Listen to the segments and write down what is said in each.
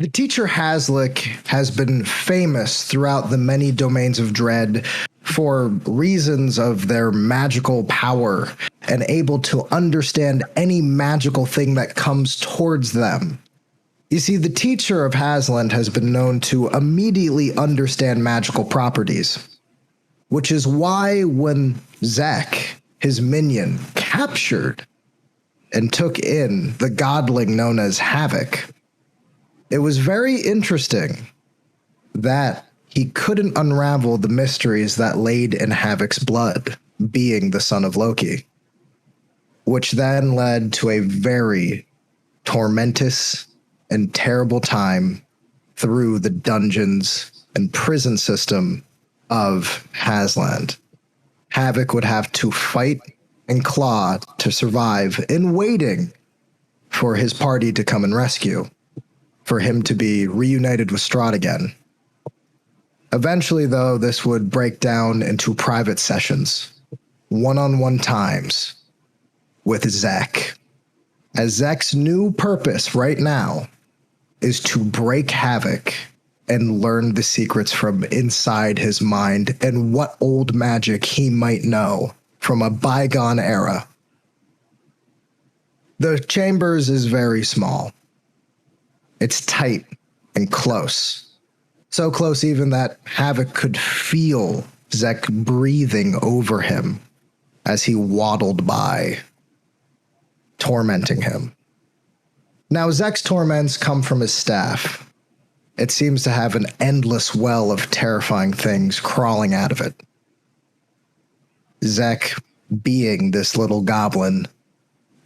The teacher Haslick has been famous throughout the many domains of dread for reasons of their magical power and able to understand any magical thing that comes towards them. You see, the teacher of Hasland has been known to immediately understand magical properties, which is why when Zek, his minion, captured and took in the godling known as Havoc, it was very interesting that he couldn't unravel the mysteries that laid in Havoc's blood, being the son of Loki, which then led to a very tormentous and terrible time through the dungeons and prison system of Hasland. Havoc would have to fight and claw to survive in waiting for his party to come and rescue, for him to be reunited with Strahd again. Eventually, though, this would break down into private sessions, one-on-one times with Zek, as Zek's new purpose right now is to break Havoc and learn the secrets from inside his mind and what old magic he might know from a bygone era. The chambers is very small. It's tight and close. So close even that Havoc could feel Zek breathing over him as he waddled by, tormenting him. Now, Zek's torments come from his staff. It seems to have an endless well of terrifying things crawling out of it. Zek, being this little goblin,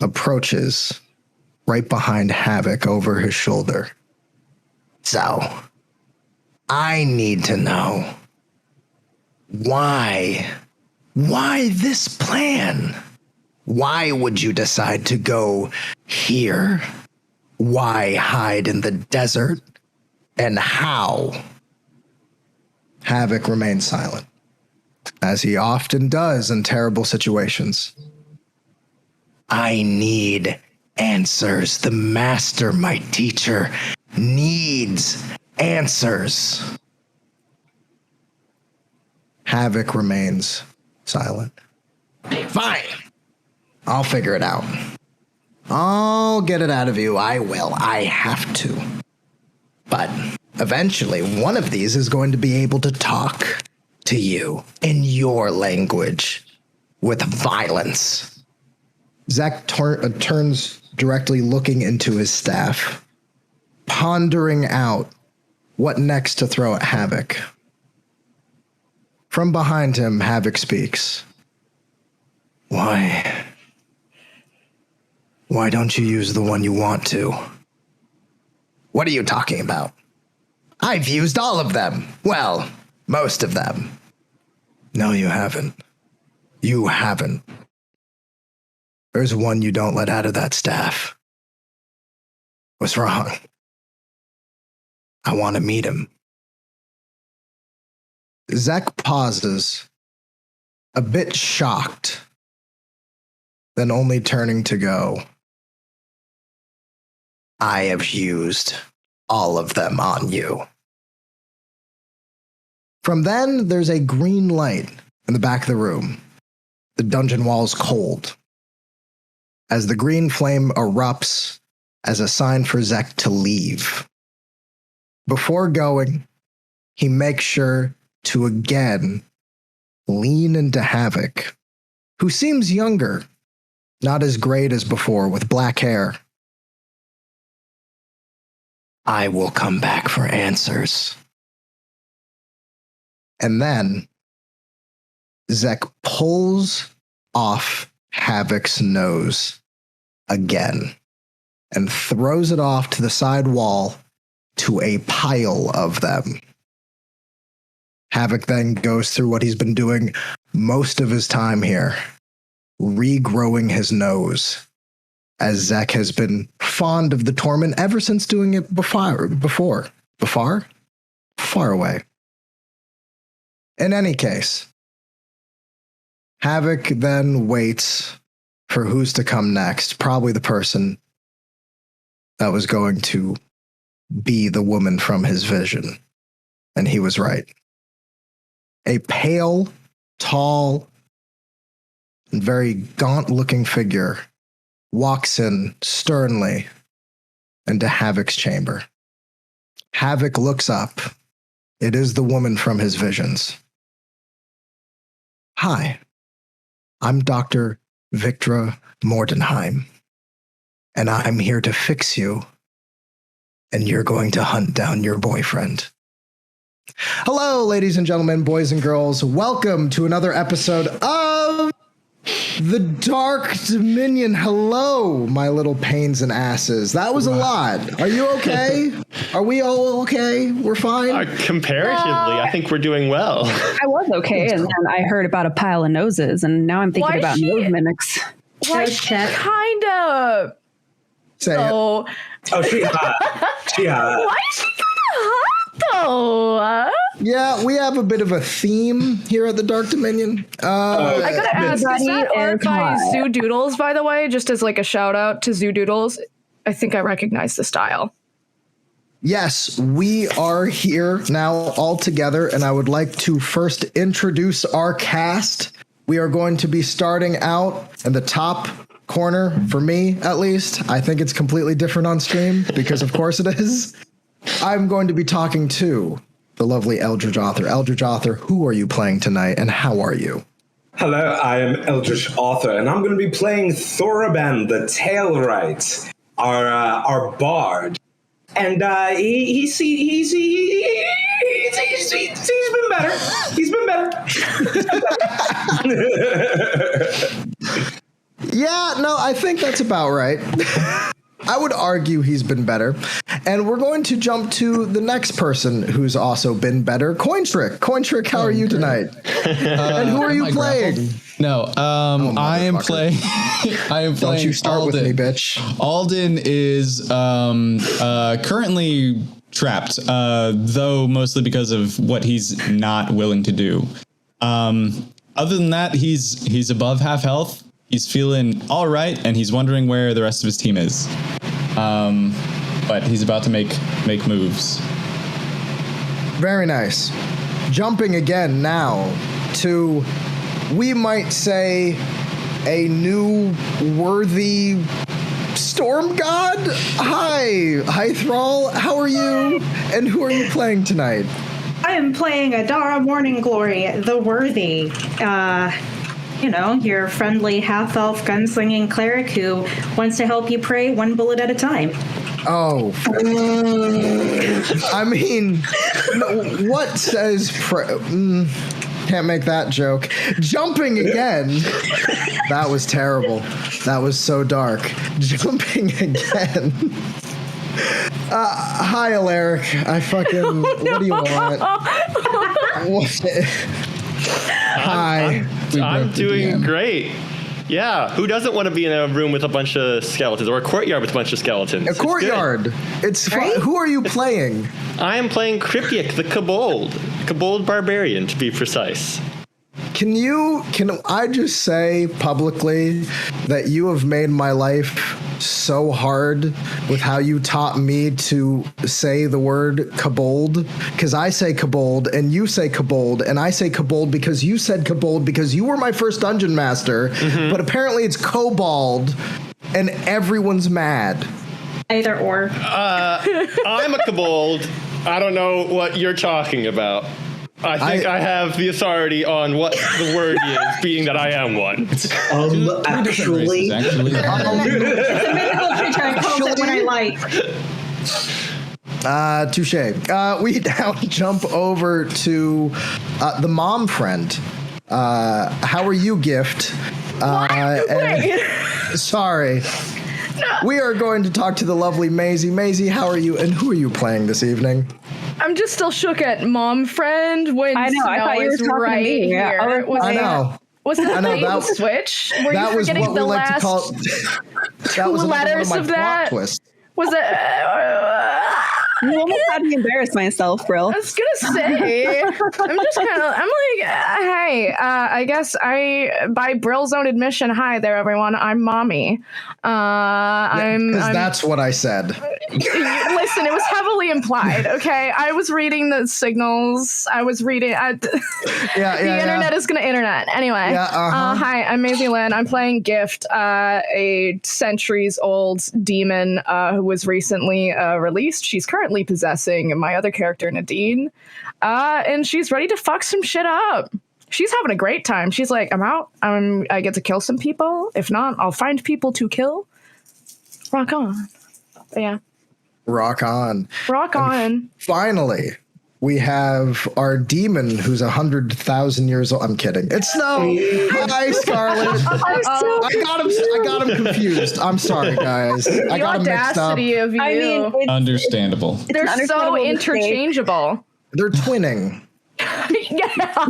approaches right behind Havoc over his shoulder. So, I need to know, why this plan? Why would you decide to go here? Why hide in the desert? And how? Havoc remains silent, as he often does in terrible situations. I need answers. The master, my teacher, needs answers. Havoc remains silent. Fine. I'll figure it out. I'll get it out of you. I will. I have to. But eventually, one of these is going to be able to talk to you in your language with violence. Zek turns directly looking into his staff, pondering out what next to throw at Havoc. From behind him, Havoc speaks. Why don't you use the one you want to? What are you talking about? I've used all of them. Well, most of them. No, you haven't. You haven't. There's one you don't let out of that staff. What's wrong? I want to meet him. Zek pauses, a bit shocked, then only turning to go. I have used all of them on you. From then, there's a green light in the back of the room. The dungeon wall's cold, as the green flame erupts as a sign for Zek to leave. Before going, he makes sure to again lean into Havoc, who seems younger, not as great as before, with black hair. I will come back for answers. And then Zek pulls off Havoc's nose again and throws it off to the side wall to a pile of them. Havoc then goes through what he's been doing most of his time here, regrowing his nose, as Zek has been fond of the torment ever since doing it before. Far away. In any case, Havoc then waits for who's to come next, probably the person that was going to be the woman from his vision. And he was right. A pale, tall, and very gaunt-looking figure walks in sternly into Havoc's chamber. Havoc looks up. It is the woman from his visions. Hi, I'm Dr. Victra Mordenheim, and I'm here to fix you, and you're going to hunt down your boyfriend. Hello, ladies and gentlemen, boys and girls. Welcome to another episode of The Dark Dominion. Hello, my little pains and asses. That was a lot. Are you okay? Are we all okay? We're fine? Comparatively, I think we're doing well. I was okay, and then I heard about a pile of noses, and now I'm thinking about nose mimics. Why kind of? Say it. Oh, she hot. She hot. Why is she kind of hot, though? Yeah, we have a bit of a theme here at the Dark Dominion. I gotta ask, is that art by Zoo Doodles, by the way? Just as like a shout out to Zoo Doodles. I think I recognize the style. Yes, we are here now all together, and I would like to first introduce our cast. We are going to be starting out in the top corner, for me at least. I think it's completely different on stream, because of course it is. I'm going to be talking to the lovely Eldritch Author. Eldritch Author, who are you playing tonight, and how are you? Hello, I am Eldritch Author, and I'm going to be playing Thoraban the Tailright, our bard. And he's been better. He's been better. Yeah, no, I think that's about right. I would argue he's been better. And we're going to jump to the next person who's also been better, Cointrick. Cointrick, how are you tonight? And who are you playing? No, I am playing. I am playing. Don't you start Alden. with me, bitch. Alden is currently trapped, though mostly because of what he's not willing to do. Other than that, he's above half health. He's feeling all right, and he's wondering where the rest of his team is. But he's about to make moves. Very nice. Jumping again now to, we might say, a new worthy storm god. Hi, Hythrall. How are you? And who are you playing tonight? I am playing Adara Morning Glory, the Worthy. Your friendly half-elf gunslinging cleric who wants to help you pray one bullet at a time. Oh. I mean, what says can't make that joke. Jumping again. That was terrible. That was so dark. Jumping again. Hi, Alaric. I fucking... What do you want? Hi. I'm doing great. Yeah, who doesn't want to be in a room with a bunch of skeletons, or a courtyard with a bunch of skeletons? A courtyard. It's fun. Right? Who are you playing? I am playing Cryptic, the Kobold Barbarian, to be precise. Can I just say publicly that you have made my life so hard with how you taught me to say the word kobold? Because I say kobold and you say kobold, and I say kobold because you said kobold because you were my first dungeon master, but apparently it's kobold and everyone's mad. Either or. I'm a kobold. I don't know what you're talking about. I think I have the authority on what the word is, being that I am one. Actually. It's a mythical creature. I call it when I like. Touche. We now jump over to the mom friend. How are you, Gift? Sorry. We are going to talk to the lovely Maisie. Maisie, how are you, and who are you playing this evening? I'm just still shook at mom friend when I know. I thought you were talking right to me. here. I know. Was it the switch? Were you forgetting the last two letters of that? Twist. Was it? You almost had me embarrass myself, Brill. I was gonna say, I'm like, hey, I guess by Brill's own admission, hi there, everyone. I'm mommy. I'm that's what I said. Listen, it was heavily implied. Okay, I was reading the signals. I was reading. The internet is gonna internet anyway. Hi, I'm Maisie Lynn. I'm playing Gift, a centuries-old demon who was recently released. She's currently possessing my other character, Nadine, and she's ready to fuck some shit up. She's having a great time. She's like, I'm out. I get to kill some people. If not, I'll find people to kill. Rock on. But yeah. Rock on. Rock on. Finally, we have our demon who's 100,000 years old. I'm kidding. It's Snow. Hi, Scarlet. I got him confused. I'm sorry, guys. I got him mixed up. The audacity of you. I mean, understandable. They're so interchangeable. They're twinning. Yeah.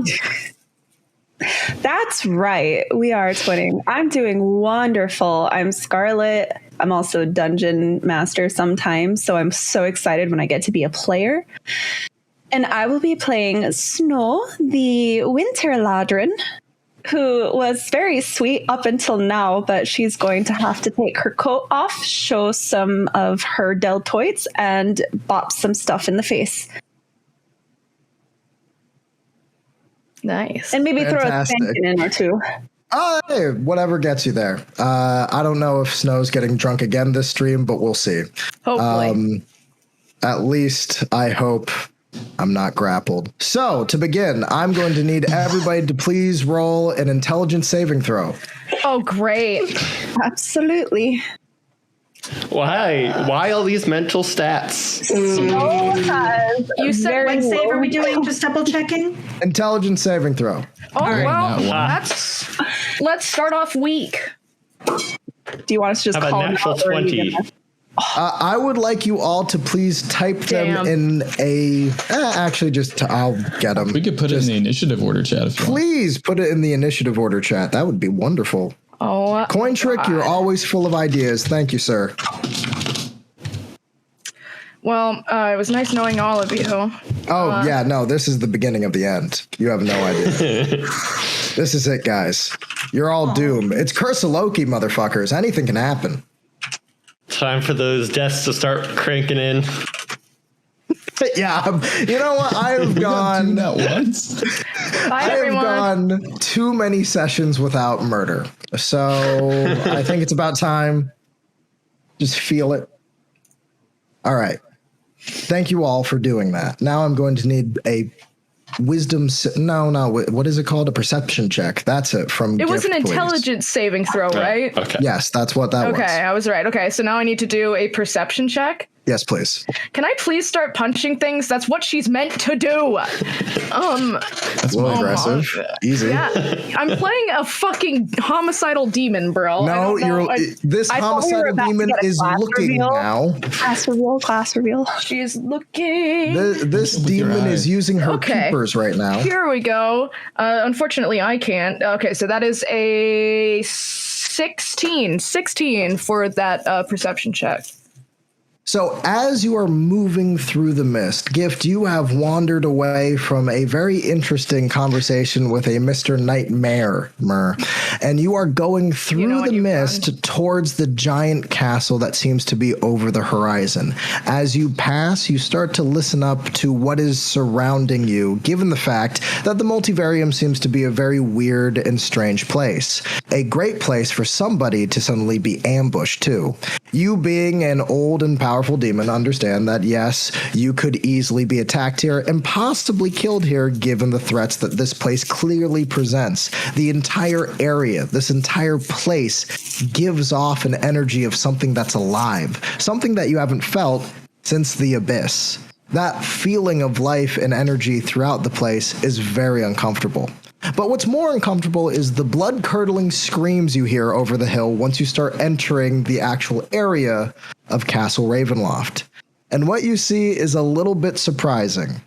That's right. We are twinning. I'm doing wonderful. I'm Scarlet. I'm also a dungeon master sometimes, so I'm so excited when I get to be a player. And I will be playing Snow, the winter ladron, who was very sweet up until now, but she's going to have to take her coat off, show some of her deltoids, and bop some stuff in the face. Nice. And maybe throw a spanking in or two. Hey, whatever gets you there. I don't know if Snow's getting drunk again this stream, but we'll see. Hopefully. At least I hope I'm not grappled. So, to begin, I'm going to need everybody to please roll an intelligence saving throw. Oh, great. Absolutely. Why all these mental stats? You said what save are we doing? Just double checking. Intelligence saving throw. Oh, well, let's start off weak. Do you want us to just have call a natural 20? I would like you all to please type them in a. I'll get them. We could put it in the initiative order chat if you want. Please put it in the initiative order chat. That would be wonderful. Oh, Cointrick, you're always full of ideas. Thank you, sir. Well, it was nice knowing all of you. This is the beginning of the end. You have no idea. This is it, guys. You're all doomed. It's Curse of Loki, motherfuckers. Anything can happen. Time for those deaths to start cranking in. Yeah, you know what? I have gone that once. Bye, I everyone. have gone too many sessions without murder. So I think it's about time. Just feel it. All right. Thank you all for doing that. Now I'm going to need a wisdom. What is it called? A perception check. That's it. It was an intelligence saving throw, right? Okay. Yes, that's what that was. Okay, I was right. Okay, so now I need to do a perception check. Yes, please. Can I please start punching things? That's what she's meant to do. That's aggressive. Easy. Yeah, I'm playing a fucking homicidal demon, bro. No, this homicidal demon is looking now. Class reveal. She's looking. This demon is using her peepers right now. Here we go. Unfortunately, I can't. Okay, so that is a 16 for that perception check. So as you are moving through the mist, Gift, you have wandered away from a very interesting conversation with a Mr. Nightmare, and you are going through the mist towards the giant castle that seems to be over the horizon. As you pass, you start to listen up to what is surrounding you, given the fact that the multivarium seems to be a very weird and strange place. A great place for somebody to suddenly be ambushed, too. You being an old and powerful demon understand that, yes, you could easily be attacked here and possibly killed here given the threats that this place clearly presents. The entire area, this entire place gives off an energy of something that's alive, something that you haven't felt since the abyss. That feeling of life and energy throughout the place is very uncomfortable. But what's more uncomfortable is the blood-curdling screams you hear over the hill once you start entering the actual area of Castle Ravenloft. And what you see is a little bit surprising.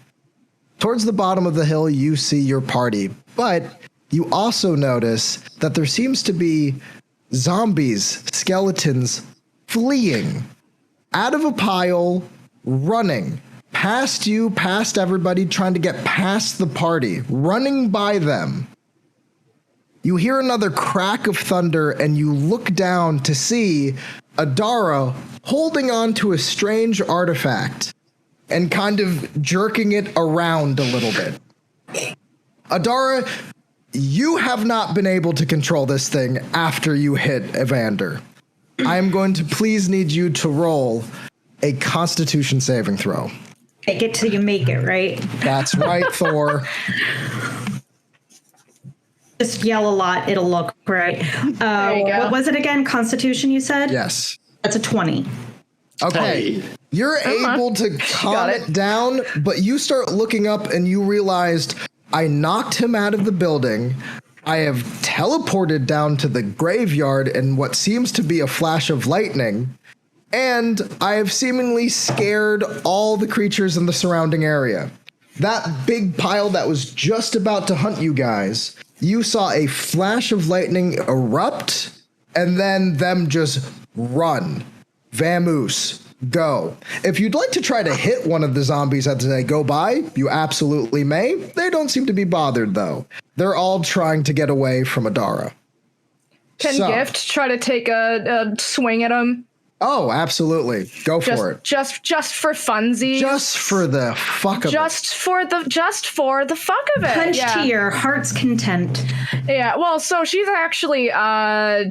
Towards the bottom of the hill, you see your party, but you also notice that there seems to be zombies, skeletons, fleeing out of a pile running past you, past everybody, trying to get past the party, running by them. You hear another crack of thunder, and you look down to see Adara holding on to a strange artifact and kind of jerking it around a little bit. Adara, you have not been able to control this thing after you hit Evander. I am going to please need you to roll a Constitution saving throw. Make it till you make it, right? That's right, Thor. Just yell a lot, it'll look right. What was it again? Constitution, you said? Yes. That's a 20. Okay. You're able to calm it down, but you start looking up and you realized I knocked him out of the building. I have teleported down to the graveyard in what seems to be a flash of lightning, and I have seemingly scared all the creatures in the surrounding area. That big pile that was just about to hunt you guys, you saw a flash of lightning erupt, and then them just run. Vamoose, go. If you'd like to try to hit one of the zombies as they go by, you absolutely may. They don't seem to be bothered, though. They're all trying to get away from Adara. Can Gift try to take a swing at him? Oh, absolutely. Go for it. Just for funsies. Just for the fuck of it. Just for the fuck of it. Punch to your heart's content. Yeah, well, so she's actually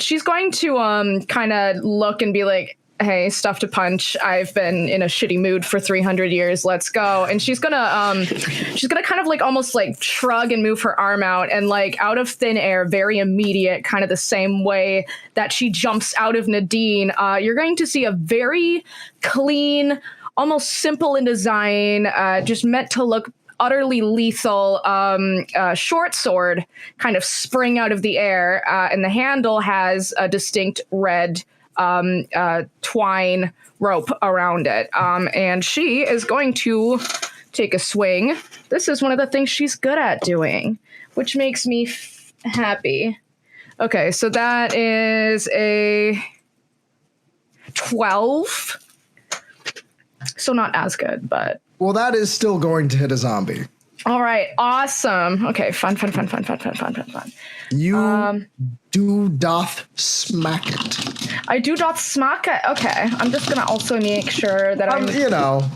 she's going to kind of look and be like, hey, stuff to punch. I've been in a shitty mood for 300 years. Let's go. And she's gonna kind of like almost like shrug and move her arm out, and like out of thin air, very immediate, kind of the same way that she jumps out of Nadine. You're going to see a very clean, almost simple in design, just meant to look utterly lethal short sword kind of spring out of the air, and the handle has a distinct red twine rope around it. And she is going to take a swing. This is one of the things she's good at doing, which makes me happy. Okay, so that is a 12. So not as good, but... Well, that is still going to hit a zombie. All right, awesome. Okay, fun. You doth smack it. I doth smack it. Okay, I'm just gonna also make sure that I'm... You know,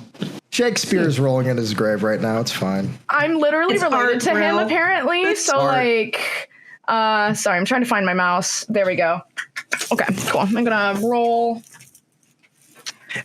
Shakespeare's rolling in his grave right now. It's fine. I'm literally related to him, apparently. It's so, smart. Like... sorry, I'm trying to find my mouse. There we go. Okay, cool. I'm gonna roll...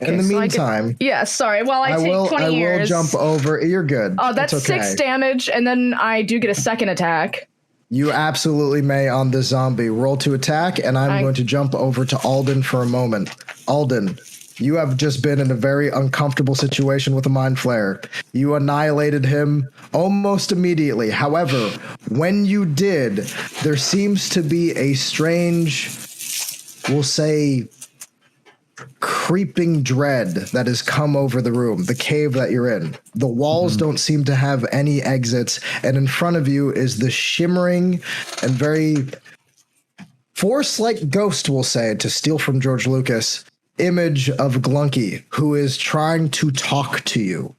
In the meantime, sorry. Well, I take 20 years. I will jump over. You're good. Oh, that's okay. 6 damage, and then I do get a second attack. You absolutely may on this zombie. Roll to attack, and I'm going to jump over to Alden for a moment. Alden, you have just been in a very uncomfortable situation with a mind flayer. You annihilated him almost immediately. However, when you did, there seems to be a strange, we'll say, creeping dread that has come over the room, the cave that you're in. The walls don't seem to have any exits, and in front of you is the shimmering and very Force-like ghost, we'll say, to steal from George Lucas, image of Glunky, who is trying to talk to you.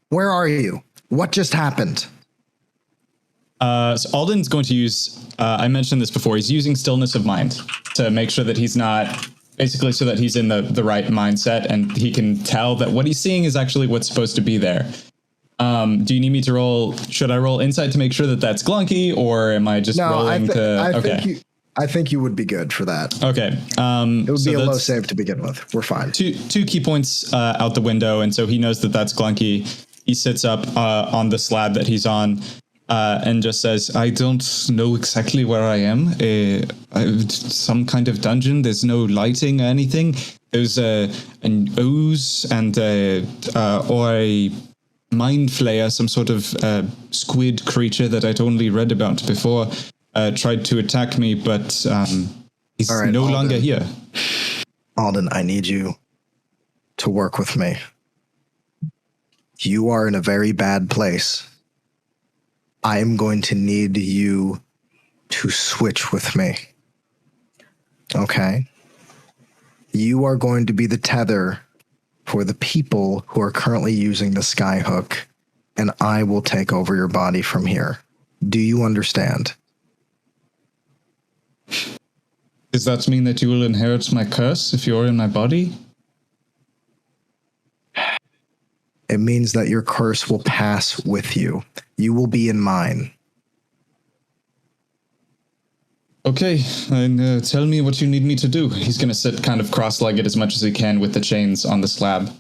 Where are you? What just happened? So Alden's going to use, I mentioned this before, he's using stillness of mind to make sure that he's not, basically so that he's in the right mindset and he can tell that what he's seeing is actually what's supposed to be there. Do you need me to roll, should I roll insight to make sure that that's Glunky, or am I just rolling I think you would be good for that. Okay. It would be a low save to begin with. We're fine. Two key points out the window, and so he knows that that's Glunky. He sits up on the slab that he's on, and just says, I don't know exactly where I am. Some kind of dungeon. There's no lighting or anything. There's an ooze and or a mind flayer, some sort of squid creature that I'd only read about before, tried to attack me, but he's no longer here. Alden, I need you to work with me. You are in a very bad place. I am going to need you to switch with me. Okay? You are going to be the tether for the people who are currently using the skyhook, and I will take over your body from here. Do you understand? Does that mean that you will inherit my curse if you're in my body? It means that your curse will pass with you. You will be in mine. Okay, and tell me what you need me to do. He's going to sit kind of cross-legged as much as he can with the chains on the slab.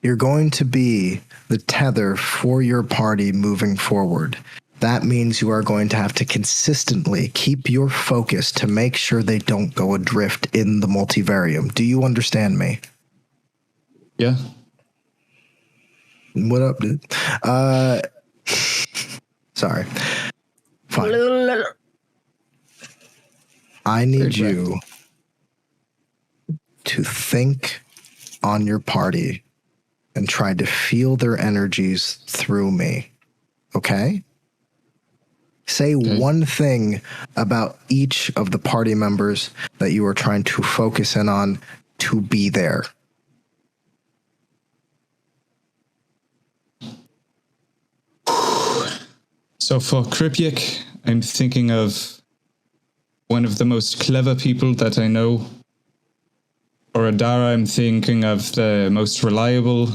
You're going to be the tether for your party moving forward. That means you are going to have to consistently keep your focus to make sure they don't go adrift in the multivarium. Do you understand me? Yeah. What up, dude? Sorry. Fine. I need you to think on your party and try to feel their energies through me. Okay? Say one thing about each of the party members that you are trying to focus in on to be there. So for Kripyek, I'm thinking of one of the most clever people that I know. For Adara, I'm thinking of the most reliable.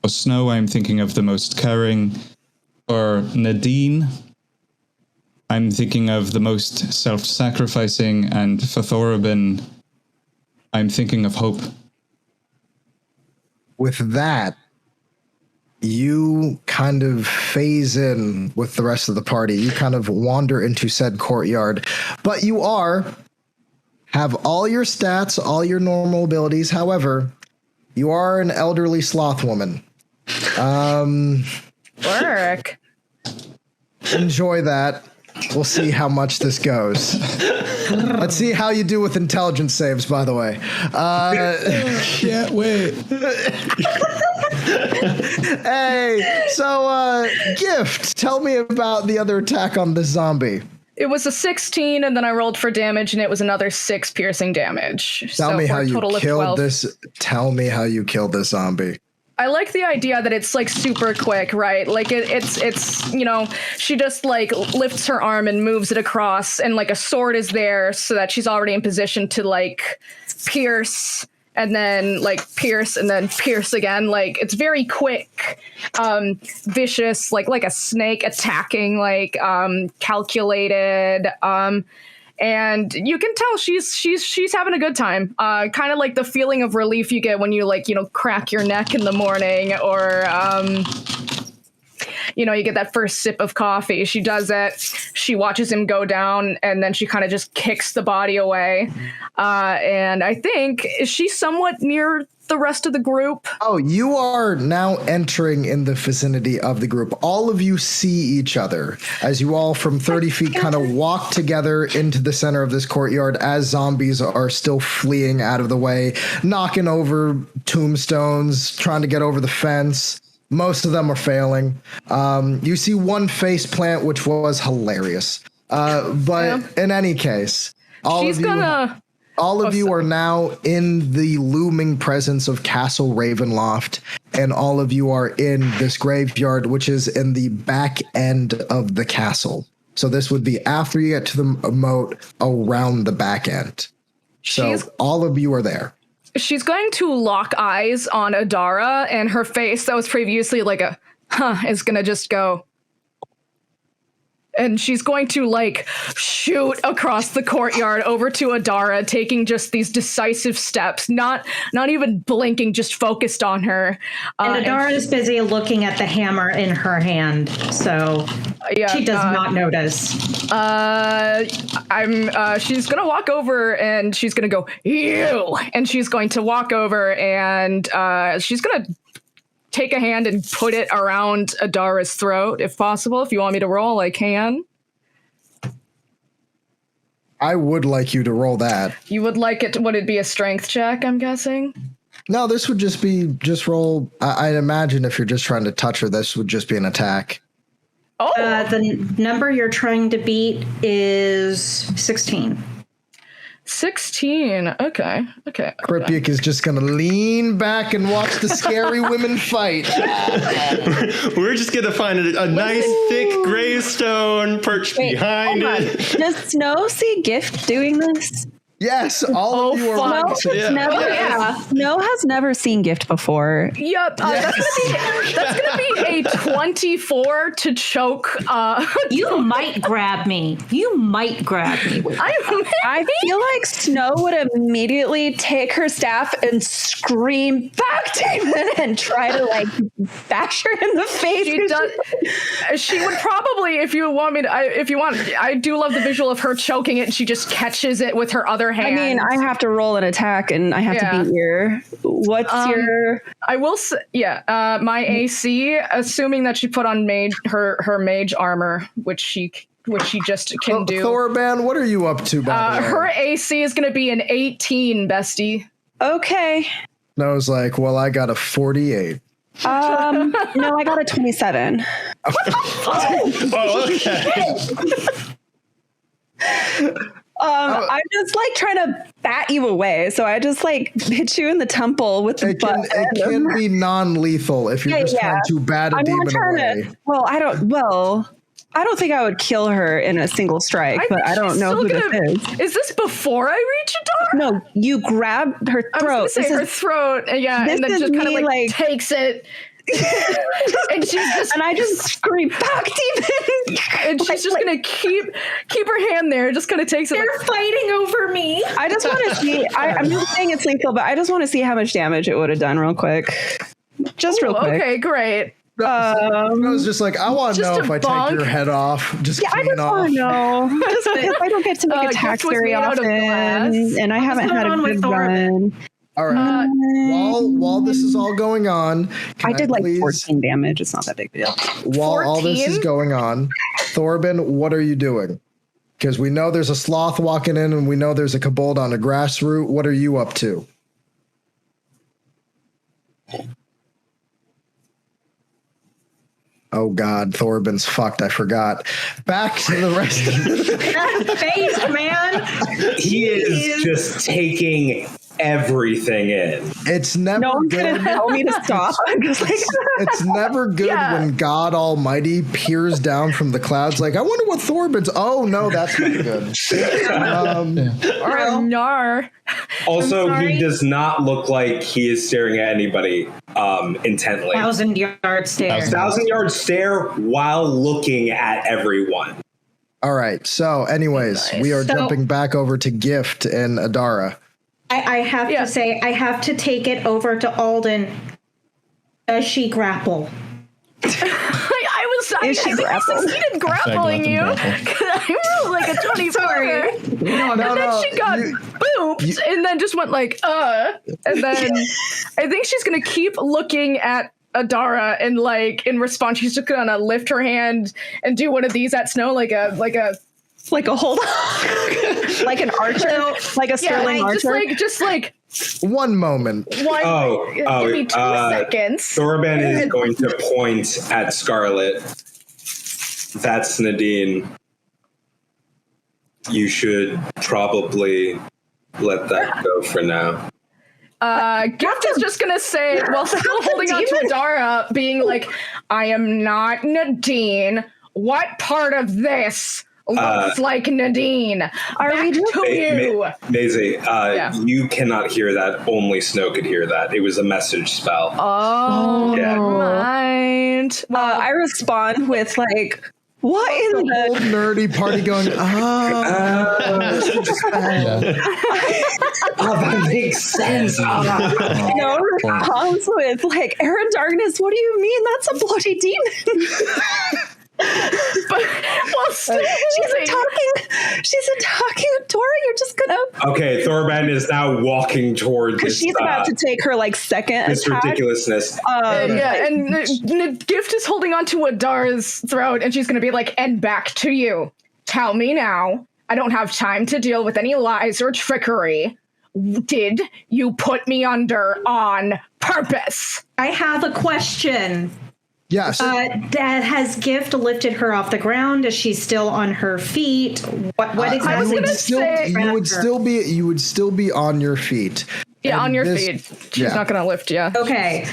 For Snow, I'm thinking of the most caring. For Nadine, I'm thinking of the most self-sacrificing. And for Thorabin, I'm thinking of Hope. With that, you kind of phase in with the rest of the party. You kind of wander into said courtyard, but you have all your stats, all your normal abilities. However, you are an elderly sloth woman. Work. Enjoy that. We'll see how much this goes. Let's see how you do with intelligence saves, by the way. Can't wait. Hey, so, Gift, tell me about the other attack on the zombie. It was a 16, and then I rolled for damage, and it was another 6 piercing damage. Tell me how you killed this. Tell me how you killed this zombie. I like the idea that it's like super quick, right? Like it's you know, she just like lifts her arm and moves it across, and like a sword is there so that she's already in position to like pierce and then like pierce and then pierce again. Like it's very quick, vicious, like a snake attacking, like calculated. And you can tell she's having a good time. Kind of like the feeling of relief you get when you like, you know, crack your neck in the morning, or you know, you get that first sip of coffee. She does it. She watches him go down, and then she kind of just kicks the body away. And I think, is she somewhat near the rest of the group? Oh, you are now entering in the vicinity of the group. All of you see each other as you all from 30 feet kind of walk together into the center of this courtyard as zombies are still fleeing out of the way, knocking over tombstones, trying to get over the fence. Most of them are failing. You see one face plant, which was hilarious. But in any case, all of you are now in the looming presence of Castle Ravenloft, and all of you are in this graveyard, which is in the back end of the castle. So this would be after you get to the moat around the back end. So all of you are there. She's going to lock eyes on Adara, and her face that was previously like a is going to just go. And she's going to like shoot across the courtyard over to Adara, taking just these decisive steps, not even blinking, just focused on her. And Adara is busy looking at the hammer in her hand, so she does not notice. She's gonna walk over and she's gonna go, "Ew!" And she's going to walk over and she's gonna take a hand and put it around Adara's throat, if possible. If you want me to roll, I can. I would like you to roll that. You would like it? Would it be a strength check, I'm guessing? No, this would just roll. I'd imagine if you're just trying to touch her, this would just be an attack. Oh. The number you're trying to beat is 16. 16. Okay. Kripyuk is just going to lean back and watch the scary women fight. We're just going to find a nice, thick gravestone perched behind it. Does Snow see Gift doing this? Yes, all of you are right. Snow has never seen Gift before. Yep, that's gonna be a 24 to choke. You might grab me. I feel like Snow would immediately take her staff and scream, "Back, Demon!" and try to like bash her in the face. She would probably, if you want, I do love the visual of her choking it and she just catches it with her other hand. I mean, I have to roll an attack and I have to beat your. What's your? I will say, my AC, assuming that she put on her mage armor, which she just can do. Thorban, what are you up to? By the way? Her AC is going to be an 18, bestie. Okay. And I was like, well, I got a 48. No, I got a 27. I'm just like trying to bat you away, so I just like hit you in the temple with the butt. It can be non-lethal if you're just trying to bat a demon away. I don't think I would kill her in a single strike, but I don't know who this is. Is this before I reach Adara? No, you grab her throat. I was going to say her throat, and then just kind of like takes it. and I just scream, "Back, demon!" And she's just gonna keep her hand there. Just kind of takes it. They're fighting over me. I just want to see. I'm not saying it's lethal, but I just want to see how much damage it would have done, real quick. Just real quick. Okay, great. I was just like, I want to know if I take your head off. I just want to know. Just because I don't get to make attacks very often, and I haven't had a good run. All right. While this is all going on, I did like 14 damage. It's not that big a deal. While all this is going on, Thorben, what are you doing? Because we know there's a sloth walking in, and we know there's a kobold on a grass root. What are you up to? Oh God, Thorben's fucked. I forgot. Back to the rest of the face, man. He is just taking everything in. It's never no one's good. Gonna tell me to stop. I'm just like, it's never good when God Almighty peers down from the clouds. Like, I wonder what Thorben's. Oh no, that's not good. Nar. Also, he does not look like he is staring at anybody intently. 1,000-yard stare. 1,000-yard stare while looking at everyone. All right. So, anyways, we are jumping back over to Gift and Adara. I have to say, I have to take it over to Alden. Does she grapple? I succeeded grappling you. I rolled like a 24. And then she got booped and then just went like, And then I think she's going to keep looking at Adara and like in response, she's just going to lift her hand and do one of these at Snow like a hold on. Like an archer, like a sterling archer. Just like one moment. Give me 2 seconds. Thorben is going to point at Scarlet. That's Nadine. You should probably let that go for now. Gift is just gonna say, while still holding on to Adara, being like, I am not Nadine. What part of this looks like Nadine? Back to you. Maisie, you cannot hear that. Only Snow could hear that. It was a message spell. Oh, never mind. I respond with like, what in the whole nerdy party going, that makes sense. Response with like, Aaron Darkness, what do you mean? That's a bloody demon. But she's attacking Adora. You're just gonna. Okay, Thorben is now walking towards this. She's about to take her like second this attack. Ridiculousness. And Gift is holding on to Adara's throat, and she's gonna be like, "And back to you. Tell me now. I don't have time to deal with any lies or trickery. Did you put me under on purpose?" I have a question. Yes. Has Gift lifted her off the ground? Is she still on her feet? What exactly? You would still be on your feet. Yeah, and on your feet. She's not going to lift you. Okay.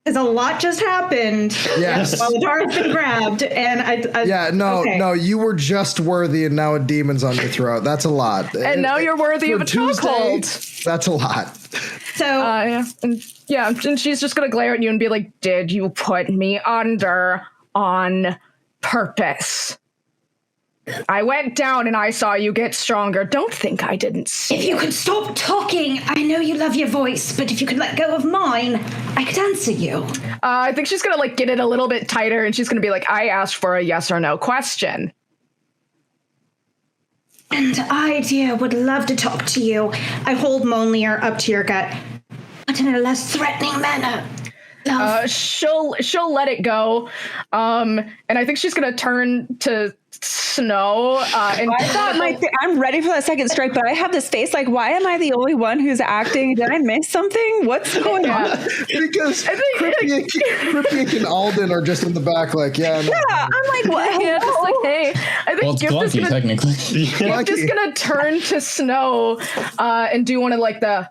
Because a lot just happened. Yes. While Adara's been grabbed, and no, you were just worthy, and now a demon's on your throat. That's a lot. And now you're worthy of a chokehold. That's a lot. So and she's just gonna glare at you and be like, "Did you put me under on purpose? I went down and I saw you get stronger. Don't think I didn't see." If you could stop talking, I know you love your voice, but if you could let go of mine, I could answer you. I think she's gonna get it a little bit tighter, and she's gonna be like, "I asked for a yes or no question." And I, dear, would love to talk to you. I hold Monlier up to your gut, but in a less threatening manner. She'll let it go, and I think she's gonna turn to Snow. And I thought I'm ready for that second strike, but I have this face like, why am I the only one who's acting? Did I miss something? What's going on? Because Kripyak and Alden are just in the back, like, I'm like, what? Yeah, just like, hey. I think it's Glunky, technically. Gift is gonna turn to Snow and do one of like the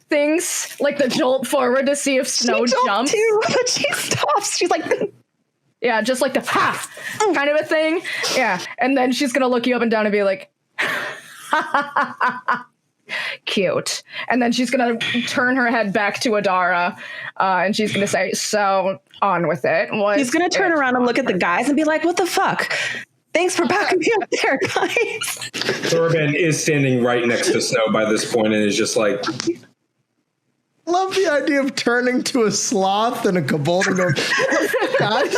things, like the jolt forward to see if Snow jumps. Too, but she stops. She's like, yeah, just like the kind of a thing. Yeah, and then she's gonna look you up and down and be like, cute. And then she's gonna turn her head back to Adara, and she's gonna say, "So on with it." He's gonna turn around and look at the guys and be like, "What the fuck? Thanks for backing me up there, guys." Thorben is standing right next to Snow by this point and is just like, love the idea of turning to a sloth and a kobold and going, guys.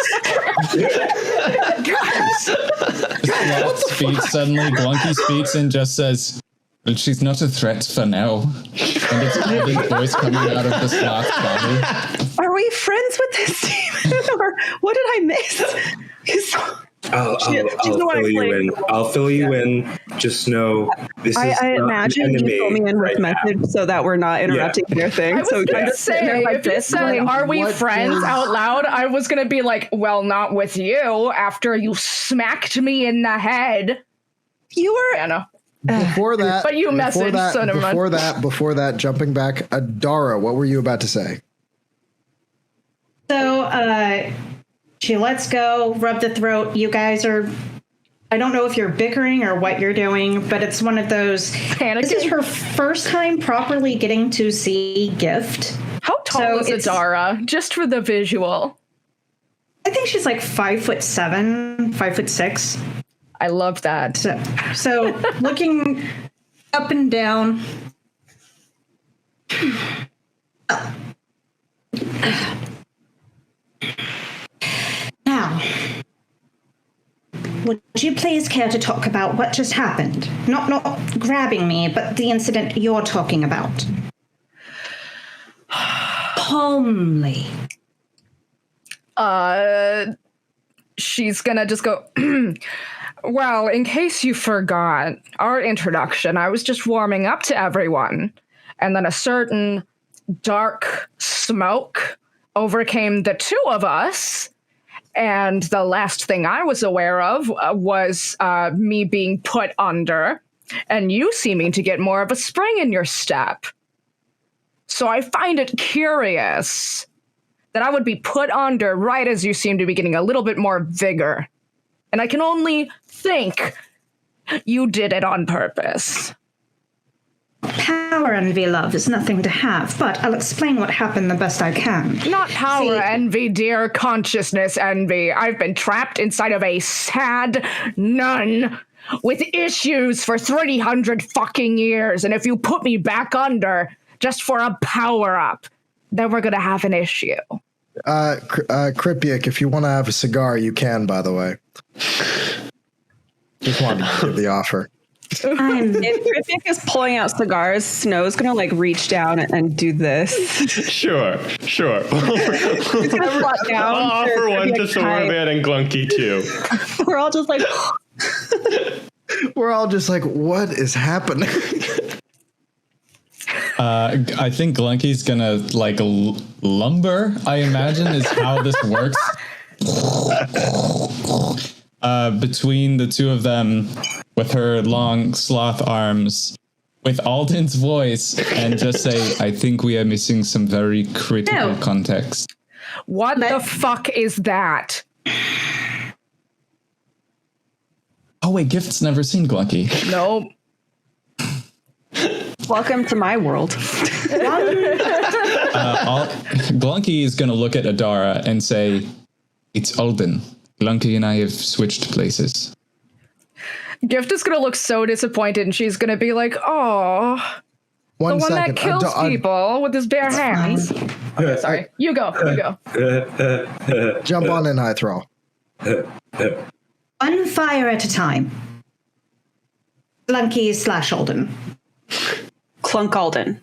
Sloth speaks suddenly. Glunky speaks and just says, "Well, she's not a threat for now." And it's Alden's voice coming out of the sloth's body. Are we friends with this demon? Or what did I miss? I'll fill you in. I'll fill you in. Just know this is I imagine you fill me in with message so that we're not interrupting their thing. I was going to say, if you said, "Are we friends?" out loud, I was going to be like, "Well, not with you after you smacked me in the head." You were... Anna. Before that... But you messaged, so never mind. Before that, jumping back, Adara, what were you about to say? So, she lets go, rub the throat. You guys are, I don't know if you're bickering or what you're doing, but it's one of those. Panicking. This is her first time properly getting to see Gift. How tall is Adara? Just for the visual. I think she's like 5'7", 5'6". I love that. So looking up and down. Now, would you please care to talk about what just happened? Not grabbing me, but the incident you're talking about. Calmly. She's gonna just go, "Well, in case you forgot our introduction, I was just warming up to everyone. And then a certain dark smoke overcame the two of us. And the last thing I was aware of was me being put under and you seeming to get more of a spring in your step. So I find it curious that I would be put under right as you seem to be getting a little bit more vigor. And I can only think you did it on purpose." Power envy, love, is nothing to have, but I'll explain what happened the best I can. Not power envy, dear. Consciousness envy. I've been trapped inside of a sad nun with issues for 300 fucking years, and if you put me back under just for a power-up, then we're gonna have an issue. Kripyak, if you want to have a cigar, you can, by the way. Just wanted to give the offer. If Kripyak is pulling out cigars, Snow's gonna reach down and do this. Sure. He's gonna flop down. I'll offer one to Thorban and Glunky too. We're all just like, we're all just like, what is happening? I think Glunky's gonna like lumber, I imagine, is how this works. Between the two of them with her long sloth arms, with Alden's voice, and just say, I think we are missing some very critical context. What the fuck is that? Oh wait, Gift's never seen Glunky. Nope. Welcome to my world. Glunky is going to look at Adara and say, it's Alden. Glunky and I have switched places. Gift is going to look so disappointed, and she's going to be like, oh, the one that kills people with his bare hands. Okay, sorry. You go. Jump on in, Hythrall. One fire at a time. Glunky/Alden. Clunk Alden.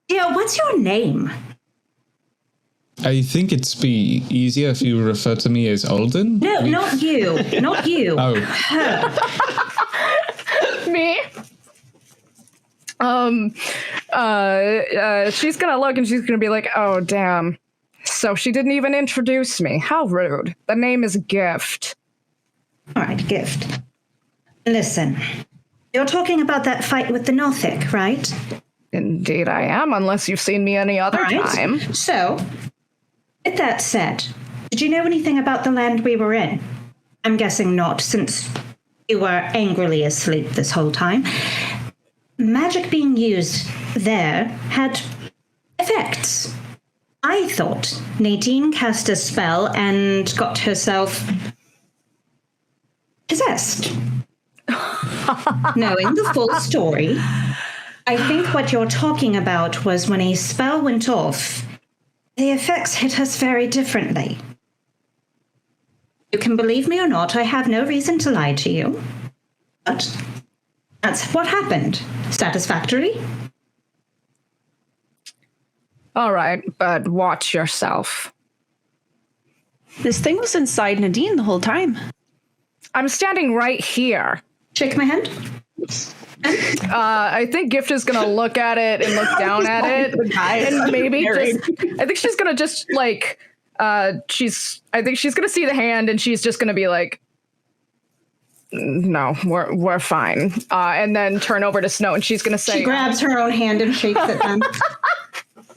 Yeah, what's your name? I think it's be easier if you refer to me as Alden. No, not you. Not you. Oh. Her. Me? She's gonna look and she's gonna be like, oh, damn. So she didn't even introduce me. How rude. The name is Gift. All right, Gift. Listen, you're talking about that fight with the Northic, right? Indeed I am, unless you've seen me any other time. So, with that said, did you know anything about the land we were in? I'm guessing not, since you were angrily asleep this whole time. Magic being used there had effects. I thought Nadine cast a spell and got herself possessed. Knowing the full story, I think what you're talking about was when a spell went off, the effects hit us very differently. You can believe me or not, I have no reason to lie to you. But that's what happened. Satisfactory? All right, but watch yourself. This thing was inside Nadine the whole time. I'm standing right here. Shake my hand. I think Gift is gonna look at it and look down at it, and maybe just. I think she's gonna just like. I think she's gonna see the hand, and she's just gonna be like, "No, we're fine." And then turn over to Snow, and she's gonna say, She grabs her own hand and shakes it down.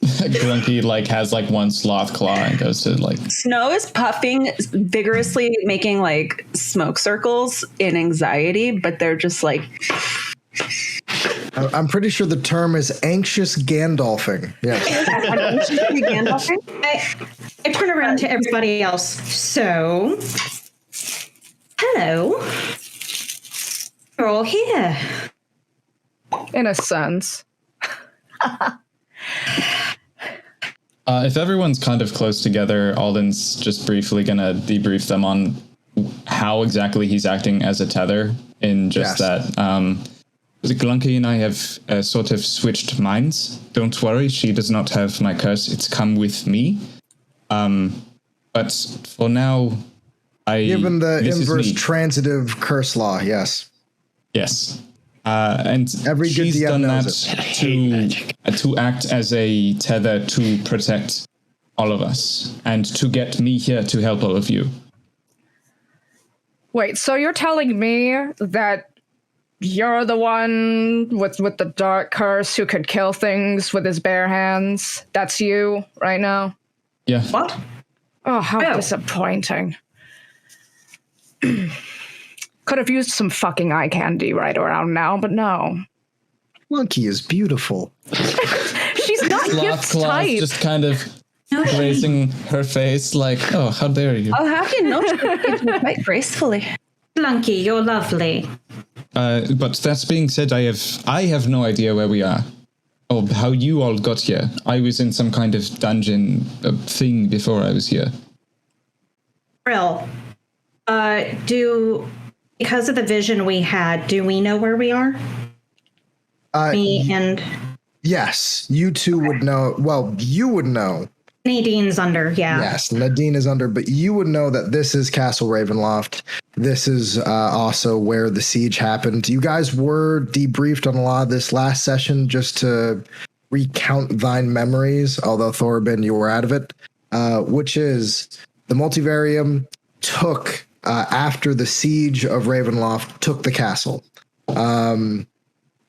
Glunky like has like one sloth claw and goes to like. Snow is puffing vigorously, making like smoke circles in anxiety, but they're just like. I'm pretty sure the term is anxious Gandalfing. Yes. I turn around to everybody else. So, hello. We're all here. in a sense. If everyone's kind of close together, Alden's just briefly going to debrief them on how exactly he's acting as a tether in just that. Glunky and I have sort of switched minds. Don't worry, she does not have my curse. It's come with me. But for now, Given the inverse transitive curse law, yes. Yes. And every she's good DM done that knows to act as a tether to protect all of us and to get me here to help all of you. Wait, so you're telling me that you're the one with the dark curse who could kill things with his bare hands? That's you right now? Yeah. What? Oh, how disappointing. Could have used some fucking eye candy right around now, but no. Monkey is beautiful. She's not Gift's type. Just kind of raising her face like, oh, how dare you. I'll have you know, she quite gracefully. Flunky, you're lovely. But that being said, I have no idea where we are. Or how you all got here. I was in some kind of dungeon thing before I was here. Brill, because of the vision we had, do we know where we are? Me and... Yes, you two would know. Well, you would know. Nadine's under, yeah. Yes, Nadine is under, but you would know that this is Castle Ravenloft. This is also where the siege happened. You guys were debriefed on a lot of this last session just to recount thine memories, although Thorabin, you were out of it, which is the Multivarium took, after the siege of Ravenloft, took the castle. And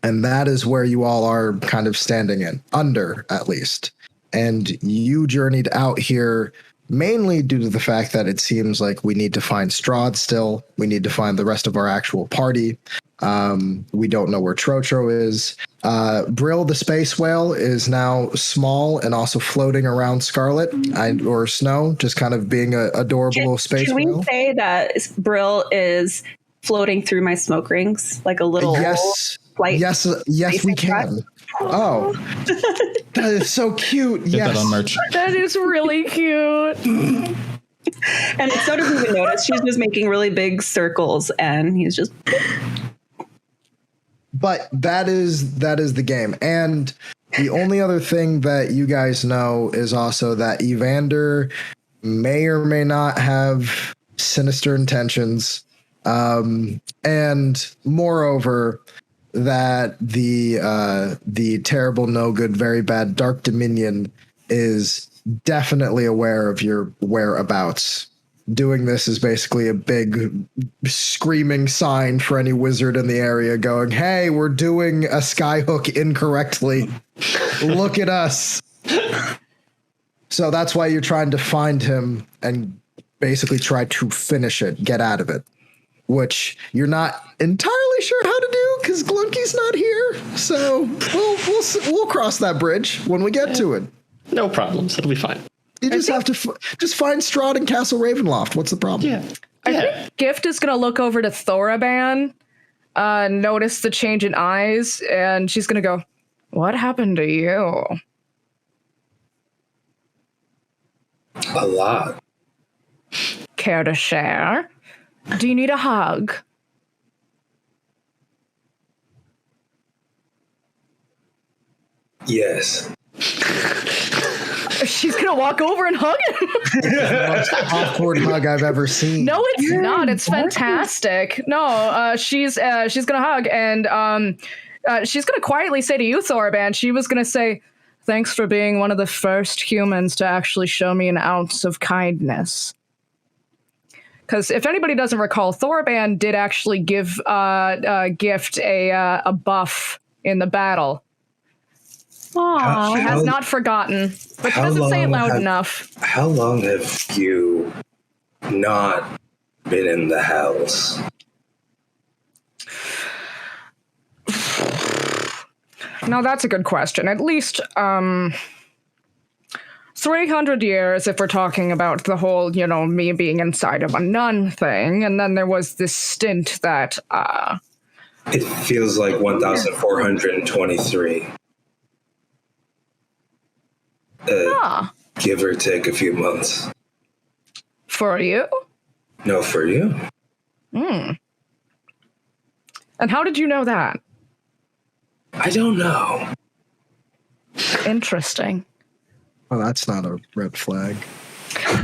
that is where you all are kind of standing in, under at least. And you journeyed out here mainly due to the fact that it seems like we need to find Strahd still. We need to find the rest of our actual party. We don't know where Trotro is. Brill, the space whale, is now small and also floating around Scxrlet or Snow, just kind of being an adorable little space whale. Can we say that Brill is floating through my smoke rings like a little flight? Yes, we can. Oh, that is so cute. Get that on merch. That is really cute. And so doesn't even notice. She's just making really big circles, and he's just. But that is the game. And the only other thing that you guys know is also that Evander may or may not have sinister intentions. And moreover, that the terrible, no good, very bad Dark Dominion is definitely aware of your whereabouts. Doing this is basically a big screaming sign for any wizard in the area going, hey, we're doing a skyhook incorrectly. Look at us. So that's why you're trying to find him and basically try to finish it, get out of it, which you're not entirely sure how to do because Glunky's not here. So we'll cross that bridge when we get to it. No problems. It'll be fine. You just have to just find Strahd in Castle Ravenloft. What's the problem? Yeah. I think Gift is going to look over to Thoraban, notice the change in eyes, and she's going to go, what happened to you? A lot. Care to share? Do you need a hug? Yes. She's gonna walk over and hug him. The most awkward hug I've ever seen. No, it's not. It's fantastic. No, she's gonna hug, and she's gonna quietly say to you, Thoraban, she was gonna say, thanks for being one of the first humans to actually show me an ounce of kindness. Because if anybody doesn't recall, Thoraban did actually give Gift a buff in the battle. Aww, she has not forgotten, but she doesn't say it loud enough. How long have you not been in the Hells? Now that's a good question. At least 300 years if we're talking about the whole, me being inside of a nun thing. And then there was this stint that... It feels like 1,423. Give or take a few months. For you? No, for you. And how did you know that? I don't know. Interesting. Well, that's not a red flag.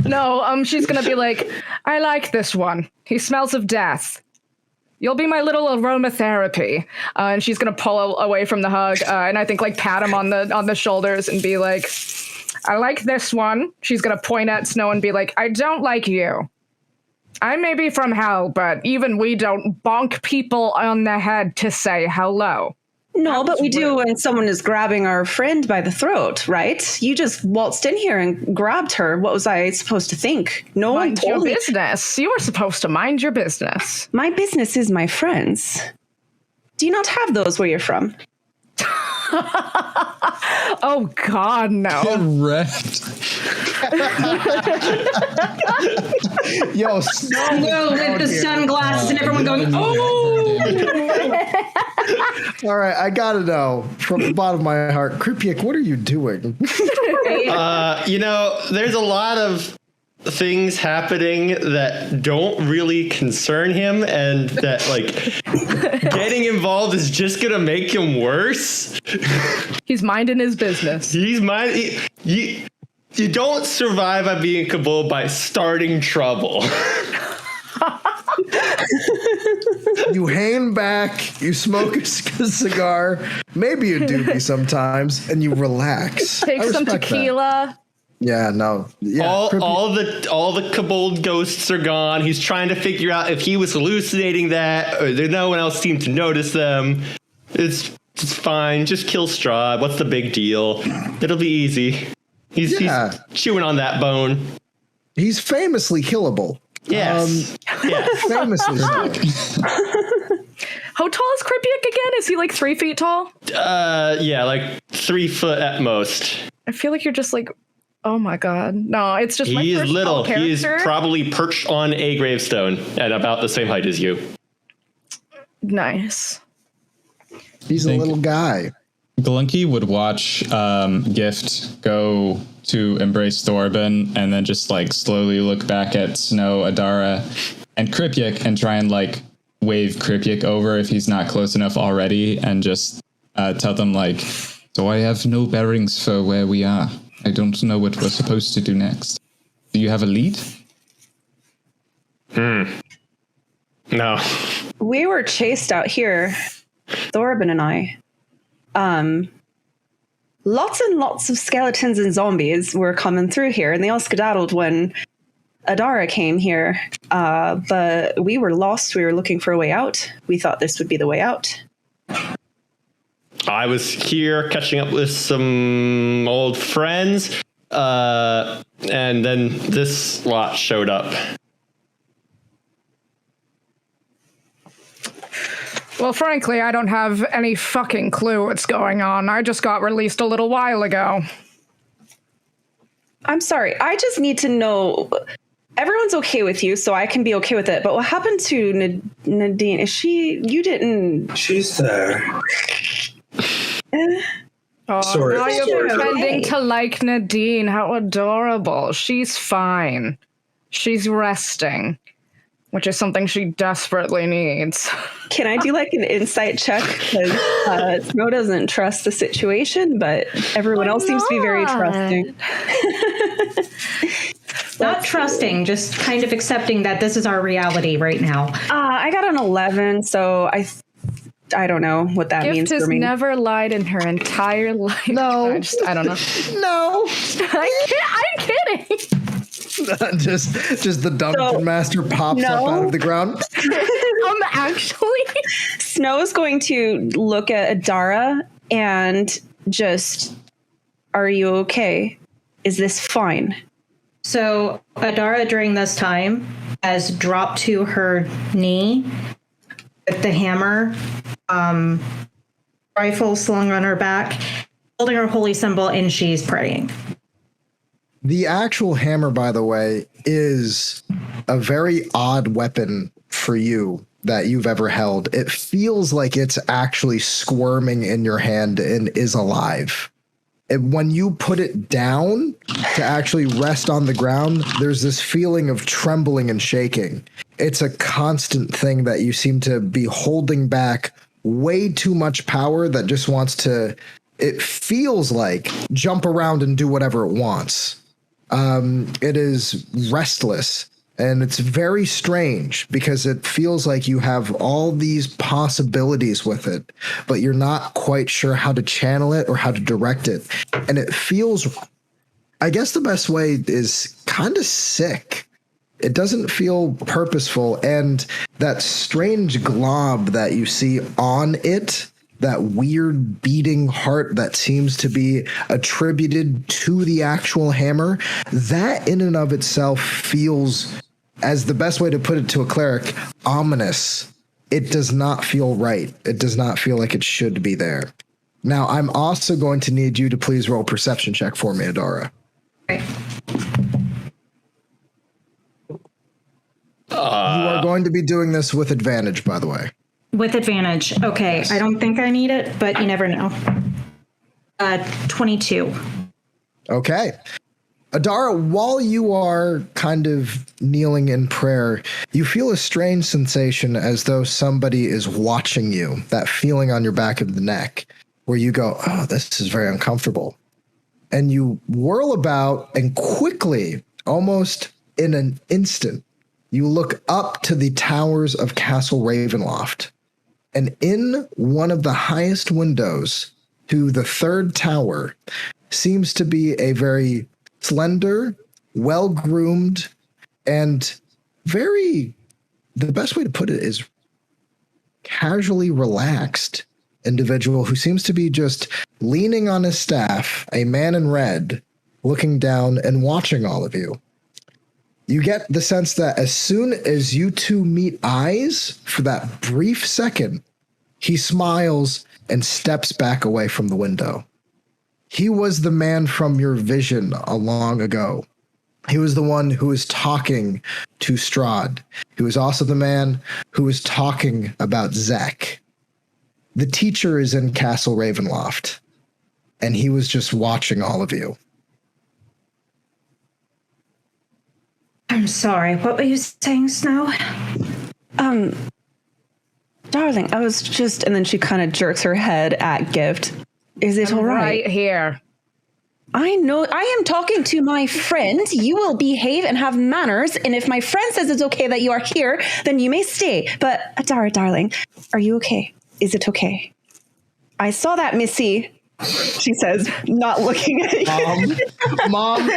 No, she's gonna be like, I like this one. He smells of death. You'll be my little aromatherapy. And she's gonna pull away from the hug, and I think pat him on the shoulders and be like, I like this one. She's gonna point at Snow and be like, I don't like you. I may be from hell, but even we don't bonk people on the head to say hello. No, but we do when someone is grabbing our friend by the throat, right? You just waltzed in here and grabbed her. What was I supposed to think? No one told me. Mind your business. You were supposed to mind your business. My business is my friends. Do you not have those where you're from? Oh, God, no. Correct. Yo, Snow with the sunglasses and everyone going, oh! All right, I gotta know from the bottom of my heart, Kripyik, what are you doing? There's a lot of things happening that don't really concern him, and that getting involved is just gonna make him worse. He's minding his business. You don't survive on being Kabul by starting trouble. You hang back, you smoke a cigar, maybe a doobie sometimes, and you relax. Take some tequila. That. Yeah, no. Yeah, all the Kabul ghosts are gone. He's trying to figure out if he was hallucinating that, or no one else seemed to notice them. It's fine. Just kill Strahd. What's the big deal? It'll be easy. He's chewing on that bone. He's famously killable. Yes. Yes. Famously so. How tall is Kripyak again? Is he like 3 feet tall? Yeah, like 3 foot at most. I feel like you're just like, oh my god. No, it's just he my is little. character. He is probably perched on a gravestone at about the same height as you. Nice. He's a little guy. Glunky would watch Gift go to embrace Thorben and then just like slowly look back at Snow, Adara, and Kripyak and try and like wave Kripyak over if he's not close enough already and just tell them like, so I have no bearings for where we are. I don't know what we're supposed to do next. Do you have a lead? No. We were chased out here, Thorben and I. Lots and lots of skeletons and zombies were coming through here, and they all skedaddled when Adara came here. But we were lost. We were looking for a way out. We thought this would be the way out. I was here catching up with some old friends, and then this lot showed up. Well, frankly, I don't have any fucking clue what's going on. I just got released a little while ago. I'm sorry. I just need to know. Everyone's okay with you, so I can be okay with it. But what happened to Nadine? Is she? You didn't. She's there. Oh, Sorry. now you're Okay. pretending to like Nadine. How adorable. She's fine. She's resting, which is something she desperately needs. Can I do like an insight check? Because Snow doesn't trust the situation, but everyone else seems to be very trusting. Not trusting, just kind of accepting that this is our reality right now. I got an 11, so I don't know what that Gift means has for me. never lied in her entire life. No. I don't know. No. I'm kidding. just the Dungeon Master pops up out of the ground. Actually. Snow's going to look at Adara and just, are you okay? Is this fine? So Adara during this time has dropped to her knee with the hammer, rifle slung on her back, holding her holy symbol, and she's praying. The actual hammer, by the way, is a very odd weapon for you that you've ever held. It feels like it's actually squirming in your hand and is alive. When you put it down to actually rest on the ground, there's this feeling of trembling and shaking. It's a constant thing that you seem to be holding back way too much power that just wants to, it feels like, jump around and do whatever it wants. It is restless, and it's very strange because it feels like you have all these possibilities with it, but you're not quite sure how to channel it or how to direct it. And it feels, I guess the best way is kind of sick. It doesn't feel purposeful, and that strange glob that you see on it, that weird beating heart that seems to be attributed to the actual hammer, that in and of itself feels, as the best way to put it to a cleric, ominous. It does not feel right. It does not feel like it should be there. Now, I'm also going to need you to please roll a perception check for me, Adara. Right. You are going to be doing this with advantage, by the way. With advantage. Okay. Yes. I don't think I need it, but you never know. 22. Okay. Adara, while you are kind of kneeling in prayer, you feel a strange sensation as though somebody is watching you, that feeling on your back of the neck, where you go, oh, this is very uncomfortable. and you whirl about, and quickly, almost in an instant, you look up to the towers of Castle Ravenloft. And in one of the highest windows to the third tower seems to be a very slender, well-groomed, and the best way to put it is casually relaxed individual who seems to be just leaning on his staff, a man in red, looking down and watching all of you. You get the sense that as soon as you two meet eyes, for that brief second, he smiles and steps back away from the window. He was the man from your vision long ago. He was the one who was talking to Strahd. He was also the man who was talking about Zek. The teacher is in Castle Ravenloft, and he was just watching all of you. I'm sorry, what were you saying, Snow? Darling, I was just, and then she kind of jerks her head at Gift. Is it all right? Right here. I know, I am talking to my friend. You will behave and have manners, and if my friend says it's okay that you are here, then you may stay. But, Adara, darling, are you okay? Is it okay? I saw that, Missy, she says, not looking at you. Mom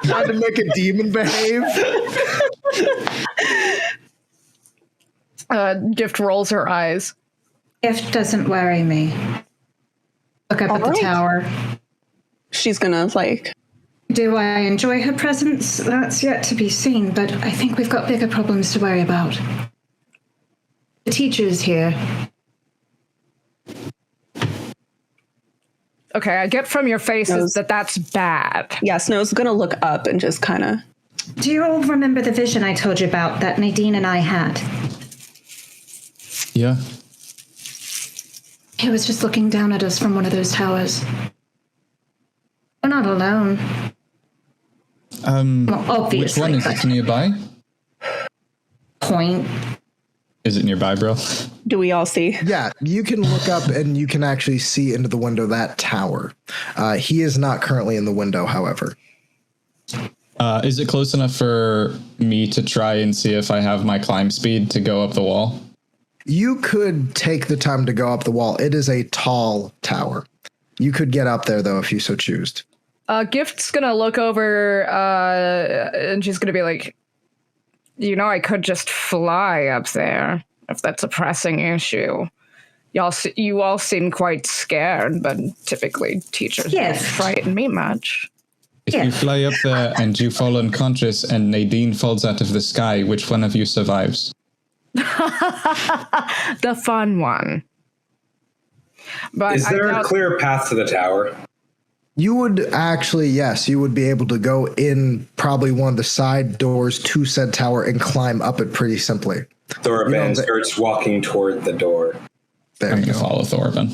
trying to make a demon behave. Gift rolls her eyes. Gift doesn't worry me. Look up at the tower. She's gonna, Do I enjoy her presence? That's yet to be seen, but I think we've got bigger problems to worry about. The teacher's here. Okay, I get from your faces that that's bad. Yeah, Snow's gonna look up and just kind of... Do you all remember the vision I told you about that Nadine and I had? Yeah. He was just looking down at us from one of those towers. We're not alone. Well, obviously. Which one is it nearby? Point. Is it nearby, Brill? Do we all see? Yeah, you can look up and you can actually see into the window that tower. He is not currently in the window, however. Is it close enough for me to try and see if I have my climb speed to go up the wall? You could take the time to go up the wall. It is a tall tower. You could get up there, though, if you so choose. Gift's gonna look over and she's gonna be like, I could just fly up there if that's a pressing issue. You all seem quite scared, but typically teachers don't frighten me much. If you fly up there and you fall unconscious and Nadine falls out of the sky, which one of you survives? The fun one. But is there a clear path to the tower? You would actually, yes, you would be able to go in probably one of the side doors to said tower and climb up it pretty simply. Thorban starts walking toward the door. I'm going to follow Thorban.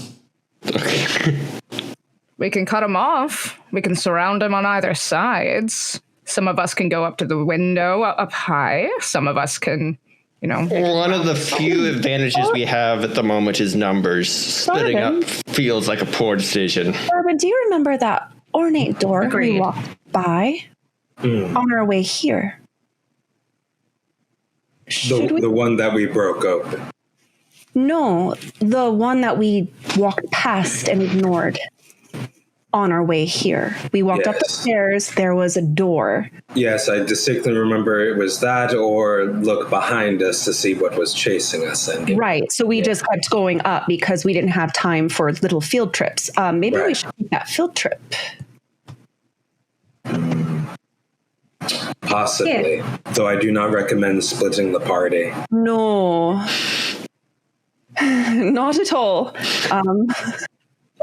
We can cut him off. We can surround him on either sides. Some of us can go up to the window up high. Some of us can, One of the few advantages we have at the moment is numbers. Splitting up feels like a poor decision. Barbara, do you remember that ornate door we walked by on our way here? The one that we broke open. No, the one that we walked past and ignored on our way here. We walked up the stairs. There was a door. Yes, I distinctly remember it was that, or look behind us to see what was chasing us. Right. So we just kept going up because we didn't have time for little field trips. Maybe we should take that field trip. Possibly. Though I do not recommend splitting the party. No. Not at all.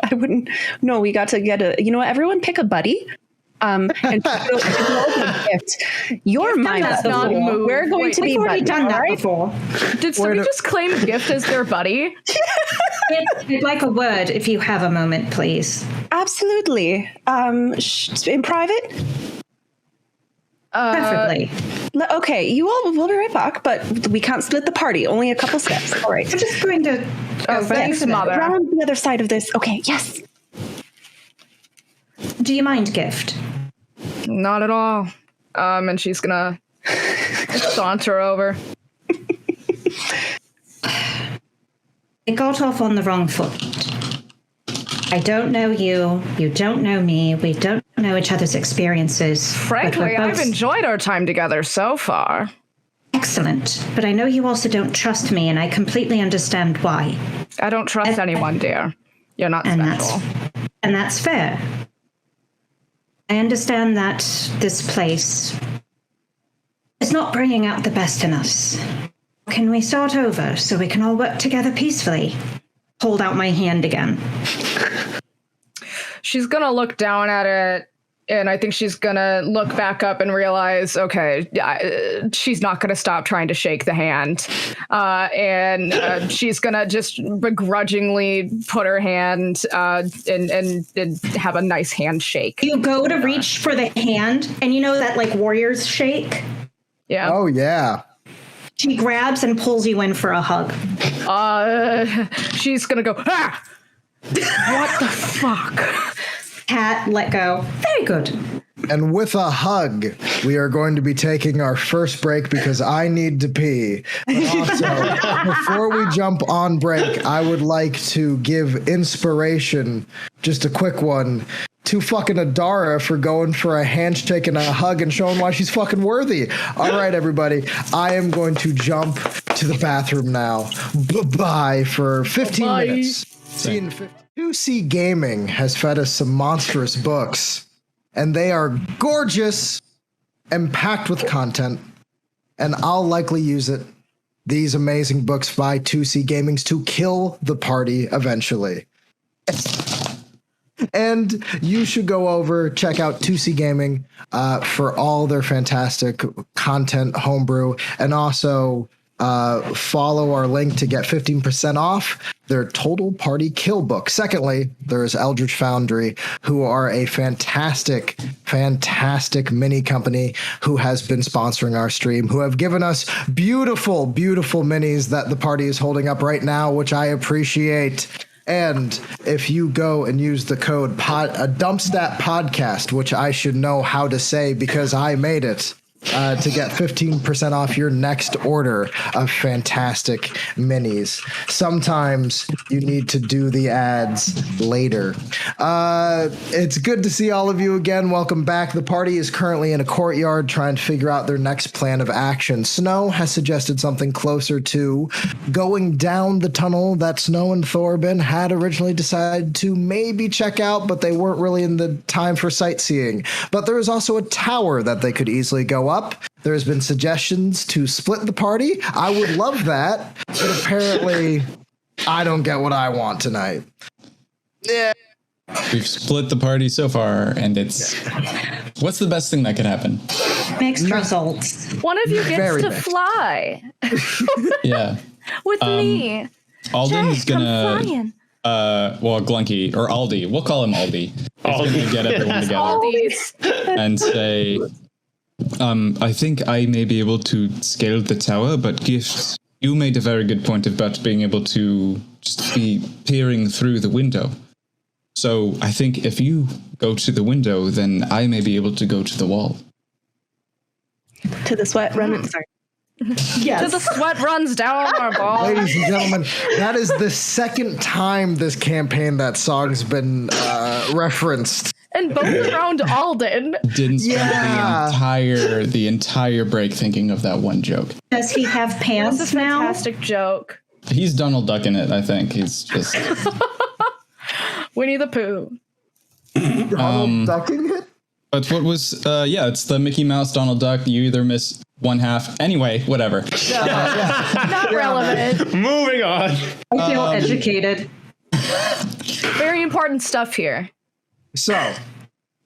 I wouldn't. No, we got to get everyone pick a buddy. And a gift. You're my buddy. We're going to be buddies. Done that before. Did somebody just claim Gift as their buddy? I'd like a word if you have a moment, please. Absolutely. In private? Preferably. Okay, we'll be right back, but we can't split the party. Only a couple steps. All right. I'm just going to thanks, Mother. Around the other side of this. Okay, yes. Do you mind, Gift? Not at all. And she's gonna saunter over. It got off on the wrong foot. I don't know you. You don't know me. We don't know each other's experiences. Frankly, I've enjoyed our time together so far. Excellent. But I know you also don't trust me, and I completely understand why. I don't trust anyone, dear. You're not special. And that's fair. I understand that this place is not bringing out the best in us. Can we start over so we can all work together peacefully? Hold out my hand again. She's gonna look down at it, and I think she's gonna look back up and realize, okay, she's not gonna stop trying to shake the hand. And she's gonna just begrudgingly put her hand and have a nice handshake. You go to reach for the hand, and you know that like warriors shake? Yeah. Oh, yeah. She grabs and pulls you in for a hug. She's gonna go, ah! What the fuck? Cat, let go. Very good. And with a hug, we are going to be taking our first break because I need to pee. But also, before we jump on break, I would like to give inspiration, just a quick one, to fucking Adara for going for a handshake and a hug and showing why she's fucking worthy. All right, everybody. I am going to jump to the bathroom now. Bye-bye for 15 minutes. 2C Gaming has fed us some monstrous books, and they are gorgeous and packed with content, and I'll likely use it. These amazing books by 2C Gaming to kill the party eventually. And you should go over, check out 2C Gaming for all their fantastic content, homebrew, and also follow our link to get 15% off their Total Party Kill book. Secondly, there is Eldritch Foundry, who are a fantastic, fantastic mini company who has been sponsoring our stream, who have given us beautiful, beautiful minis that the party is holding up right now, which I appreciate. And if you go and use the code DumpStat podcast, which I should know how to say because I made it, to get 15% off your next order of fantastic minis. Sometimes you need to do the ads later. It's good to see all of you again. Welcome back. The party is currently in a courtyard trying to figure out their next plan of action. Snow has suggested something closer to going down the tunnel that Snow and Thorben had originally decided to maybe check out, but they weren't really in the time for sightseeing. But there is also a tower that they could easily go up. There's been suggestions to split the party. I would love that, but apparently I don't get what I want tonight. Yeah. We've split the party so far, and it's... What's the best thing that could happen? Mixed results. One of you gets to fly. Yeah. With me. Alden is gonna... flying. Well, Glunky, or Aldi. We'll call him Aldi. He's gonna get everyone together and say... I think I may be able to scale the tower, but Gift, you made a very good point about being able to just be peering through the window. So I think if you go to the window, then I may be able to go to the wall. To the sweat runs. Sorry. Yes. To the sweat runs down our balls. Ladies and gentlemen, that is the second time this campaign that song's been referenced. And both around Alden. Didn't spend the entire break thinking of that one joke. Does he have pants That's a now? fantastic joke. He's Donald Duck in it, I think. He's just... Winnie the Pooh. Donald Ducking it? But what was... it's the Mickey Mouse Donald Duck. You either miss one half. Anyway, whatever. Not relevant. Moving on. I feel educated. Very important stuff here. So,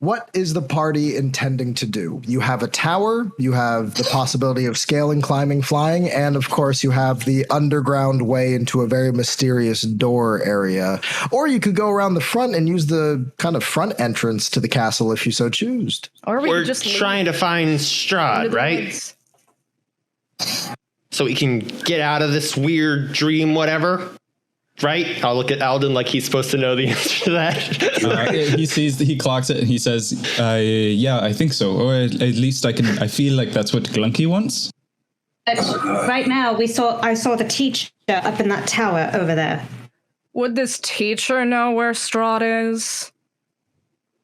what is the party intending to do? You have a tower, you have the possibility of scaling, climbing, flying, and of course you have the underground way into a very mysterious door area. Or you could go around the front and use the kind of front entrance to the castle if you so choose. Or we're just trying to find Strahd, right? Woods. So we can get out of this weird dream, whatever. right? I'll look at Alden like he's supposed to know the answer to that. He clocks it and he says, yeah, I think so. Or at least I feel like that's what Glunky wants. Right now, I saw the teacher up in that tower over there. Would this teacher know where Strahd is?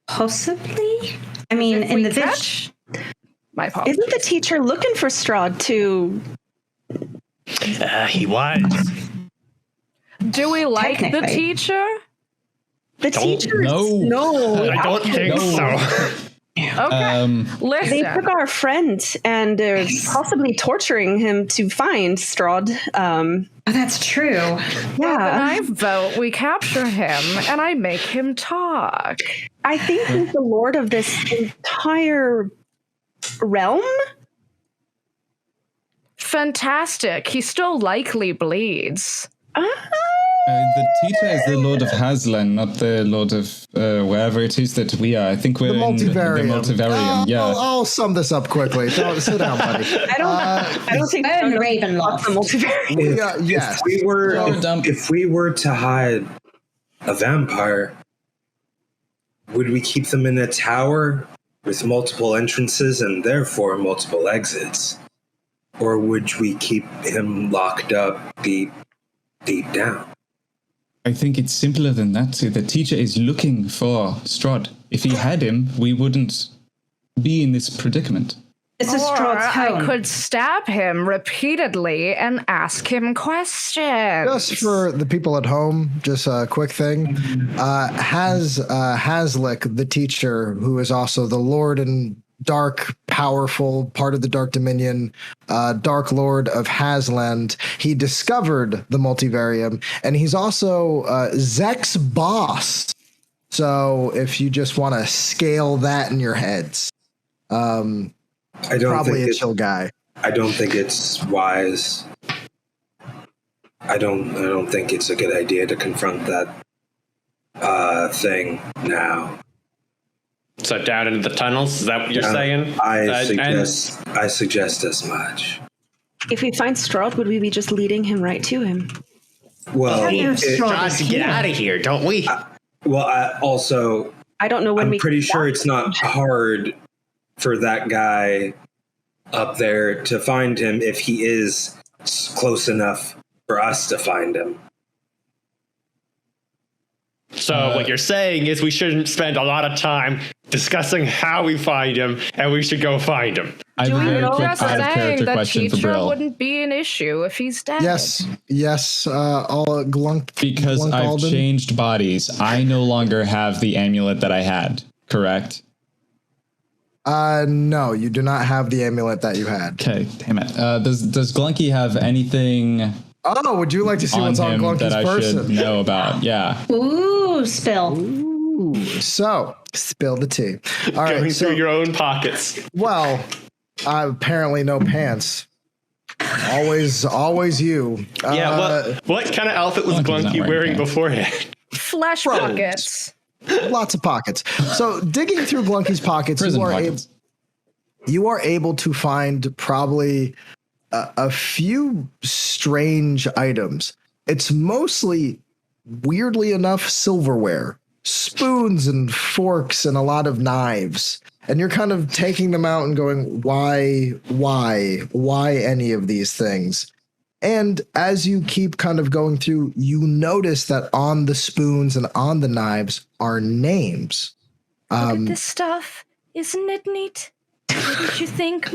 Possibly. I mean, in the village. My apologies. Isn't the teacher looking for Strahd too? He was. Do we like the teacher? The teacher? No. I don't think so. Okay. Listen. They took our friend and they're possibly torturing him to find Strahd. Oh, that's true. Yeah. Well, then I vote we capture him and I make him talk. I think he's the lord of this entire realm. Fantastic. He still likely bleeds. The teacher is the Lord of Haslan, not the Lord of wherever it is that we are. I think we're in the Multivarium. Yeah. I'll sum this up quickly. Sit down, buddy. I don't think Ravenloft. the multivarium. Yes. If we were to hide a vampire, would we keep them in a tower with multiple entrances and therefore multiple exits? Or would we keep him locked up deep down? I think it's simpler than that. The teacher is looking for Strahd. If he had him, we wouldn't be in this predicament. This is Strahd's home. I could stab him repeatedly and ask him questions. Just for the people at home, just a quick thing. Haslick, the teacher, who is also the Lord and dark, powerful part of the Dark Dominion, Dark Lord of Hasland. He discovered the Multivarium, and he's also Zek's boss. So if you just want to scale that in your heads, probably a chill guy. I don't think it's wise. I don't think it's a good idea to confront that thing now. So down into the tunnels, is that what you're saying? I suggest as much. If we find Strahd, would we be just leading him right to him? Well, trying to get out of here, don't we? Also, I don't know when I'm pretty sure it's not hard for that guy up there to find him if he is close enough for us to find him. So what you're saying is we shouldn't spend a lot of time discussing how we find him, and we should go find him. I have a very quick out-of-character the question for teacher Brill. wouldn't be an issue if he's dead. Yes. All Glunk. Because Glunk I've Alden. changed bodies, I no longer have the amulet that I had, correct? No, you do not have the amulet that you had. Okay, damn it. Does Glunky have anything Oh, would you like to see what's on Glunky's that I person? should know about? Yeah. Ooh, spill. Ooh, so, spill the tea. All right, Going so, through your own pockets. well, apparently no pants. Always you. What kind of outfit was Glunky's not Glunky wearing wearing pants. beforehand? Flesh pockets. Lots of pockets. So, digging through Glunky's pockets, Prison pockets. You are able to find probably a few strange items. It's mostly, weirdly enough, silverware, spoons and forks and a lot of knives. And you're kind of taking them out and going, why any of these things? And as you keep kind of going through, you notice that on the spoons and on the knives are names. Look at this stuff. Isn't it neat? What did you think,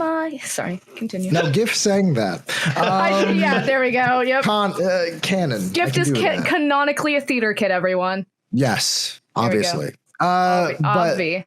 Sorry, continue. Now, Gift sang that. Yeah, there we go. Yep. Canon. Gift is canonically a theater kid, everyone. Yes, obviously. Obvi.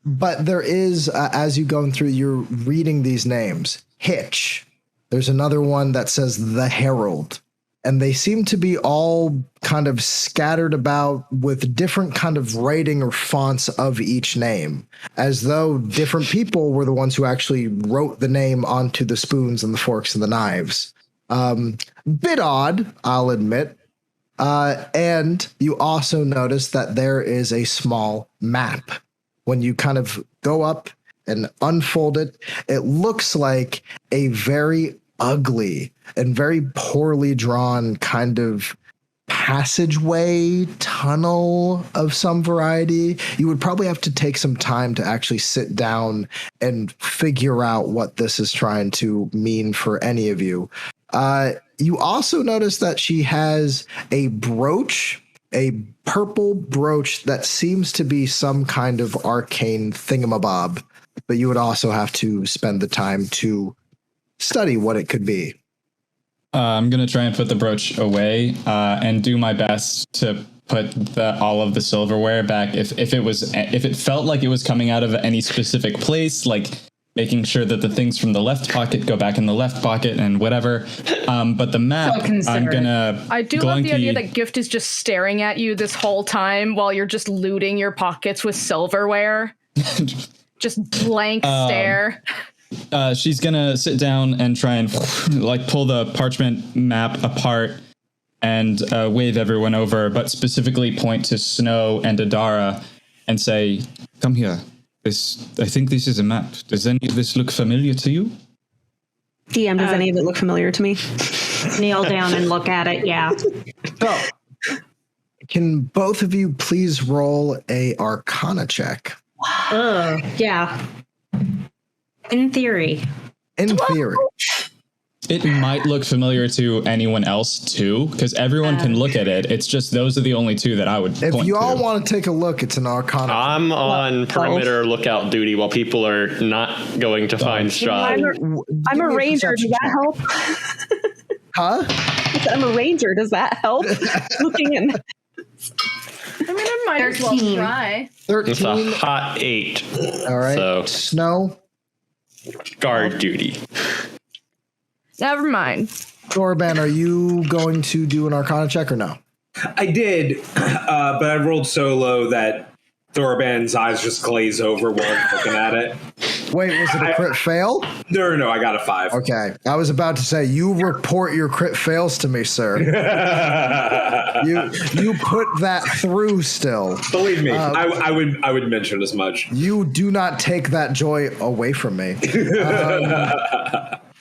But there is, as you go through, you're reading these names. Hitch. There's another one that says The Herald. And they seem to be all kind of scattered about with different kind of writing or fonts of each name, as though different people were the ones who actually wrote the name onto the spoons and the forks and the knives. Bit odd, I'll admit. And you also notice that there is a small map. When you kind of go up and unfold it, it looks like a very ugly and very poorly drawn kind of passageway, tunnel of some variety. You would probably have to take some time to actually sit down and figure out what this is trying to mean for any of you. You also notice that she has a brooch, a purple brooch that seems to be some kind of arcane thingamabob, but you would also have to spend the time to study what it could be. I'm going to try and put the brooch away and do my best to put all of the silverware back. If it felt like it was coming out of any specific place, like making sure that the things from the left pocket go back in the left pocket and whatever. But the map, I'm going to... I do love the idea that Gift is just staring at you this whole time while you're just looting your pockets with silverware. Just blank stare. She's gonna sit down and try and like pull the parchment map apart and wave everyone over, but specifically point to Snow and Adara and say, "Come here. I think this is a map. Does any of this look familiar to you?" DM, does any of it look familiar to me? Kneel down and look at it. Yeah. So, can both of you please roll a Arcana check? Yeah. In theory. In theory. It might look familiar to anyone else too, because everyone can look at it. It's just those are the only two that I would point to. If you all want to take a look, it's an Arcana. I'm on perimeter lookout duty while people are not going to find Strahd. I'm a ranger. Does that help? Huh? I'm a ranger. Does that help? Looking in. I mean, I might as well try. 13. It's a hot 8. All right. So, Snow. guard duty. Never mind. Thorban, are you going to do an Arcana check or no? I did, but I rolled so low that Thorban's eyes just glaze over while I'm looking at it. Wait, was it a crit fail? No, I got a 5. Okay. I was about to say, you report your crit fails to me, sir. You put that through still. Believe me, I would mention as much. You do not take that joy away from me.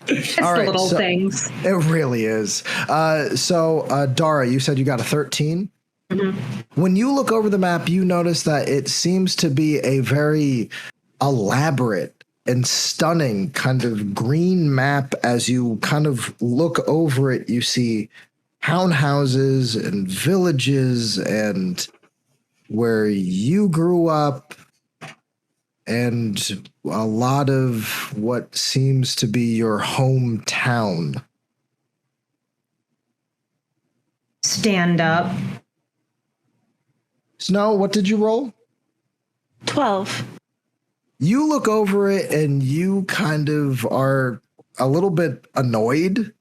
It's all right, the little things. It really is. So, Dara, you said you got a 13? Mm-hmm. When you look over the map, you notice that it seems to be a very elaborate and stunning kind of green map. As you kind of look over it, you see townhouses and villages and where you grew up and a lot of what seems to be your hometown. Stand up. Snow, what did you roll? 12. You look over it and you kind of are a little bit annoyed,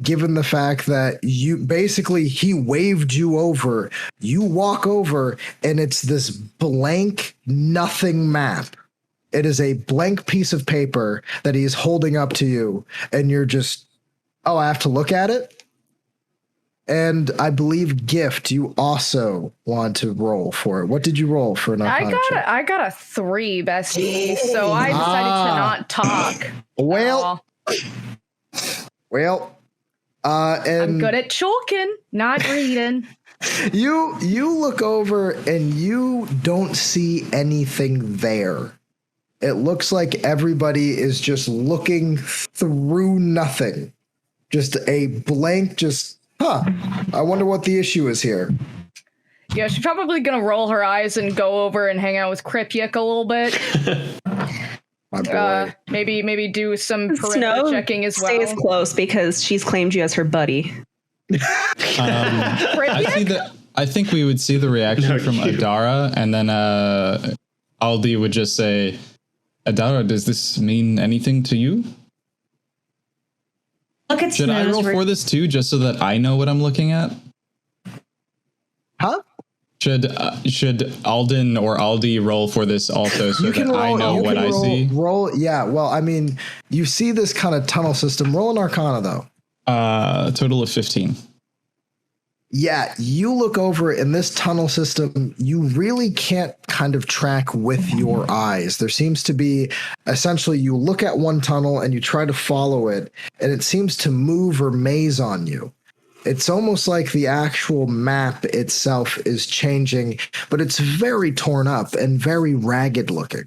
given the fact that he waved you over. You walk over and it's this blank nothing map. It is a blank piece of paper that he is holding up to you, and you're just, I have to look at it? And I believe, Gift, you also want to roll for it. What did you roll for an Arcana check? I got a 3, bestie, so I decided to not talk. Well, and I'm good at chalking, not reading. You look over and you don't see anything there. It looks like everybody is just looking through nothing. Just a blank, I wonder what the issue is here. Yeah, she's probably gonna roll her eyes and go over and hang out with Kripyuk a little bit. My boy. Maybe do some perimeter checking as well. Stays close because she's claimed you as her buddy. I think we would see the reaction from Adara, and then Aldi would just say, "Adara, does this mean anything to you?" Look at Should I roll for this too, just so that I know what I'm looking at? Huh? Should Alden or Aldi roll for this also, so that I know what I see? Yeah. Well, I mean, you see this kind of tunnel system. Roll an Arcana, though. Total of 15. Yeah, you look over in this tunnel system, you really can't kind of track with your eyes. There seems to be, essentially, you look at one tunnel and you try to follow it, and it seems to move or maze on you. It's almost like the actual map itself is changing, but it's very torn up and very ragged looking.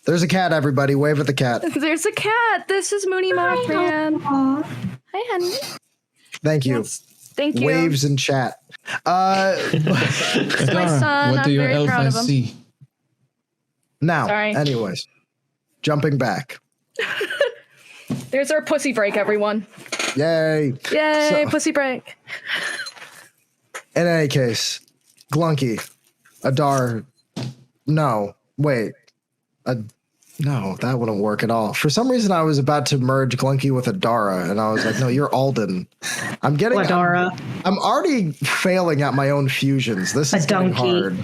There's a cat, everybody. Wave at the cat. There's a cat. This is Mooney Mothman. Hi, honey. Thank you. Yes. Thank you. Waves in chat. It's my son. What do I'm your very proud elf of him. see? Now, Sorry. anyways, jumping back. There's our pussy break, everyone. Yay. Yay, So- pussy break. In any case, Glunky, Adar, no, wait. No, that wouldn't work at all. For some reason, I was about to merge Glunky with Adara, and I was like, no, you're Alden. I'm already failing at my own fusions. This is getting hard.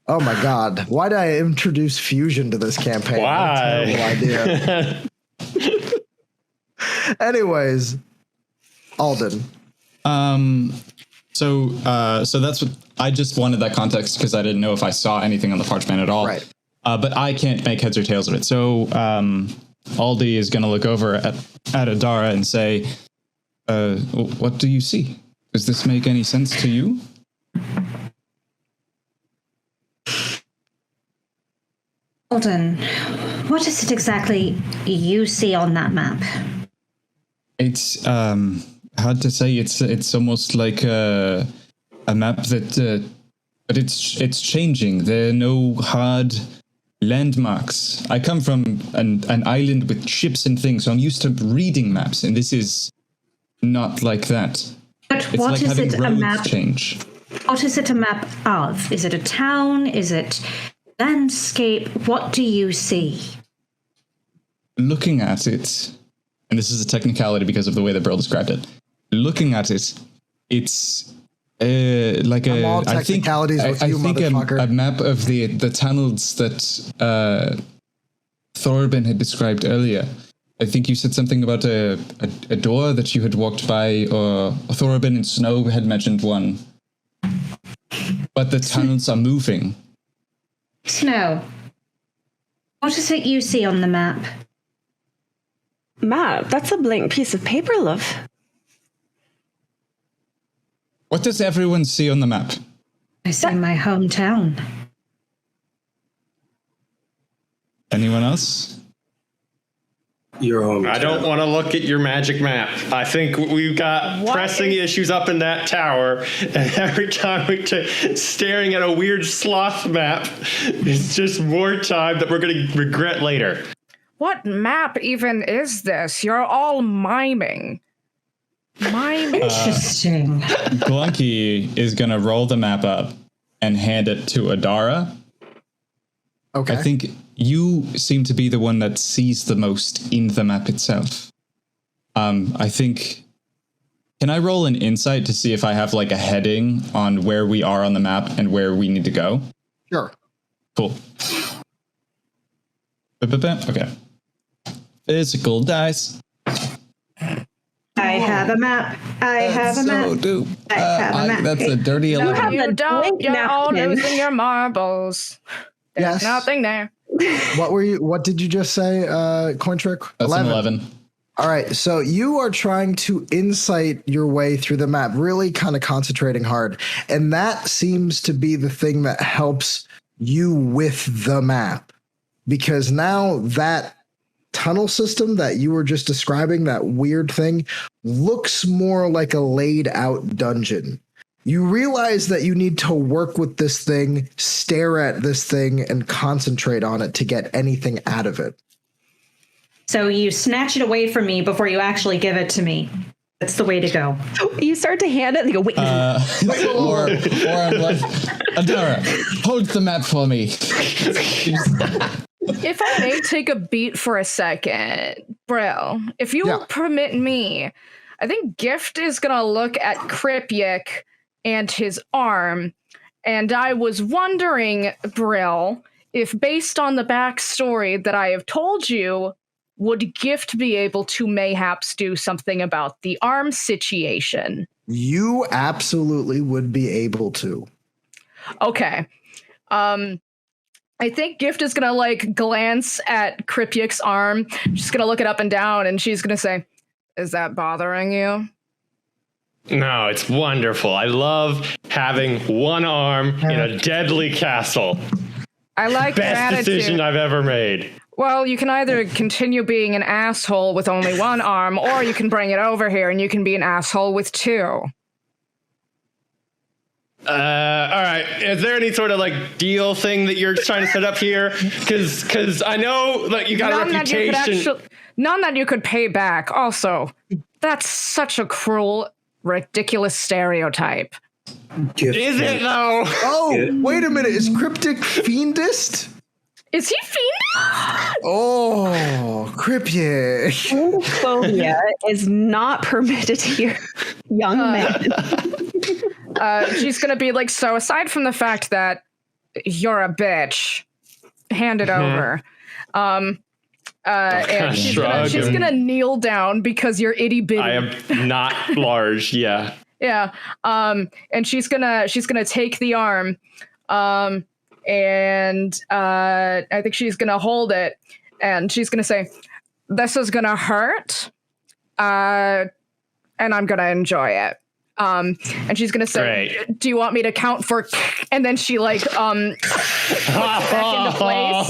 Oh my god. Why did I introduce fusion to this campaign? Why? What a terrible idea. Anyways, Alden. So that's what I just wanted that context because I didn't know if I saw anything on the parchment at all. Right. But I can't make heads or tails of it. So Aldi is going to look over at Adara and say, what do you see? Does this make any sense to you? Alden, what is it exactly you see on that map? It's hard to say. It's almost like a map that, but it's changing. There are no hard landmarks. I come from an island with ships and things, so I'm used to reading maps, and this is not like that. But It's what like is having it a roads map? change. What is it a map of? Is it a town? Is it landscape? What do you see? Looking at it, and this is a technicality because of the way that Brill described it. Looking at it, it's like I'm all technicalities with you, motherfucker. a map of the tunnels that Thorben had described earlier. I think you said something about a door that you had walked by, or Thorben and Snow had mentioned one. But the tunnels are moving. Snow, what is it you see on the map? Map? That's a blank piece of paper, love. What does everyone see on the map? I see my hometown. Anyone else? Your home. I don't want to look at your magic map. I think we've got pressing issues up in that tower, and every time we staring at a weird sloth map, it's just more time that we're going to regret later. What map even is this? You're all miming. Interesting. Glunky is going to roll the map up and hand it to Adara. Okay. I think you seem to be the one that sees the most in the map itself. I think... Can I roll an insight to see if I have like a heading on where we are on the map and where we need to go? Sure. Cool. Okay. Physical dice. I have a map. I have a map. Do. I have a map. That's a dirty 11. You don't. You're all losing your marbles. There's Yes. nothing there. What did you just say, Cointrick? That's an 11. All right, so you are trying to insight your way through the map, really kind of concentrating hard. And that seems to be the thing that helps you with the map. Because now that tunnel system that you were just describing, that weird thing, looks more like a laid out dungeon. You realize that you need to work with this thing, stare at this thing, and concentrate on it to get anything out of it. So you snatch it away from me before you actually give it to me. That's the way to go. You start to hand it and you go, wait. Or I'm like, Adara, hold the map for me. If I may take a beat for a second, Brill, if you will permit me, I think Gift is going to look at Kripyik and his arm, and I was wondering, Brill, if based on the backstory that I have told you, would Gift be able to mayhaps do something about the arm situation? You absolutely would be able to. Okay. I think Gift is gonna like glance at Kripyik's arm. She's gonna look it up and down, and she's gonna say, Is that bothering you? No, it's wonderful. I love having one arm in a deadly castle. I like your Best attitude. decision I've ever made. Well, you can either continue being an asshole with only one arm, or you can bring it over here and you can be an asshole with two. All right. Is there any sort of like deal thing that you're trying to set up here? Because I know like you got a reputation. None that you could pay back. Also, that's such a cruel, ridiculous stereotype. Is it though? Oh, wait a minute. Is Cryptic fiendist? Is he fiendish? Oh, Cryptic. Phobia is not permitted here, young man. She's gonna be like, so aside from the fact that you're a bitch, hand it over. And she's gonna kneel down because you're itty bitty. I am not large. Yeah. Yeah. And she's gonna take the arm. And I think she's gonna hold it, and she's gonna say, "This is gonna hurt, and I'm gonna enjoy it." And she's gonna say, Great. "Do you want me to count for?" And then she like puts back into place.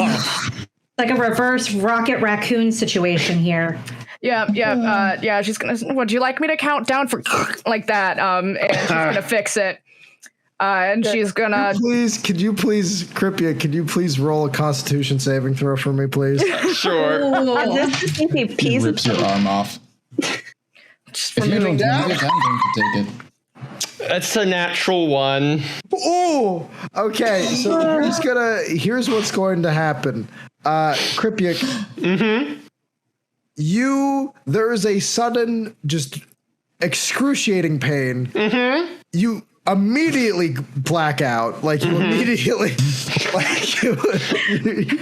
Like a reverse Rocket Raccoon situation here. Yeah. She's gonna. Would you like me to count down for like that? And she's gonna fix it. And she's gonna. Could you please, Crypia? Could you please roll a Constitution saving throw for me, please? Sure. This is a piece Rips your arm off. Just If for you don't moving down. take it, I'm going to take it. That's a natural one. Oh, okay. So here's what's going to happen. Crypia, there is a sudden, just excruciating pain. You immediately black out. Like you immediately,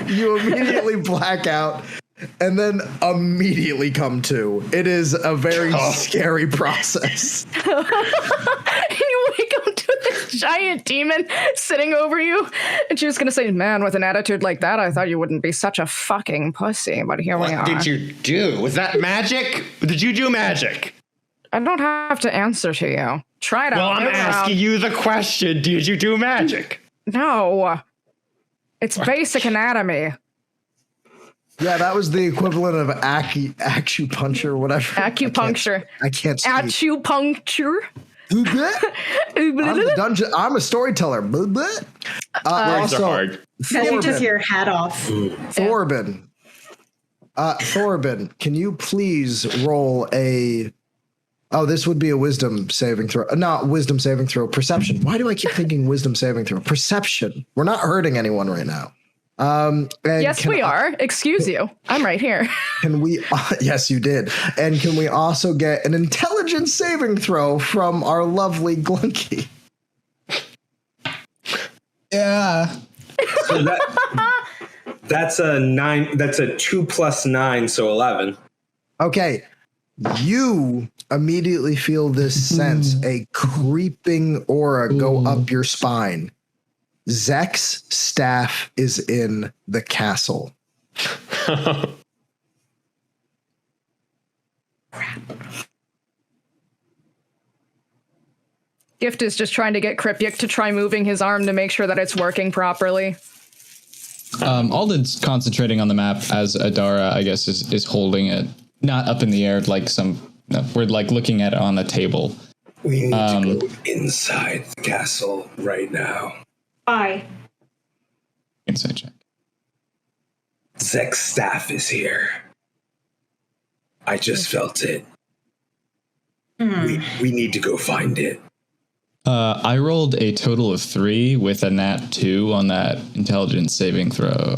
you immediately black out. And then immediately come to. It is a very scary process. And you wake up to this giant demon sitting over you. And she was going to say, man, with an attitude like that, I thought you wouldn't be such a fucking pussy. But here we are. What did you do? Was that magic? Did you do magic? I don't have to answer to you. Try it out. Well, I'm asking you the question. Did you do magic? No. It's basic anatomy. Yeah, that was the equivalent of acupuncture, whatever. Acupuncture. I can't speak. Acupuncture. I'm a storyteller. Words also, are hard. You took your hat off. Thorbin. Thorbin, can you please roll a... Oh, this would be a wisdom saving throw. Not wisdom saving throw. Perception. Why do I keep thinking wisdom saving throw? Perception. We're not hurting anyone right now. Yes, we are. Excuse you. I'm right here. Can we? Yes, you did. And can we also get an intelligence saving throw from our lovely Glunky? Yeah. So that's a 9. That's a 2 + 9, so 11. Okay. You immediately feel this sense, a creeping aura go up your spine. Zek's staff is in the castle. Gift is just trying to get Cryptic to try moving his arm to make sure that it's working properly. Alden's concentrating on the map as Adara, I guess, is holding it. Not up in the air like we're like looking at it on the table. We need to go inside the castle right now. Bye. Insight check. Zek's staff is here. I just felt it. We need to go find it. I rolled a total of 3 with a nat 2 on that intelligence saving throw.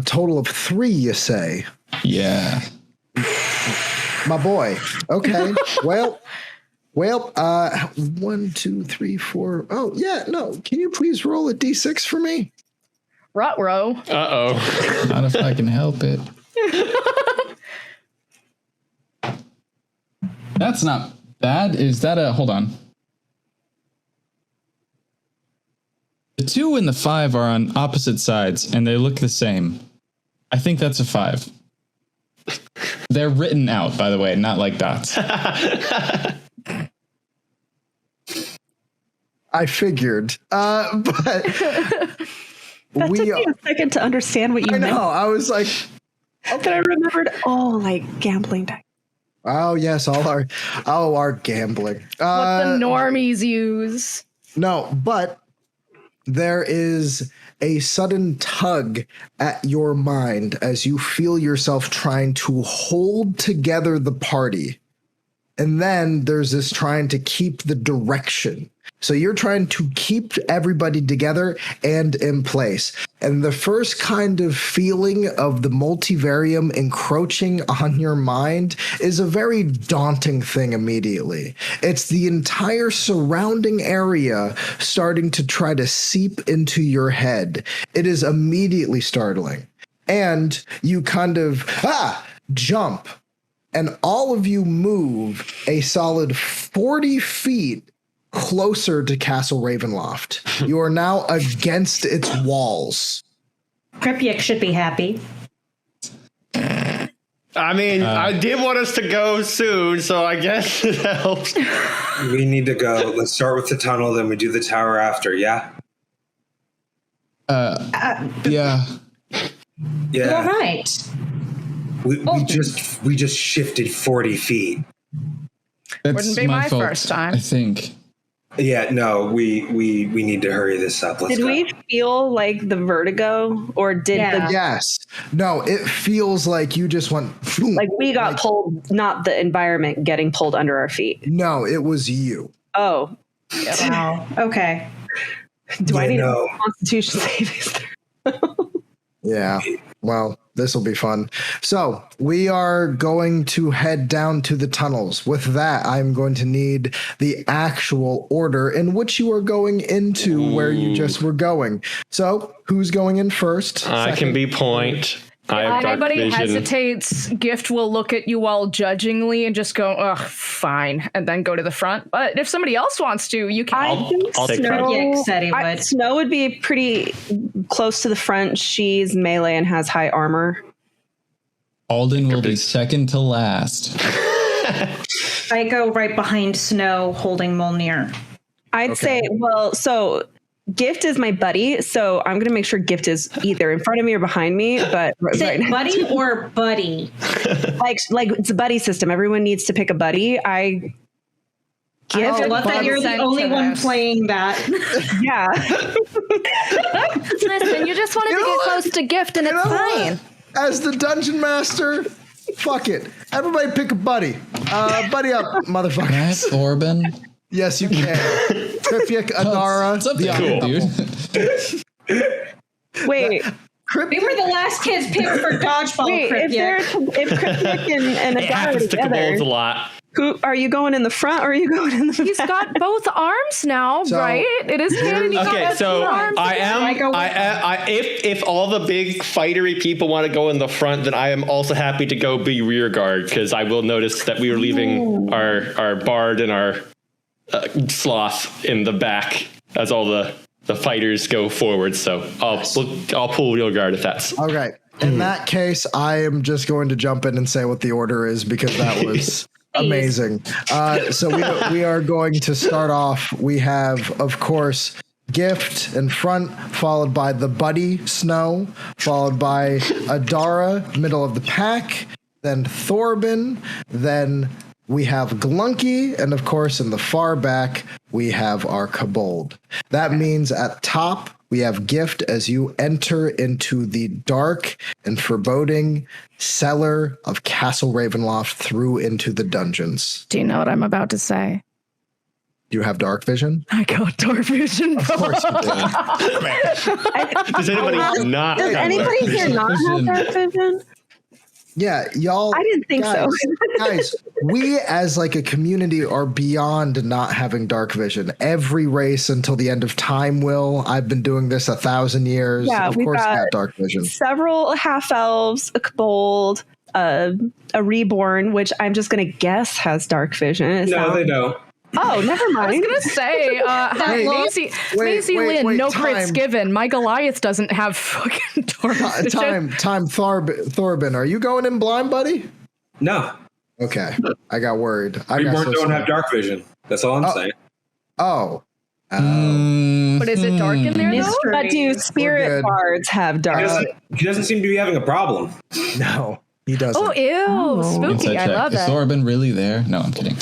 Total of 3, you say? Yeah. My boy. Okay. Well, 1, 2, 3, 4. Oh, yeah, no. Can you please roll a d6 for me? Ruh-roh. Uh-oh. Not if I can help it. That's not bad. Is that a... Hold on. The 2 and the 5 are on opposite sides, and they look the same. I think that's a 5. They're written out, by the way, not like dots. I figured, but that took me a second to understand what you meant. I know. I was like, okay. I remembered. Oh, like gambling dice. Oh yes, our gambling. What the normies use. No, but there is a sudden tug at your mind as you feel yourself trying to hold together the party. And then there's this trying to keep the direction. So you're trying to keep everybody together and in place. And the first kind of feeling of the multivarium encroaching on your mind is a very daunting thing immediately. It's the entire surrounding area starting to try to seep into your head. It is immediately startling. And you kind of, jump. And all of you move a solid 40 feet closer to Castle Ravenloft. You are now against its walls. Kripyik should be happy. I mean, I did want us to go soon, so I guess it helps. We need to go. Let's start with the tunnel, then we do the tower after, yeah? Yeah. Yeah. All right. We just shifted 40 feet. That's Wouldn't be my fault, first time. I think. Yeah, no, we need to hurry this up. Let's Did go. we feel like the vertigo, or did Yes. No, it feels like you just went... like we got pulled, not the environment getting pulled under our feet? No, it was you. Oh. Wow. Okay. Do I need no. a Constitution saving throw? Yeah. Well, this will be fun. So we are going to head down to the tunnels. With that, I'm going to need the actual order in which you are going into where you just were going. So who's going in first? I can be point. I have If dark anybody vision. hesitates, Gift will look at you all judgingly and just go, ugh, fine, and then go to the front. But if somebody else wants to, you can. I think I'll take Kripyik said he would. Snow would be pretty close to the front. She's melee and has high armor. Alden will be second to last. I go right behind Snow holding Molnir. I'd say, well, so Gift is my buddy, so I'm going to make sure Gift is either in front of me or behind me. But Is it buddy or buddy? like it's a buddy system. Everyone needs to pick a buddy. I love that you're the only one playing that. Yeah. Listen, you just wanted to get close to Gift, and it's fine. As the dungeon master, fuck it. Everybody pick a buddy. Buddy up, motherfuckers. Can I have Thorben? Yes, you can. Kripyik, Adara. It's up to you, dude. Wait. We were the last kids picked for dodgeball. Wait, if Kripyik and It Adara happens to together, kobolds a lot. who are you going in the front or are you going in the He's back? got both arms now, So, right? It is canon. Okay, so if all the big fightery people want to go in the front, then I am also happy to go be rear guard, because I will notice that we were leaving our bard and our sloth in the back as all the fighters go forward. So I'll pull rear guard if that's Okay. In that case, I am just going to jump in and say what the order is, because that was amazing. So we are going to start off. We have, of course, Gift in front, followed by the buddy Snow, followed by Adara, middle of the pack, then Thorben, then we have Glunky, and of course, in the far back, we have our kobold. That means at top, we have Gift as you enter into the dark and foreboding cellar of Castle Ravenloft through into the dungeons. Do you know what I'm about to say? You have dark vision? I got dark vision. Of course you do. Does anybody not Does have anybody dark here vision? not have dark vision? Yeah, y'all. I didn't think so. Guys, we as like a community are beyond not having dark vision. Every race until the end of time will. I've been doing this 1,000 years. Yeah, of we've course, I got have dark vision. Several half elves, a kobold, a reborn, which I'm just going to guess has dark vision. No, they don't. Oh, never mind. I was gonna say, hi, Maisie Lynn, no crits given. My Goliath doesn't have fucking dark vision. Thorben, are you going in blind, buddy? No. Okay, I got worried. Don't have dark vision. That's all I'm saying. Oh. But is it dark in there though? But do spirit bards have dark? He doesn't seem to be having a problem. No, he doesn't. Oh, ew, spooky! I love Is it. Thorben really there? No, I'm kidding.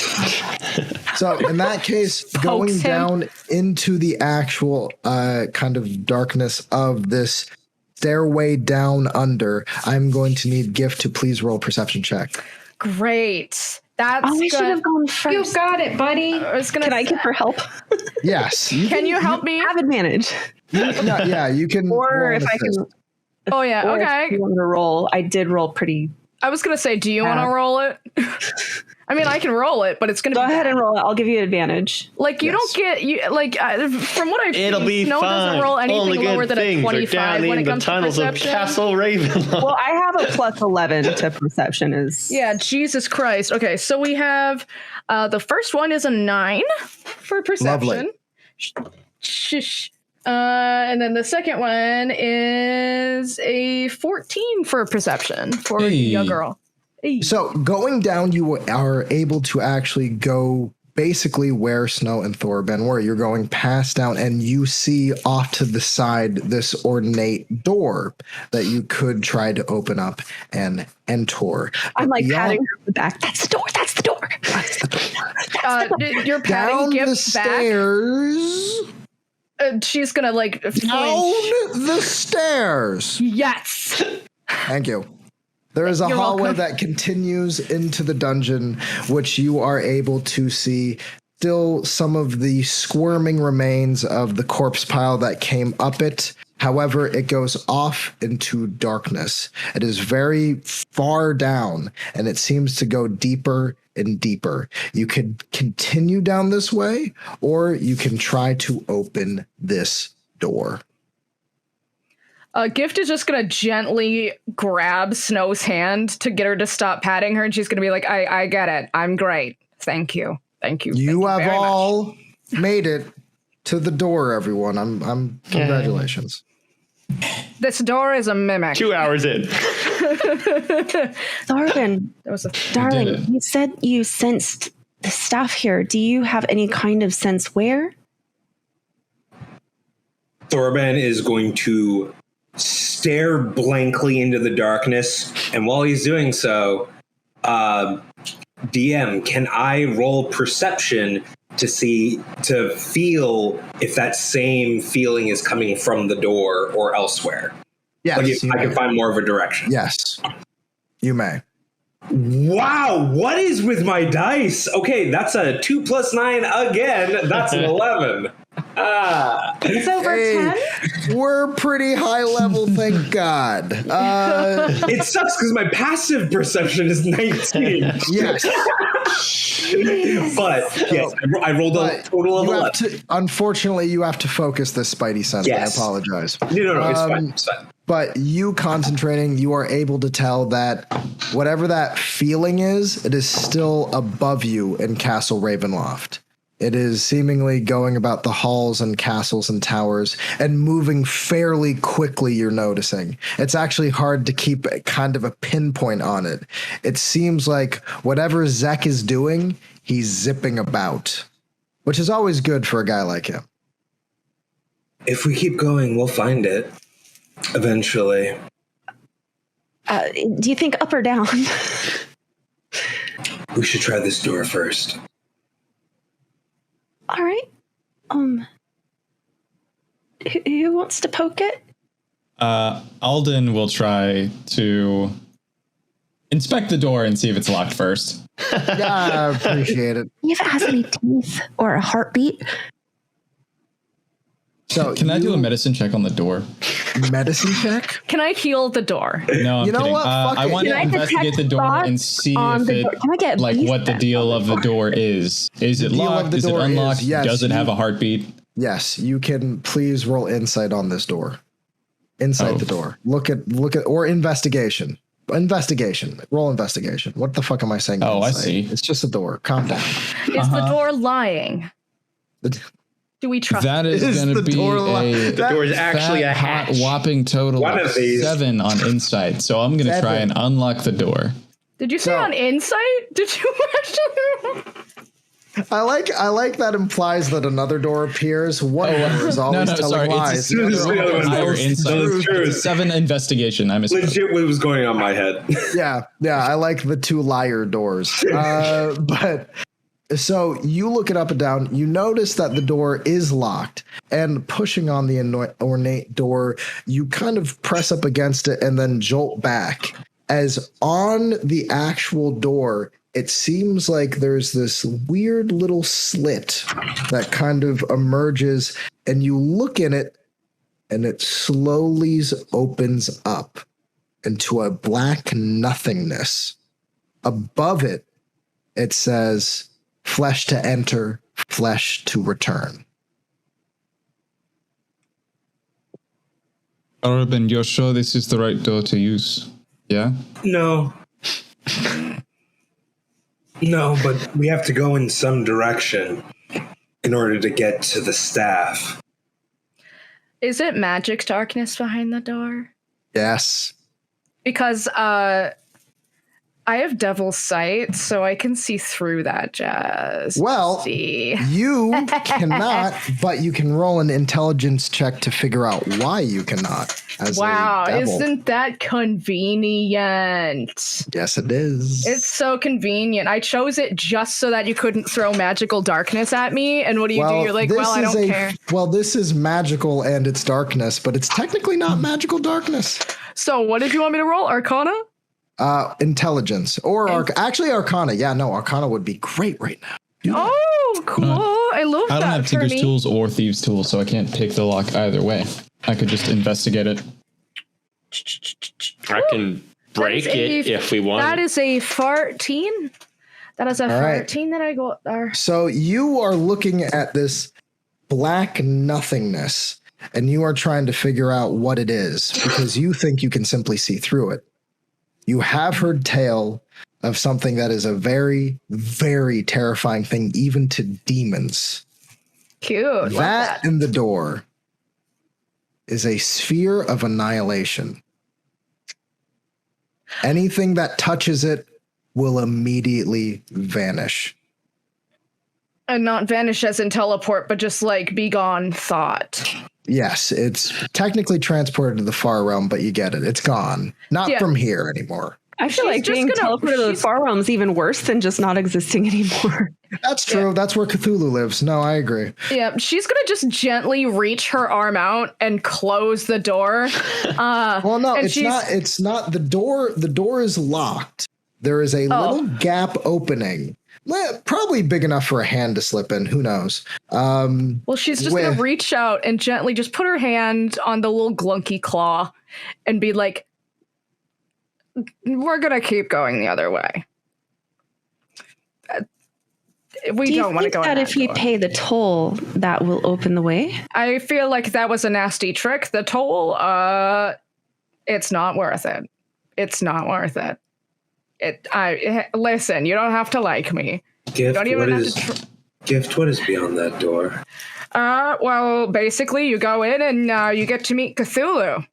So in that case, going down into the actual kind of darkness of this stairway down under, I'm going to need Gift to please roll a perception check. Great. That's I should have gone first. You got it, buddy. Can I get her help? Yes. Can you help me? Have advantage. Yeah, you can. Or if I can. Oh yeah. Or Okay. if you want to roll. I did roll pretty. I was gonna say, do you want to roll it? I mean, I can roll it, but it's gonna Go be ahead bad. and roll it. I'll give you advantage. Like you don't get from what I've It'll seen, be Snow fine. doesn't roll anything Only lower good than a things are 25 down when in it the comes to tunnels of perception. Castle Ravenloft. Well, I have a plus 11 to perception. Yeah, Jesus Christ. Okay, so we have the first one is a 9 for perception. Lovely. And then the second one is a 14 for perception for your girl. Hey. So going down, you are able to actually go basically where Snow and Thorben were. You're going past down, and you see off to the side this ornate door that you could try to open up and enter. I'm like patting her on the back. That's the door. That's the door. That's the door. You're patting down Gift the back. stairs. She's gonna like Down flinch. the stairs. Yes. Thank you. There is a hallway that continues into the dungeon, which you are able to see still some of the squirming remains of the corpse pile that came up it. However, it goes off into darkness. It is very far down, and it seems to go deeper and deeper. You can continue down this way, or you can try to open this door. Gift is just gonna gently grab Snow's hand to get her to stop patting her, and she's gonna be like, I get it. I'm great. Thank you. Thank you. You have very all made it to the door, everyone. I'm congratulations. This door is a mimic. 2 hours in. Thorben, darling, you said you sensed the stuff here. Do you have any kind of sense where? Thorben is going to stare blankly into the darkness, and while he's doing so, DM, can I roll perception to feel if that same feeling is coming from the door or elsewhere? Yes, like if I can find more of a direction. Yes, you may. Wow, what is with my dice? Okay, that's a 2 + 9 again. That's an 11. It's over 10. We're pretty high level, thank God. It sucks because my passive perception is 19. Yes. But yes, I rolled a total of 11. Unfortunately, you have to focus this spidey sense. Yes. I apologize. No, it's fine. It's fine. But you concentrating, you are able to tell that whatever that feeling is, it is still above you in Castle Ravenloft. It is seemingly going about the halls and castles and towers and moving fairly quickly, you're noticing. It's actually hard to keep kind of a pinpoint on it. It seems like whatever Zek is doing, he's zipping about, which is always good for a guy like him. If we keep going, we'll find it eventually. Do you think up or down? We should try this door first. All right. Who wants to poke it? Alden will try to inspect the door and see if it's locked first. Yeah, I appreciate it. If it has any teeth or a heartbeat. So can I do a medicine check on the door? Medicine check? Can I heal the door? No, I'm You know kidding. what? Fuck I it. want to Can I investigate detect the door thoughts and see on if the it, door? Can I get like, beast what the sense deal on of the the door is. Is it deal of locked? the Is it door is, unlocked? yes, Does it have you- a heartbeat? Yes, you can please roll insight on this door. Inside the door. Look at or investigation. Investigation. Roll investigation. What the fuck am I saying? Oh, insight? I see. It's just a door. Calm down. Is the door lying? Do we trust That is going to be The door is actually a hot hatch. whopping total One of of these. 7 on insight. So I'm going to try and unlock the door. Did you say on insight? Did you actually? I like that implies that another door appears. One door is always telling lies. It's 7 investigation. I missed legit what was going on in my head. Yeah. I like the 2 liar doors. But so you look it up and down. You notice that the door is locked, and pushing on the ornate door, you kind of press up against it and then jolt back. As on the actual door, it seems like there's this weird little slit that kind of emerges, and you look in it, and it slowly opens up into a black nothingness. Above it, it says, "Flesh to enter, flesh to return." Arben, you're sure this is the right door to use? Yeah? No. No, but we have to go in some direction in order to get to the staff. Is it magic darkness behind the door? Yes. Because I have devil's sight, so I can see through that jazz. Well, you cannot, but you can roll an intelligence check to figure out why you cannot. Wow, isn't that convenient? Yes, it is. It's so convenient. I chose it just so that you couldn't throw magical darkness at me. And what do? You're like, well, I don't care. Well, this is magical and it's darkness, but it's technically not magical darkness. So what did you want me to roll? Arcana? Intelligence or actually Arcana. Yeah, no, Arcana would be great right now. Oh, cool. I love that. I don't have Tinker's Tools or Thieves' Tools, so I can't pick the lock either way. I could just investigate it. I can break it if we want. That is a 14. That is a 14 that I got there. So you are looking at this black nothingness, and you are trying to figure out what it is because you think you can simply see through it. You have heard tale of something that is a very, very terrifying thing, even to demons. Cute. That in the door is a sphere of annihilation. Anything that touches it will immediately vanish. And not vanish as in teleport, but just like be gone thought. Yes, it's technically transported to the far realm, but you get it. It's gone. Not from here anymore. I feel like being teleported to the far realm is even worse than just not existing anymore. That's true. Yeah. That's where Cthulhu lives. No, I agree. Yeah, she's going to just gently reach her arm out and close the door. Well, no, it's not. The door is locked. There is a little gap opening. Probably big enough for a hand to slip in. Who knows? Well, she's just going to reach out and gently just put her hand on the little glunky claw and be like, we're going to keep going the other way. We don't want to go in that if we pay the toll, that will open the way? I feel like that was a nasty trick. The toll, it's not worth it. It's not worth it. Listen, you don't have to like me. Gift, what is beyond that door? Well, basically, you go in and you get to meet Cthulhu.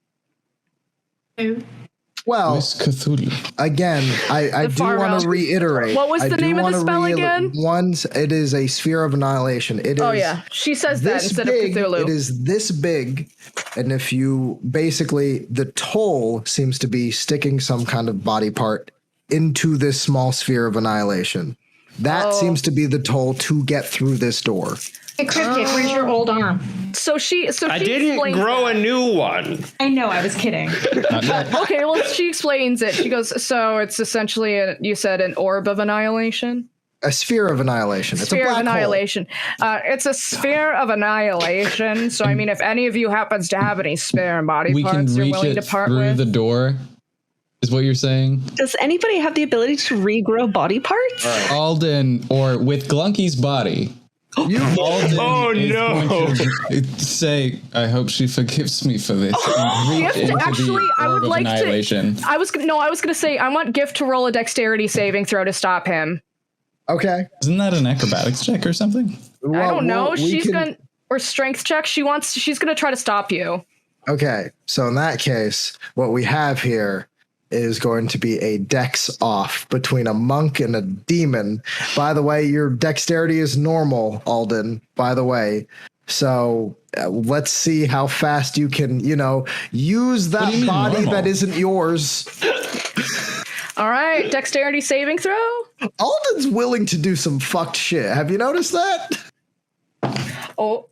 Well, Cthulhu. Again, I do want to reiterate. What was the name of the spell again? It is a sphere of annihilation. It is. Oh yeah, she says that instead of Cthulhu. It is this big, and if you basically the toll seems to be sticking some kind of body part into this small sphere of annihilation. That seems to be the toll to get through this door. Hey, Cryptic, where's your old arm? I didn't grow a new one. I know, I was kidding. Okay, well, she explains it. She goes, so it's essentially, you said an orb of annihilation? A sphere of annihilation. It's a black annihilation. It's a sphere of annihilation. So, I mean, if any of you happens to have any spare body parts you're willing to part with. We can reach it through the door. Is what you're saying? Does anybody have the ability to regrow body parts? Alden, or with Glunky's body. Alden is going to say, I hope she forgives me for this. Actually, I would like to. I was going to say, I want Gift to roll a dexterity saving throw to stop him. Okay. Isn't that an acrobatics check or something? Well, I don't know. Or strength check. She's going to try to stop you. Okay. So in that case, what we have here is going to be a dex off between a monk and a demon. By the way, your dexterity is normal, Alden, by the way. So let's see how fast you can, use that body normal? That isn't yours. All right, dexterity saving throw. Alden's willing to do some fucked shit. Have you noticed that? Oh.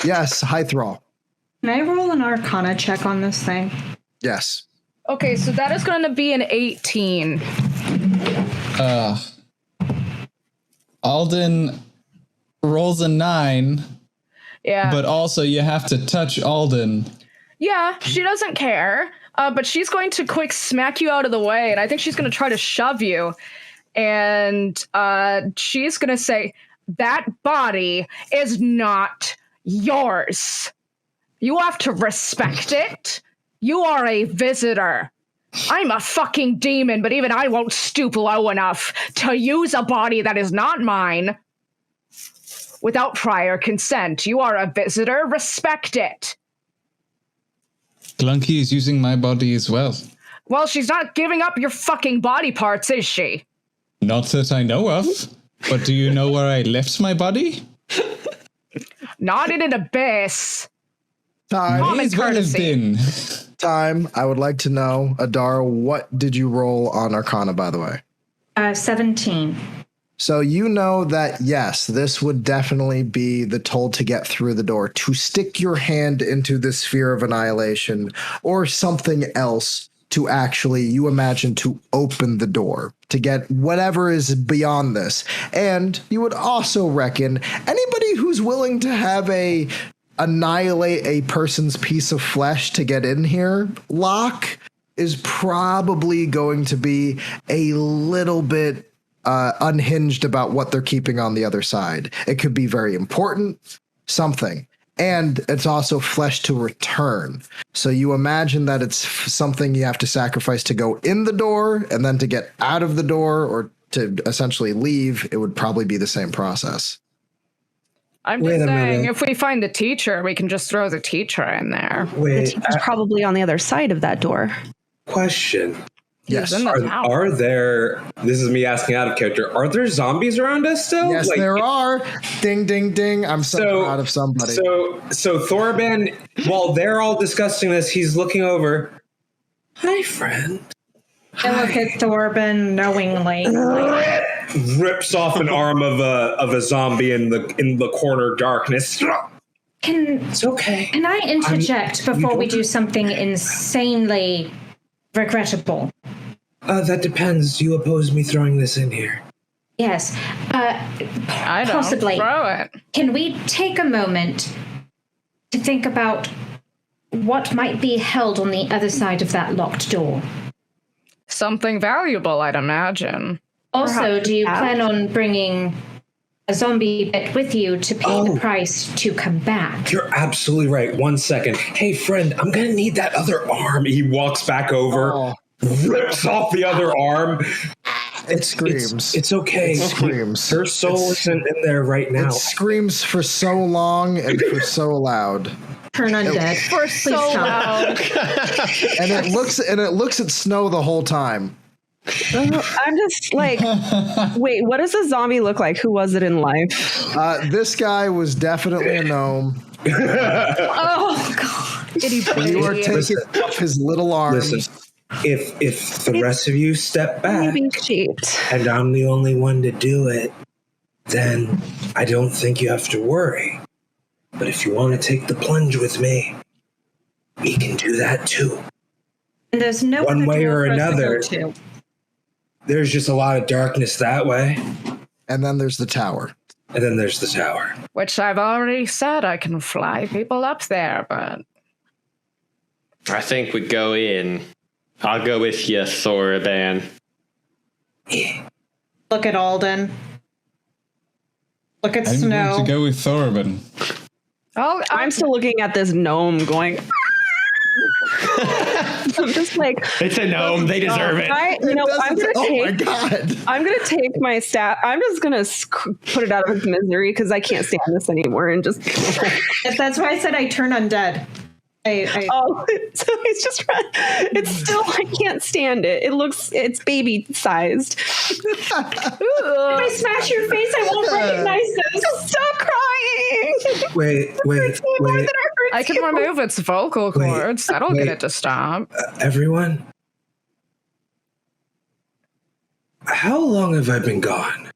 Yes, Hythrall. Can I roll an Arcana check on this thing? Yes. Okay, so that is going to be an 18. Alden rolls a 9. Yeah. But also you have to touch Alden. Yeah, she doesn't care. But she's going to quick smack you out of the way, and I think she's going to try to shove you. And she's going to say, that body is not yours. You have to respect it. You are a visitor. I'm a fucking demon, but even I won't stoop low enough to use a body that is not mine without prior consent. You are a visitor. Respect it. Glunky is using my body as well. Well, she's not giving up your fucking body parts, is she? Not that I know of. But do you know where I left my body? Not in an abyss. Time. Time. I would like to know, Adara, what did you roll on Arcana, by the way? 17. So you know that, yes, this would definitely be the toll to get through the door, to stick your hand into the sphere of annihilation or something else to actually, you imagine, to open the door, to get whatever is beyond this. And you would also reckon anybody who's willing to have annihilate a person's piece of flesh to get in here, Locke, is probably going to be a little bit unhinged about what they're keeping on the other side. It could be very important, something. And it's also flesh to return. So you imagine that it's something you have to sacrifice to go in the door, and then to get out of the door or to essentially leave, it would probably be the same process. I'm just saying, if we find the teacher, we can just throw the teacher in there. The teacher's probably on the other side of that door. Question. Yes. Are there, this is me asking out of character, are there zombies around us still? Yes, there are. Ding, ding, ding. I'm so proud of somebody. So Thorben, while they're all discussing this, he's looking over. Hi, friend. I look at Thorben knowingly. Rips off an arm of a zombie in the corner darkness. It's okay. Can I interject before we do something insanely regrettable? That depends. You oppose me throwing this in here. Yes. I don't possibly. Throw it. Can we take a moment to think about what might be held on the other side of that locked door? Something valuable, I'd imagine. Also, Perhaps do you plan on bringing a zombie bit with you to pay the price to come back? You're absolutely right. 1 second. Hey, friend, I'm going to need that other arm. He walks back over, rips off the other arm. It screams. It's okay. It screams. Her soul isn't in there right now. It screams for so long and for so loud. Turn undead. For so loud. And it looks at Snow the whole time. I'm just like, wait, what does a zombie look like? Who was it in life? This guy was definitely a gnome. Oh, God. You are taking off his little arms. Listen, if the rest of you step back and I'm the only one to do it, then I don't think you have to worry. But if you want to take the plunge with me, we can do that too. And there's no one way or another. To. There's just a lot of darkness that way. And then there's the tower. Which I've already said I can fly people up there, but I think we go in. I'll go with you, Thorben. Look at Alden. Look at Snow. I'm going to go with Thorben. Oh, I'm still looking at this gnome going. I'm just like, it's a gnome. They deserve it. I'm gonna take my staff. I'm just gonna put it out of its misery because I can't stand this anymore. And just that's why I said I turn undead. Oh, so he's just it's still, I can't stand it. It's baby sized. If I smash your face, I won't recognize this. Stop crying. Wait. I can remove its vocal cords. That'll get it to stop. Everyone, how long have I been gone?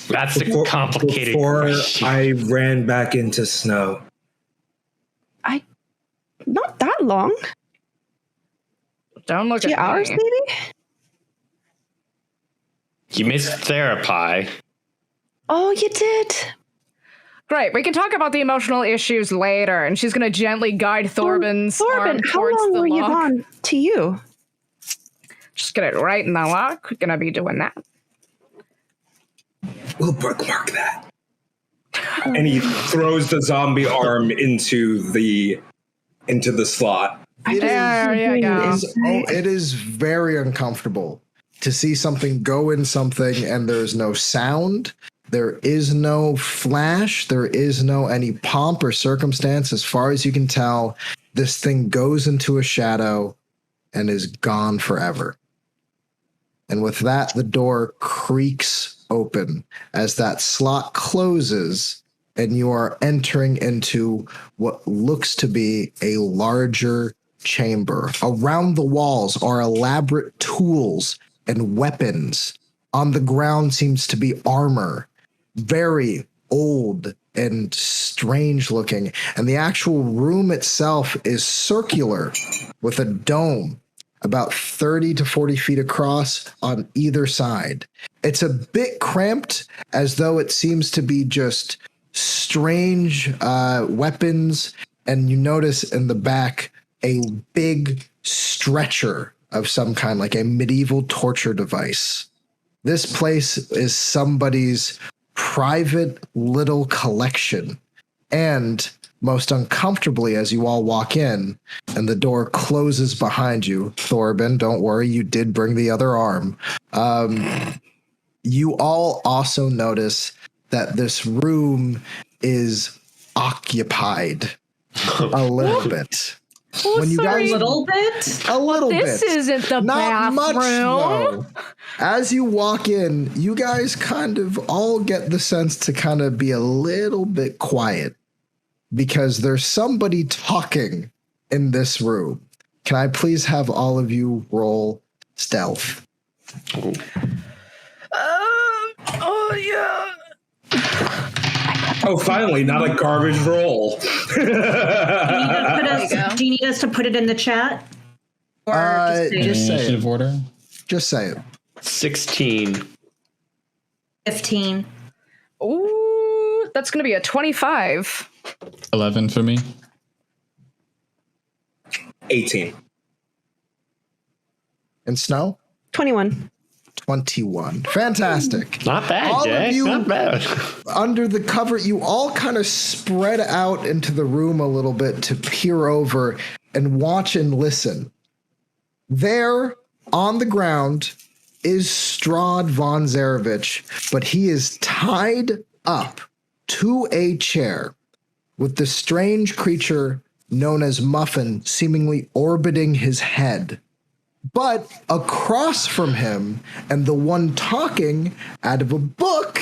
That's a complicated question. I ran back into snow. Not that long. Don't look 2 at hours, me. maybe? You missed therapy. Oh, you did. Great. We can talk about the emotional issues later. And she's going to gently guide Thorben's arm how towards long the were you lock. gone to you? Just get it right in the lock. We're going to be doing that. We'll bookmark that. And he throws the zombie arm into the slot. There you go. It is very uncomfortable to see something go in something and there's no sound. There is no flash. There is no any pomp or circumstance. As far as you can tell, this thing goes into a shadow and is gone forever. And with that, the door creaks open as that slot closes and you are entering into what looks to be a larger chamber. Around the walls are elaborate tools and weapons. On the ground seems to be armor, very old and strange looking. And the actual room itself is circular with a dome about 30 to 40 feet across on either side. It's a bit cramped, as though it seems to be just strange weapons. And you notice in the back a big stretcher of some kind, like a medieval torture device. This place is somebody's private little collection. And most uncomfortably, as you all walk in and the door closes behind you, Thorben, don't worry, you did bring the other arm. You all also notice that this room is occupied a little bit. Oh, When you sorry. guys, A little bit? a little This bit. isn't the Not much, bathroom. though. As you walk in, you guys kind of all get the sense to kind of be a little bit quiet because there's somebody talking in this room. Can I please have all of you roll stealth? Oh, yeah. Oh, finally, not a garbage roll. Do you need us to put it in the chat? Or Just say Initiative it. order. Just say it. 16. 15. Ooh, that's going to be a 25. 11 for me. 18. And Snow? 21. 21. Fantastic. Not bad, All Jay. of you Not bad. under the cover, you all kind of spread out into the room a little bit to peer over and watch and listen. There on the ground is Strahd von Zarevich, but he is tied up to a chair with the strange creature known as Muffin seemingly orbiting his head. But across from him, and the one talking out of a book,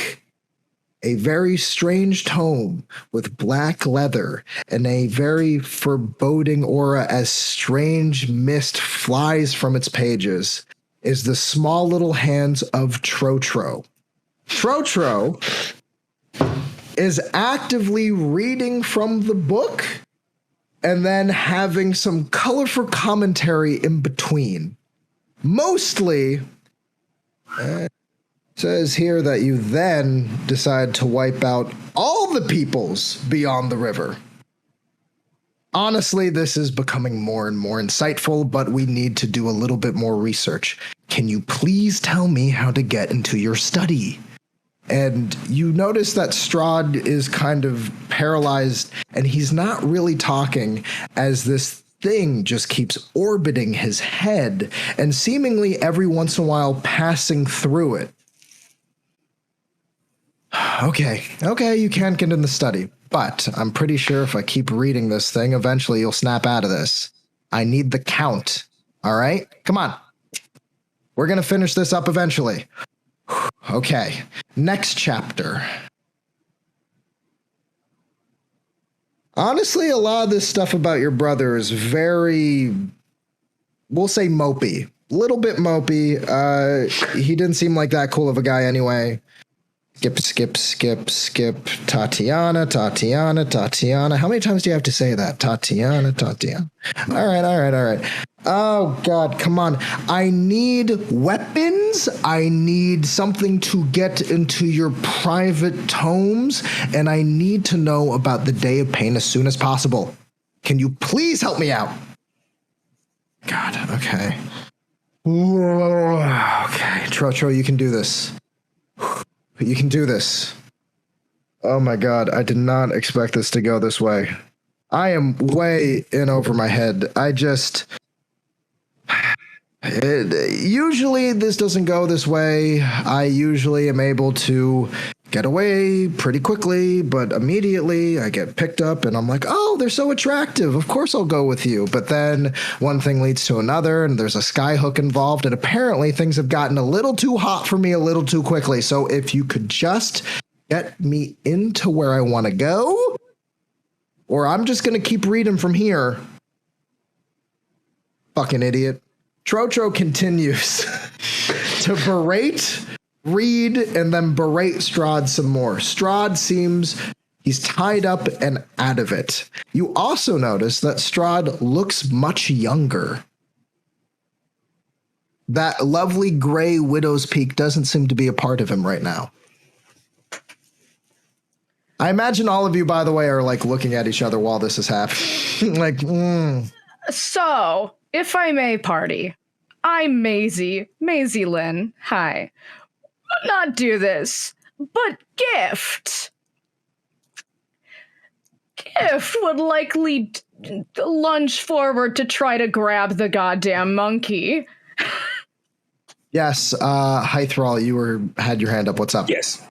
a very strange tome with black leather and a very foreboding aura as strange mist flies from its pages, is the small little hands of Trotro. Trotro is actively reading from the book and then having some colorful commentary in between. Mostly, says here that you then decide to wipe out all the peoples beyond the river. Honestly, this is becoming more and more insightful, but we need to do a little bit more research. Can you please tell me how to get into your study? And you notice that Strahd is kind of paralyzed and he's not really talking as this thing just keeps orbiting his head and seemingly every once in a while passing through it. Okay, you can get in the study, but I'm pretty sure if I keep reading this thing, eventually you'll snap out of this. I need the count. All right? Come on. We're going to finish this up eventually. Okay, next chapter. Honestly, a lot of this stuff about your brother is very, we'll say mopey. A little bit mopey. He didn't seem like that cool of a guy anyway. Skip. Tatiana. How many times do you have to say that? Tatiana. All right. Oh, God, come on. I need weapons. I need something to get into your private tomes. And I need to know about the Day of Pain as soon as possible. Can you please help me out? God, okay. Okay, Tro, you can do this. You can do this. Oh my God, I did not expect this to go this way. I am way in over my head. Usually this doesn't go this way. I usually am able to get away pretty quickly, but immediately I get picked up and I'm like, oh, they're so attractive. Of course I'll go with you. But then one thing leads to another and there's a skyhook involved. And apparently things have gotten a little too hot for me a little too quickly. So if you could just get me into where I want to go, or I'm just going to keep reading from here. Fucking idiot. Tro continues to berate, read, and then berate Strahd some more. Strahd seems he's tied up and out of it. You also notice that Strahd looks much younger. That lovely gray widow's peak doesn't seem to be a part of him right now. I imagine all of you, by the way, are like looking at each other while this is happening. Like, So, if I may, party, I'm Maisie Lynn. Hi. Would not do this, but Gift would likely lunge forward to try to grab the goddamn monkey. Yes, Hythrall, you had your hand up. What's up? Yes.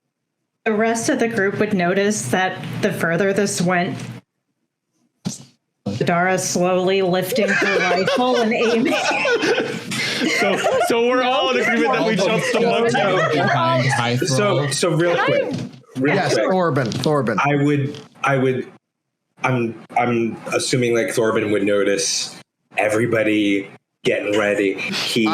The rest of the group would notice that the further this went, Dara slowly lifting her rifle and aiming. So we're all in agreement that we jumped the monkey. So real quick. Yes, Thorben. I'm assuming like Thorben would notice everybody getting ready. He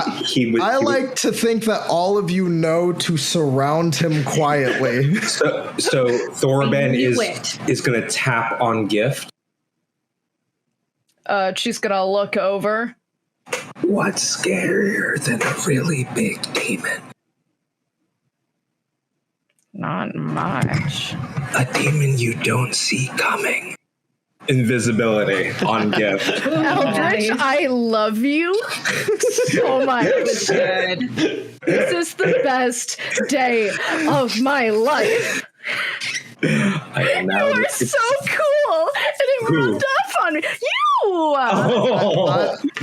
would. I like to think that all of you know to surround him quietly. So Thorben is going to tap on Gift. She's gonna look over. What's scarier than a really big demon? Not much. A demon you don't see coming. Invisibility on Gift. Eldritch, I love you so much. This is the best day of my life. You are so cool, and it rubbed off on me. You.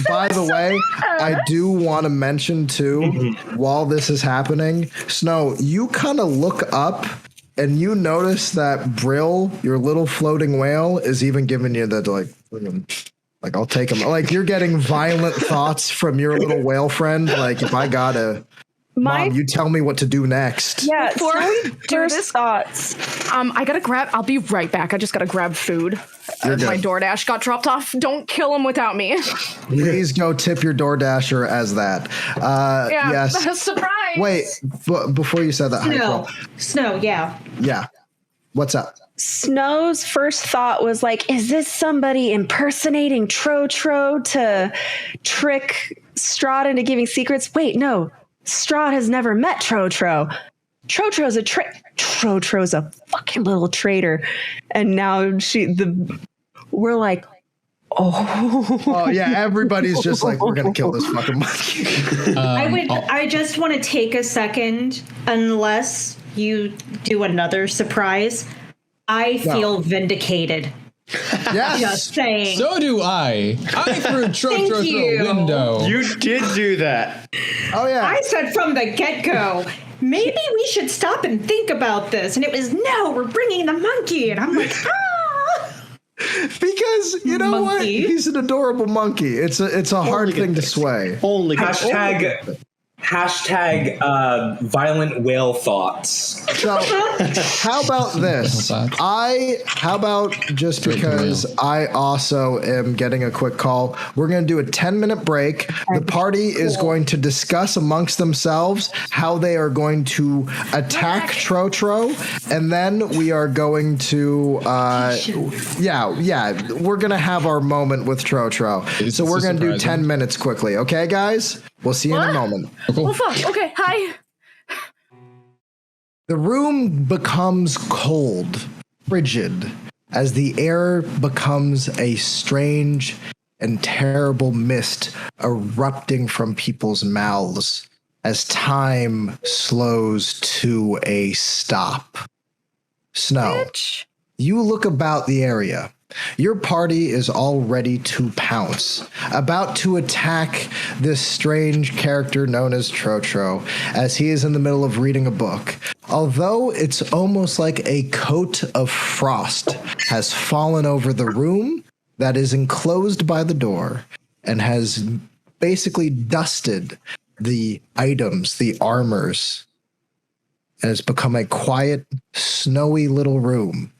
By the way, I do want to mention too, while this is happening, Snow, you kind of look up and you notice that Brill, your little floating whale, is even giving you that like I'll take him. Like you're getting violent thoughts from your little whale friend. Like if I gotta. Mom, you tell me what to do next. Yeah, before we do this, thoughts. I gotta grab. I'll be right back. I just gotta grab food. My DoorDash got dropped off. Don't kill him without me. Please go tip your DoorDasher as that. Yes. Surprise. Wait, before you said that, Snow, yeah. Yeah. What's up? Snow's first thought was like, is this somebody impersonating Tro to trick Strahd into giving secrets? Wait, no. Strahd has never met Tro. Tro's a fucking little traitor. And now we're like, oh yeah, everybody's just like, we're gonna kill this fucking monkey. I just want to take a second, unless you do another surprise. I feel vindicated. Yes. Just saying. So do I. I threw Tro through a window. You did do that. Oh yeah. I said from the get-go, maybe we should stop and think about this. And it was, no, we're bringing the monkey. And I'm like, ah. Because you know what? He's an adorable monkey. It's a hard thing to sway. Only Hashtag violent whale thoughts. So, how about this? How about just because I also am getting a quick call, we're going to do a 10-minute break. The party is going to discuss amongst themselves how they are going to attack Trotro, and then we are going to, we're going to have our moment with Trotro. So we're going to do 10 minutes quickly. Okay, guys? We'll see you in a moment. Oh, fuck. Okay, hi. The room becomes cold, frigid, as the air becomes a strange and terrible mist erupting from people's mouths as time slows to a stop. Snow, you look about the area. Your party is all ready to pounce, about to attack this strange character known as Trotro, as he is in the middle of reading a book. Although it's almost like a coat of frost has fallen over the room that is enclosed by the door and has basically dusted the items, the armors, and it's become a quiet, snowy little room.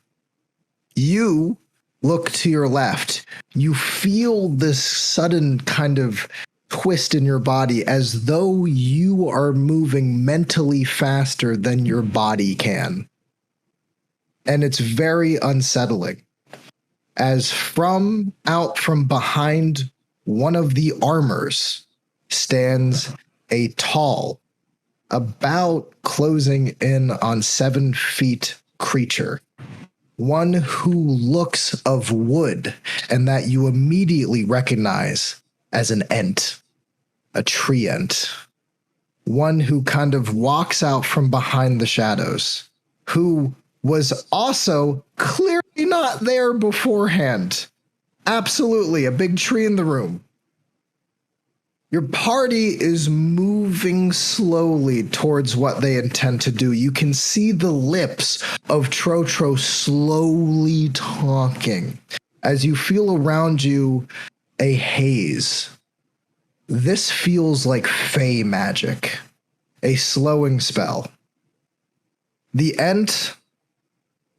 You look to your left. You feel this sudden kind of twist in your body as though you are moving mentally faster than your body can. And it's very unsettling. As out from behind one of the armors stands a tall, about closing in on 7 feet creature. One who looks of wood and that you immediately recognize as an ent, a tree ent. One who kind of walks out from behind the shadows, who was also clearly not there beforehand. Absolutely, a big tree in the room. Your party is moving slowly towards what they intend to do. You can see the lips of Trotro slowly talking as you feel around you a haze. This feels like fey magic, a slowing spell. The ent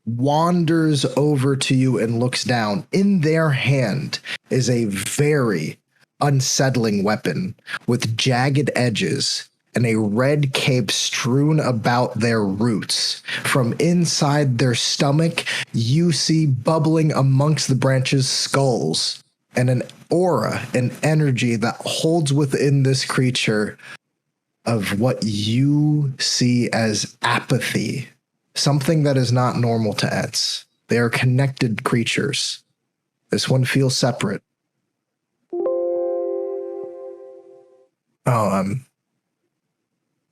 wanders over to you and looks down. In their hand is a very unsettling weapon with jagged edges and a red cape strewn about their roots. From inside their stomach, you see bubbling amongst the branches skulls and an aura, an energy that holds within this creature of what you see as apathy, something that is not normal to Ents. They are connected creatures. This one feels separate.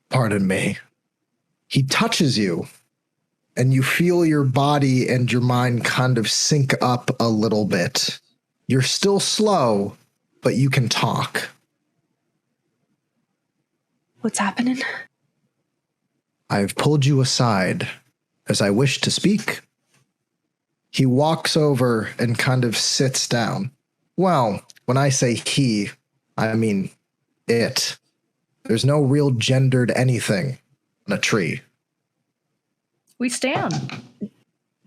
Pardon me. He touches you, and you feel your body and your mind kind of sync up a little bit. You're still slow, but you can talk. What's happening? I've pulled you aside as I wish to speak. He walks over and kind of sits down. Well, when I say he, I mean it. There's no real gendered anything on a tree. We stand.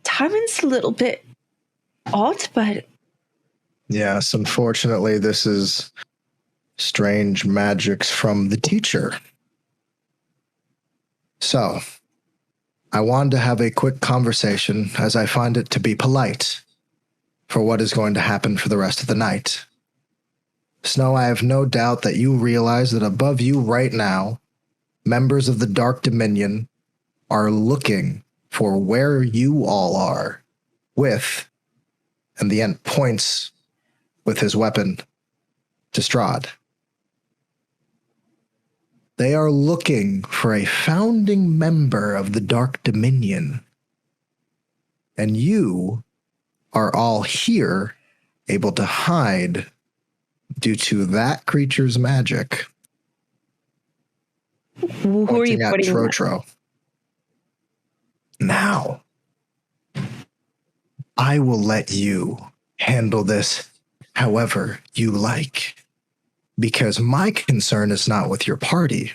Timing's a little bit odd, but... Yes, unfortunately, this is strange magics from the teacher. So, I wanted to have a quick conversation as I find it to be polite for what is going to happen for the rest of the night. Snow, I have no doubt that you realize that above you right now, members of the Dark Dominion are looking for where you all are with, and the Ent points with his weapon to Strahd. They are looking for a founding member of the Dark Dominion. And you are all here, able to hide due to that creature's magic. Who are you Pointing at putting Trotro. Now, I will let you handle this however you like, because my concern is not with your party,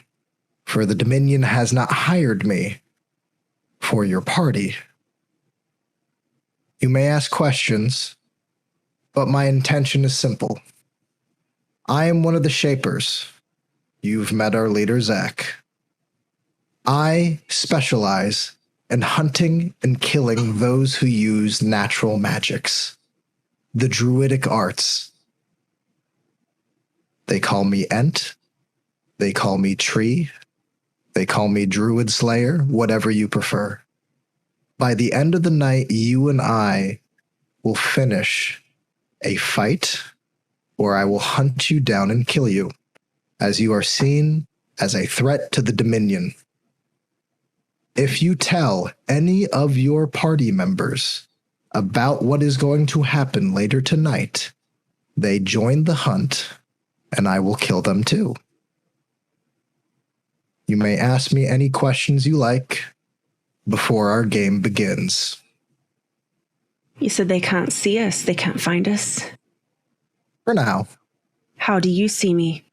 for the Dominion has not hired me for your party. You may ask questions, but my intention is simple. I am one of the Shapers. You've met our leader, Zach. I specialize in hunting and killing those who use natural magics, the druidic arts. They call me Ent. They call me Tree. They call me Druid Slayer, whatever you prefer. By the end of the night, you and I will finish a fight, or I will hunt you down and kill you, as you are seen as a threat to the Dominion. If you tell any of your party members about what is going to happen later tonight, they join the hunt, and I will kill them too. You may ask me any questions you like before our game begins. You said they can't see us, they can't find us. For now. How do you see me?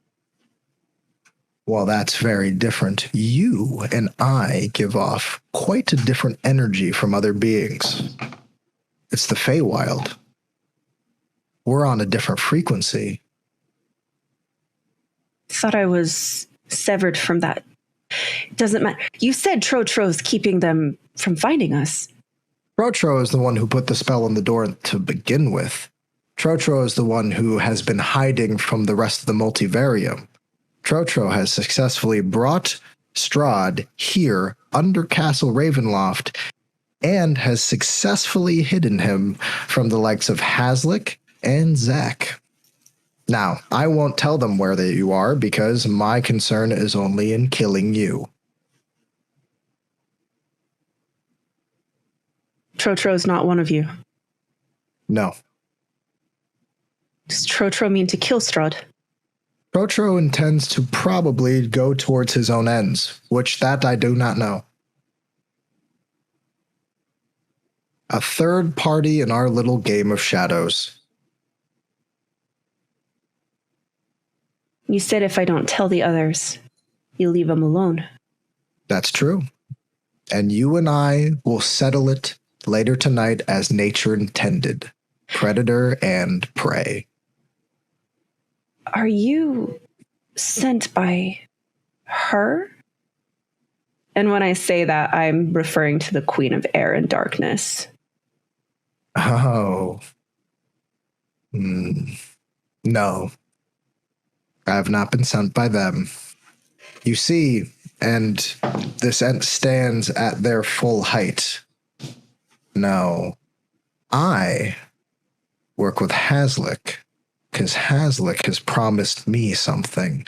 Well, that's very different. You and I give off quite a different energy from other beings. It's the Feywild. We're on a different frequency. Thought I was severed from that. Doesn't matter. You said Trotro's keeping them from finding us. Trotro is the one who put the spell on the door to begin with. Trotro is the one who has been hiding from the rest of the multivarium. Trotro has successfully brought Strahd here under Castle Ravenloft and has successfully hidden him from the likes of Haslick and Zach. Now, I won't tell them where you are because my concern is only in killing you. Trotro's not one of you. No. Does Trotro mean to kill Strahd? Trotro intends to probably go towards his own ends, which that I do not know. A third party in our little game of shadows. You said if I don't tell the others, you leave them alone. That's true. And you and I will settle it later tonight as nature intended. Predator and prey. Are you sent by her? And when I say that, I'm referring to the Queen of Air and Darkness. Oh. No. I have not been sent by them. You see, and this ent stands at their full height. No. I work with Haslick, because Haslick has promised me something.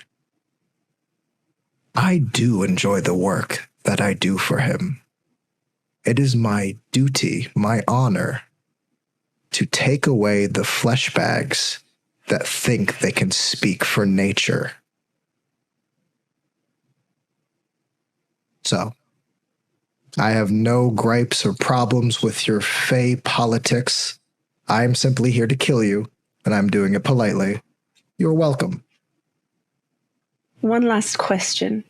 I do enjoy the work that I do for him. It is my duty, my honor, to take away the flesh bags that think they can speak for nature. So, I have no gripes or problems with your fey politics. I am simply here to kill you, and I'm doing it politely. You're welcome. One last question.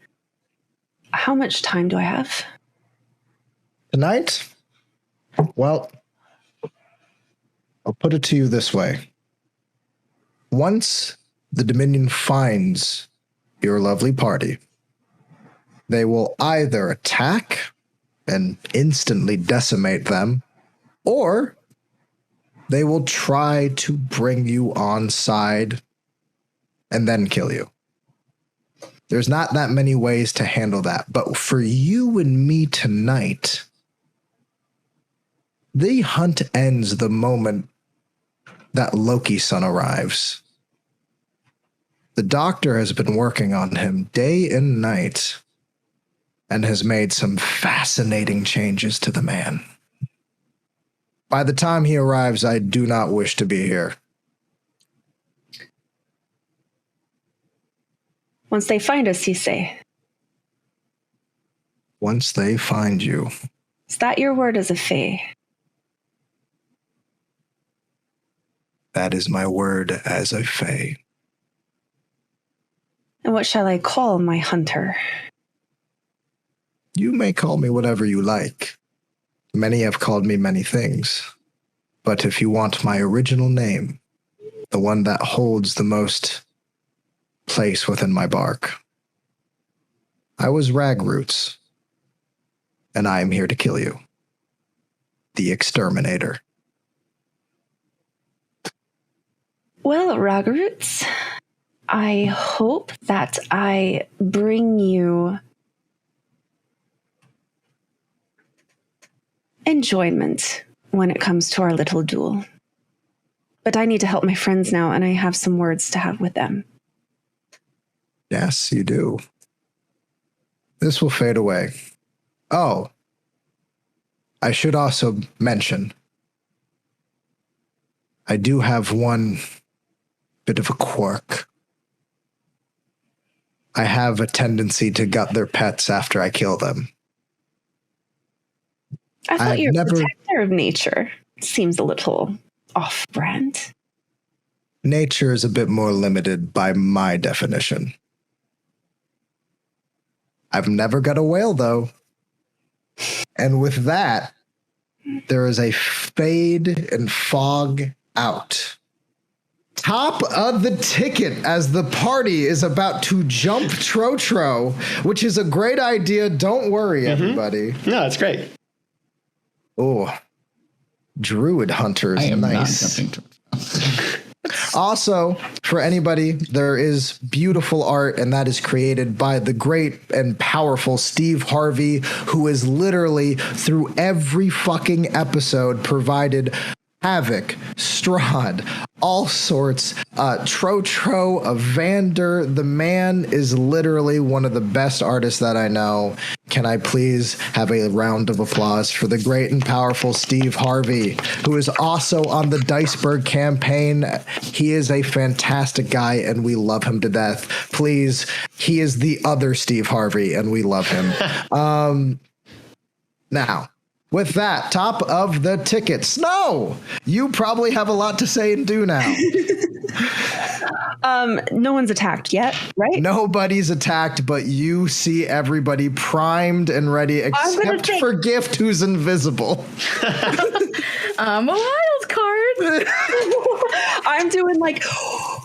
How much time do I have? Tonight? Well, I'll put it to you this way. Once the Dominion finds your lovely party, they will either attack and instantly decimate them, or they will try to bring you on side and then kill you. There's not that many ways to handle that, but for you and me tonight, the hunt ends the moment that Loki's son arrives. The doctor has been working on him day and night and has made some fascinating changes to the man. By the time he arrives, I do not wish to be here. Once they find us, you say? once they find you. Is that your word as a fae? That is my word as a fae. And what shall I call my hunter? You may call me whatever you like. Many have called me many things. But if you want my original name, the one that holds the most place within my bark, I was Ragroots, and I am here to kill you. The Exterminator. Well, Ragroots, I hope that I bring you enjoyment when it comes to our little duel. But I need to help my friends now, and I have some words to have with them. Yes, you do. This will fade away. Oh, I should also mention, I do have one bit of a quirk. I have a tendency to gut their pets after I kill them. I thought you were a protector of nature. Seems a little off-brand. Nature is a bit more limited by my definition. I've never got a whale, though. And with that, there is a fade and fog out. Top of the ticket as the party is about to jump Trotro, which is a great idea. Don't worry, everybody. No, it's great. Oh, Druid Hunters. I am nice. not jumping Trotro. Also, for anybody, there is beautiful art, and that is created by the great and powerful Steve Harvey, who is literally, through every fucking episode, provided Havoc, Strahd, all sorts, Trotro, Evander. The man is literally one of the best artists that I know. Can I please have a round of applause for the great and powerful Steve Harvey, who is also on the Diceberg campaign. He is a fantastic guy, and we love him to death. Please, he is the other Steve Harvey, and we love him. Now, with that, top of the ticket. Snow, you probably have a lot to say and do now. No one's attacked yet, right? Nobody's attacked, but you see everybody primed and ready, except for Gift, who's invisible. I'm a wild card. I'm doing like, oh,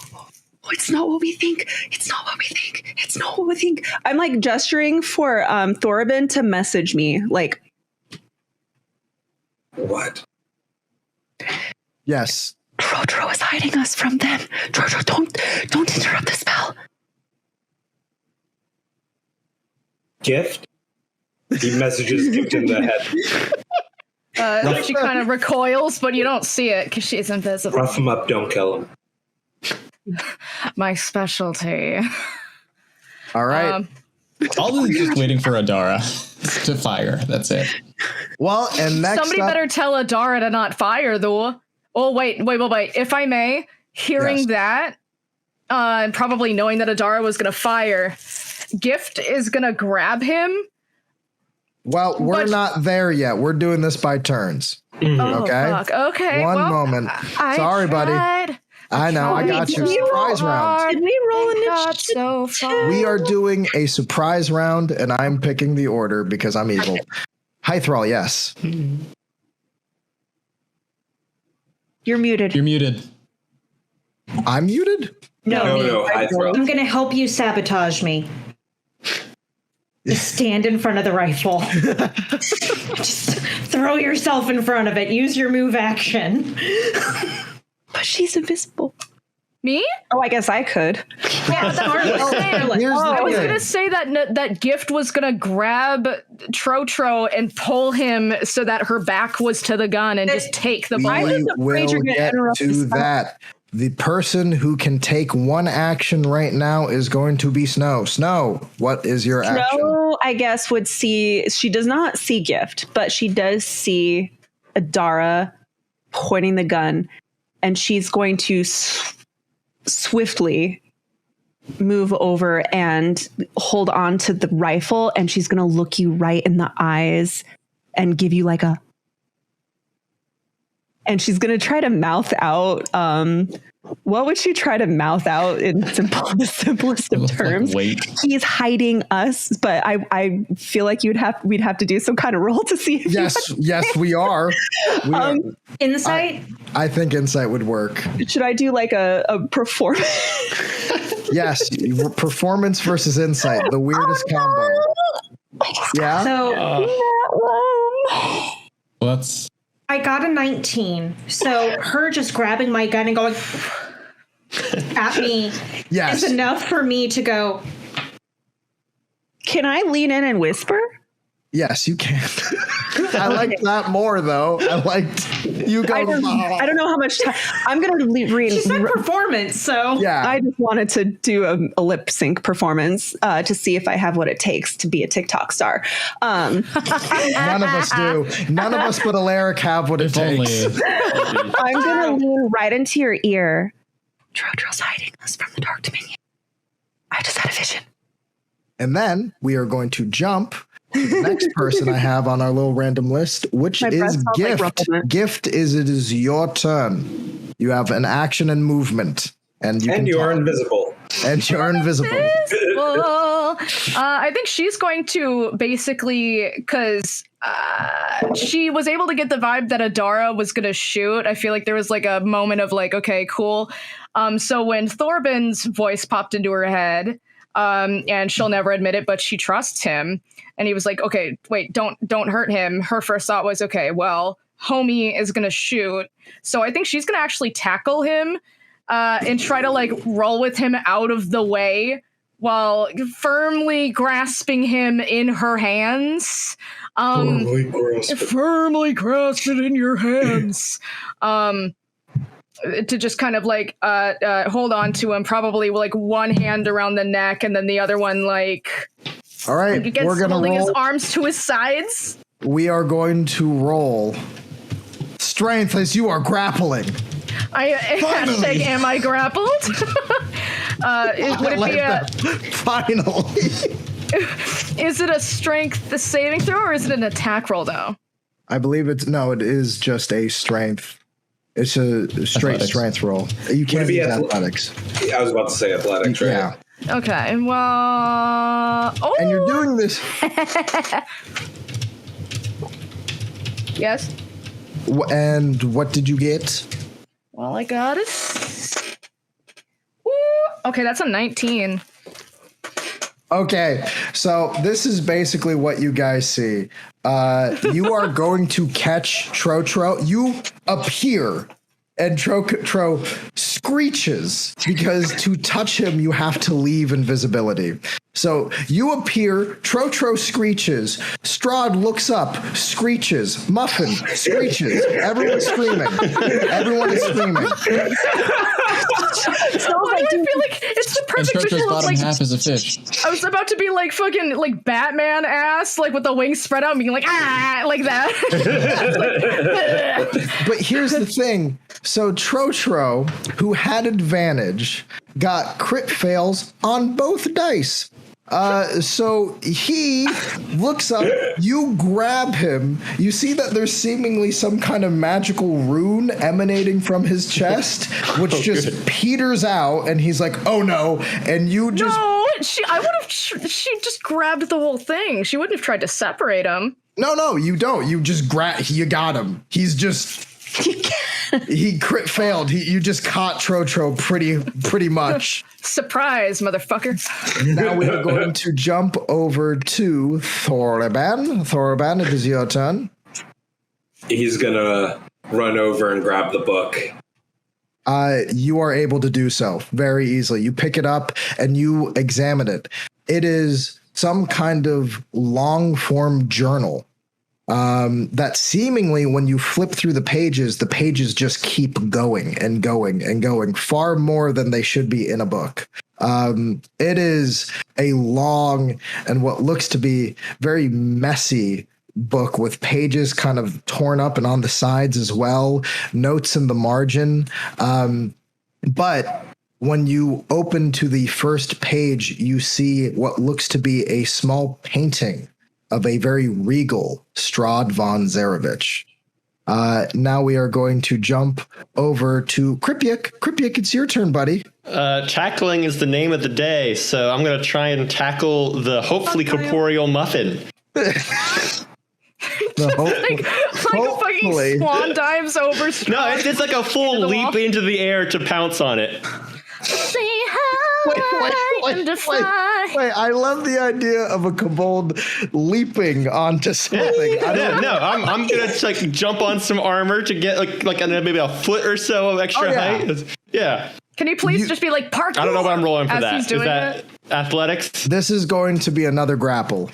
it's not what we think. It's not what we think. It's not what we think. I'm like gesturing for Thorabin to message me, like, what? Yes. Trotro is hiding us from them. Trotro, don't interrupt the spell. Gift? He messages Gift in the head. She kind of recoils, but you don't see it because she's invisible. Rough him up, don't kill him. My specialty. All right. All is just waiting for Adara to fire. That's it. Well, and next somebody better tell Adara to not fire, though. Oh, wait. If I may, hearing that, and probably knowing that Adara was going to fire, Gift is going to grab him. Well, we're not there yet. We're doing this by turns. Oh, okay? Fuck. Okay. One moment. Sorry, buddy. I know. I got you. Surprise round. Did we roll initiative? So far. We are doing a surprise round, and I'm picking the order because I'm evil. Hythrall, yes. You're muted. You're muted. I'm muted? No, Hythrall. I'm going to help you sabotage me. Just stand in front of the rifle. Just throw yourself in front of it. Use your move action. But she's invisible. Me? Oh, I guess I could. Yeah, that's what I was saying. I was going to say that Gift was going to grab Trotro and pull him so that her back was to the gun and just take the bullet. We will get to that. The person who can take one action right now is going to be Snow. Snow, what is your action? Snow, I guess, would see... She does not see Gift, but she does see Adara pointing the gun, and she's going to swiftly move over and hold on to the rifle, and she's going to look you right in the eyes and give you like a, and she's going to try to mouth out, what would she try to mouth out in the simplest of terms? Like, wait. He's hiding us, but I feel like we'd have to do some kind of roll to see if Yes, we are. Insight? I think insight would work. Should I do like a performance? Yes, performance versus insight, the weirdest combo. Yeah. So Let's. I got a 19. So her just grabbing my gun and going at me is enough for me to go. Can I lean in and whisper? Yes, you can. I liked that more, though. I liked you go. I don't know how much time. I'm going to read. She said performance, so yeah. I just wanted to do a lip sync performance to see if I have what it takes to be a TikTok star. None of us do. None of us but Alaric have what it takes. I'm going to lean right into your ear. Trotro's hiding us from the Dark Dominion. I just had a vision. And then we are going to jump to the next person I have on our little random list, which is Gift. Like Gift it is your turn. You have an action and movement. And you are invisible. And you're invisible. I think she's going to basically, because she was able to get the vibe that Adara was going to shoot. I feel like there was like a moment of like, okay, cool. So when Thorbin's voice popped into her head, and she'll never admit it, but she trusts him. And he was like, okay, wait, don't hurt him. Her first thought was, okay, well, homie is going to shoot. So I think she's going to actually tackle him and try to like roll with him out of the way while firmly grasping him in her hands. Firmly grasp it in your hands. To just kind of like hold on to him, probably like one hand around the neck and then the other one like, all right, we're gonna holding roll. His arms to his sides. We are going to roll strength as you are grappling. Hashtag am I grappled? Would it be a finally? Is it a strength saving throw or is it an attack roll though? I believe it is just a strength. It's a straight strength roll. You can't be athletics. I was about to say athletics, right? Yeah. Okay, well... Oh! And you're doing this... Yes? And what did you get? Well, I got it. Ooh. Okay, that's a 19. Okay, so this is basically what you guys see. You are going to catch Trotro. You appear, and Trotro screeches because to touch him, you have to leave invisibility. So you appear, Trotro screeches, Strahd looks up, screeches, Muffin screeches, everyone's screaming. Everyone is screaming. Why do I feel like it's the perfect visual of like half is a fish. I was about to be like fucking like Batman ass, like with the wings spread out, being like like that. But here's the thing. So Trotro, who had advantage, got crit fails on both dice. So he looks up, you grab him, you see that there's seemingly some kind of magical rune emanating from his chest, which peters out, and he's like, oh no, and you just... No, she just grabbed the whole thing. She wouldn't have tried to separate him. No, you don't. You just you got him. He's just... he crit failed. You just caught Trotro pretty much. Surprise, motherfucker. Now we are going to jump over to Thorban. Thorban, it is your turn. He's gonna run over and grab the book. You are able to do so very easily. You pick it up and you examine it. It is some kind of long form journal. That seemingly when you flip through the pages just keep going and going and going far more than they should be in a book. It is a long and what looks to be very messy book with pages kind of torn up and on the sides as well, notes in the margin. But when you open to the first page, you see what looks to be a small painting of a very regal Strahd von Zarevich. Now we are going to jump over to Kripyuk. Kripyuk, it's your turn, buddy. Tackling is the name of the day, so I'm going to try and tackle the hopefully corporeal muffin. like a fucking swan dives over Strahd. No, it's like a full leap into the air to pounce on it. Wait, I love the idea of a kobold leaping onto something. I'm gonna like jump on some armor to get like maybe a foot or so of extra height. Yeah. Can you please just be like parkour? I don't know what I'm rolling for as that. He's doing Is that it? athletics? This is going to be another grapple.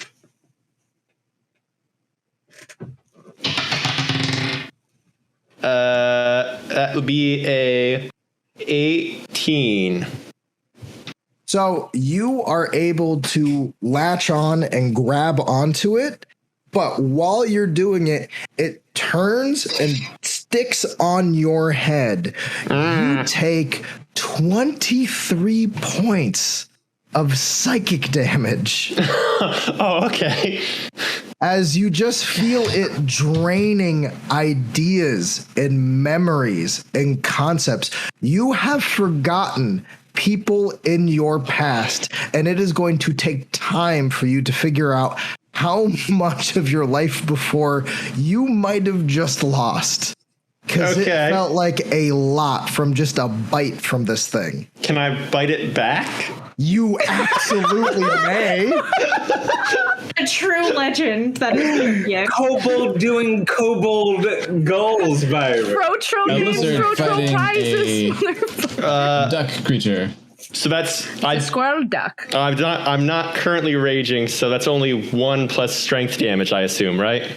That would be a 18. So you are able to latch on and grab onto it, but while you're doing it, it turns and sticks on your head. You take 23 points of psychic damage. Oh, okay. As you just feel it draining ideas and memories and concepts. You have forgotten people in your past, and it is going to take time for you to figure out how much of your life before you might have just lost. Because it felt like a lot from just a bite from this thing. Can I bite it back? You absolutely may. A true legend that is yeah. Kobold doing kobold goals, Byron. Protro prizes. Duck creature. So that's squirrel duck. I'm not currently raging, so that's only 1 plus strength damage, I assume, right?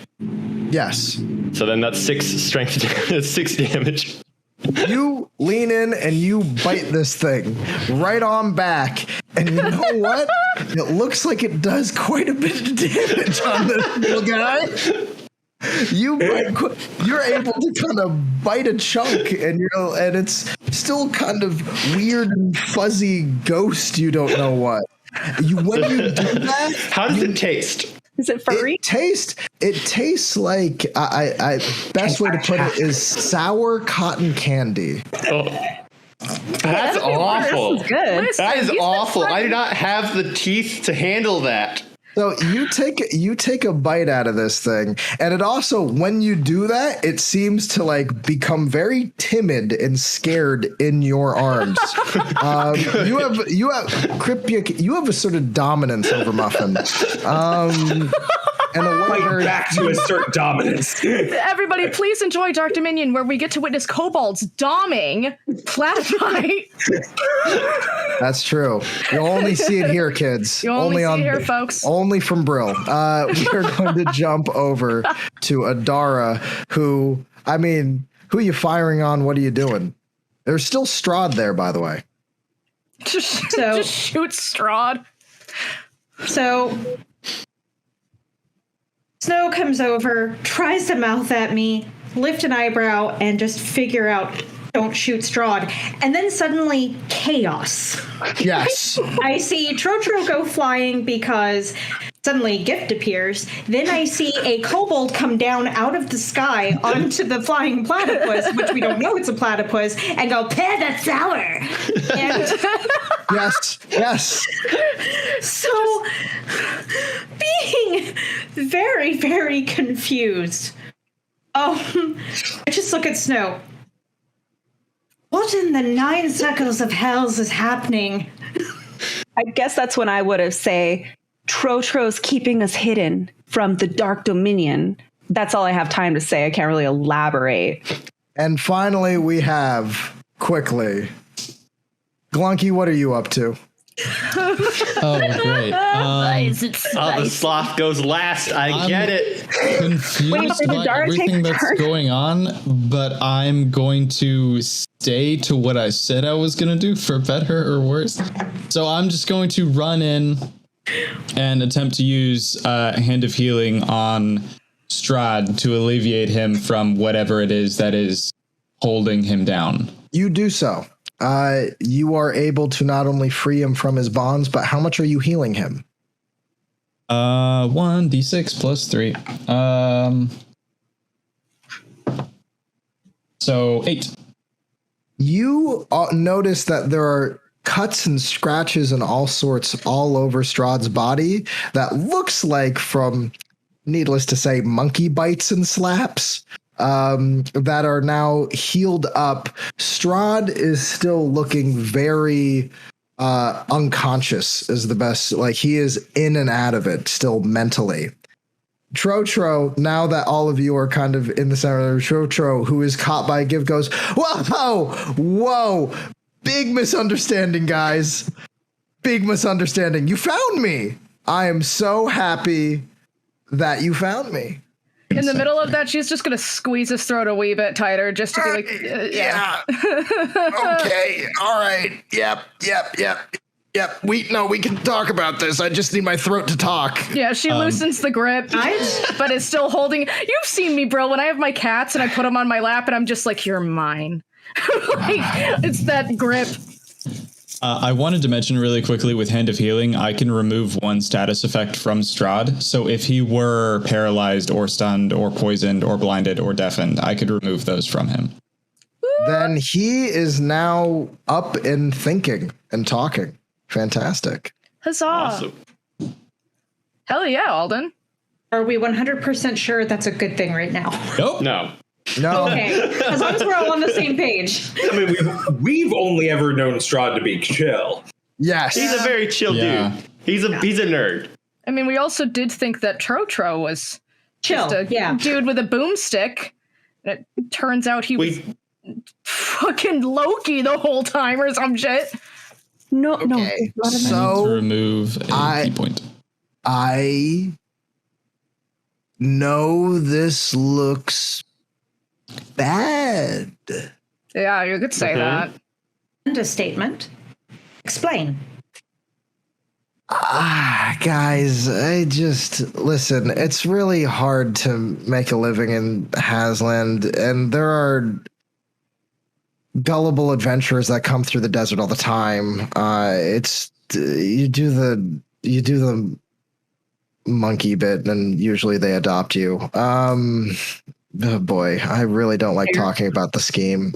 Yes. So then that's 6 strength 6 damage. You lean in and you bite this thing right on back. And you know what? It looks like it does quite a bit of damage on this little guy. You're able to kind of bite a chunk, and it's still kind of weird and fuzzy ghost. You don't know what. When you do that, how does it taste? Is it furry? It tastes like I best way to put it is sour cotton candy. Oh. That's awful. This is good. That is awful. I do not have the teeth to handle that. So you take a bite out of this thing, and it also, when you do that, it seems to like become very timid and scared in your arms. You have Kripyuk, you have a sort of dominance over Muffin. And a way back to assert dominance. Everybody, please enjoy Dark Dominion, where we get to witness kobolds doming Platypite. That's true. You'll only see it here, kids. You'll only see it here, folks. Only from Brill. We are going to jump over to Adara, who are you firing on? What are you doing? There's still Strahd there, by the way. Just shoot Strahd. So Snow comes over, tries to mouth at me, lift an eyebrow, and just figure out, don't shoot Strahd. And then suddenly, chaos. Yes. I see Trotro go flying because suddenly Gift appears. Then I see a kobold come down out of the sky onto the flying platypus, which we don't know it's a platypus, and go, "Peh, that's sour." And yes. So, being very, very confused, I just look at Snow. What in the 9 circles of hells is happening? I guess that's when I would have say, Trotro's keeping us hidden from the Dark Dominion. That's all I have time to say. I can't really elaborate. And finally, we have, quickly, Glunky, what are you up to? Oh, great. The sloth goes last. I get it. Confused by everything that's going on, but I'm going to stay to what I said I was going to do, for better or worse. So I'm just going to run in and attempt to use Hand of Healing on Strahd to alleviate him from whatever it is that is holding him down. You do so. you are able to not only free him from his bonds, but how much are you healing him? 1d6 plus 3. So 8. You notice that there are cuts and scratches and all sorts all over Strahd's body that looks like from, needless to say, monkey bites and slaps that are now healed up. Strahd is still looking very unconscious is the best. Like, he is in and out of it still mentally. Trotro, now that all of you are kind of in the center, Trotro, who is caught by a gift, goes, whoa, big misunderstanding, guys. Big misunderstanding. You found me. I am so happy that you found me. In the middle of that, she's just going to squeeze his throat a wee bit tighter just to be like, yeah. Okay. All right. Yep. We can talk about this. I just need my throat to talk. Yeah, she loosens the grip, but it's still holding. You've seen me, Brill, when I have my cats and I put them on my lap and I'm just like, you're mine. Like, it's that grip. I wanted to mention really quickly with Hand of Healing, I can remove one status effect from Strahd. So if he were paralyzed or stunned or poisoned or blinded or deafened, I could remove those from him. Then he is now up and thinking and talking. Fantastic. Huzzah. Awesome. Hell yeah, Alden. Are we 100% sure that's a good thing right now? Nope. No. Okay, as long as we're all on the same page. I mean, we've only ever known Strahd to be chill. Yes. He's a very chill dude. He's a nerd. I mean, we also did think that Trotro was Chill, just a dude with a boomstick. And it turns out he was fucking Loki the whole time or some shit. No. So to remove a key point. I know this looks bad. Yeah, you could say that. Understatement. Explain. Guys, listen, it's really hard to make a living in Hasland, and there are gullible adventurers that come through the desert all the time. You do the monkey bit, and usually they adopt you. Oh boy, I really don't like talking about the scheme.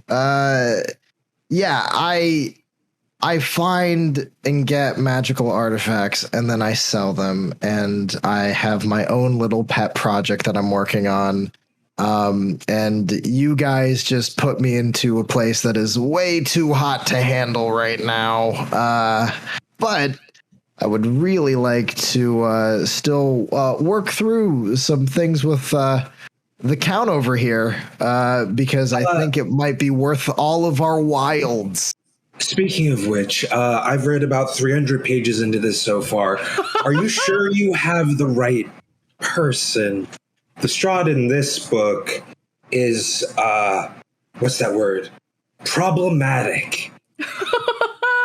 I find and get magical artifacts, and then I sell them, and I have my own little pet project that I'm working on. And you guys just put me into a place that is way too hot to handle right now. But I would really like to still work through some things with the Count over here, because I think it might be worth all of our wilds. Speaking of which, I've read about 300 pages into this so far. Are you sure you have the right person? The Strahd in this book is, what's that word? Problematic.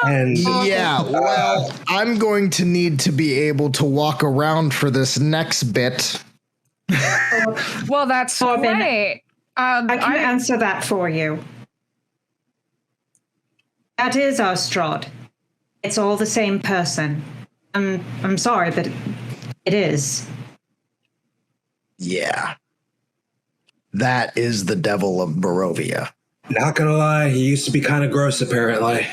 And yeah, well, I'm going to need to be able to walk around for this next bit. Well, that's great. I can answer that for you. That is our Strahd. It's all the same person. I'm sorry, but it is. Yeah. That is the devil of Barovia. Not gonna lie, he used to be kind of gross, apparently.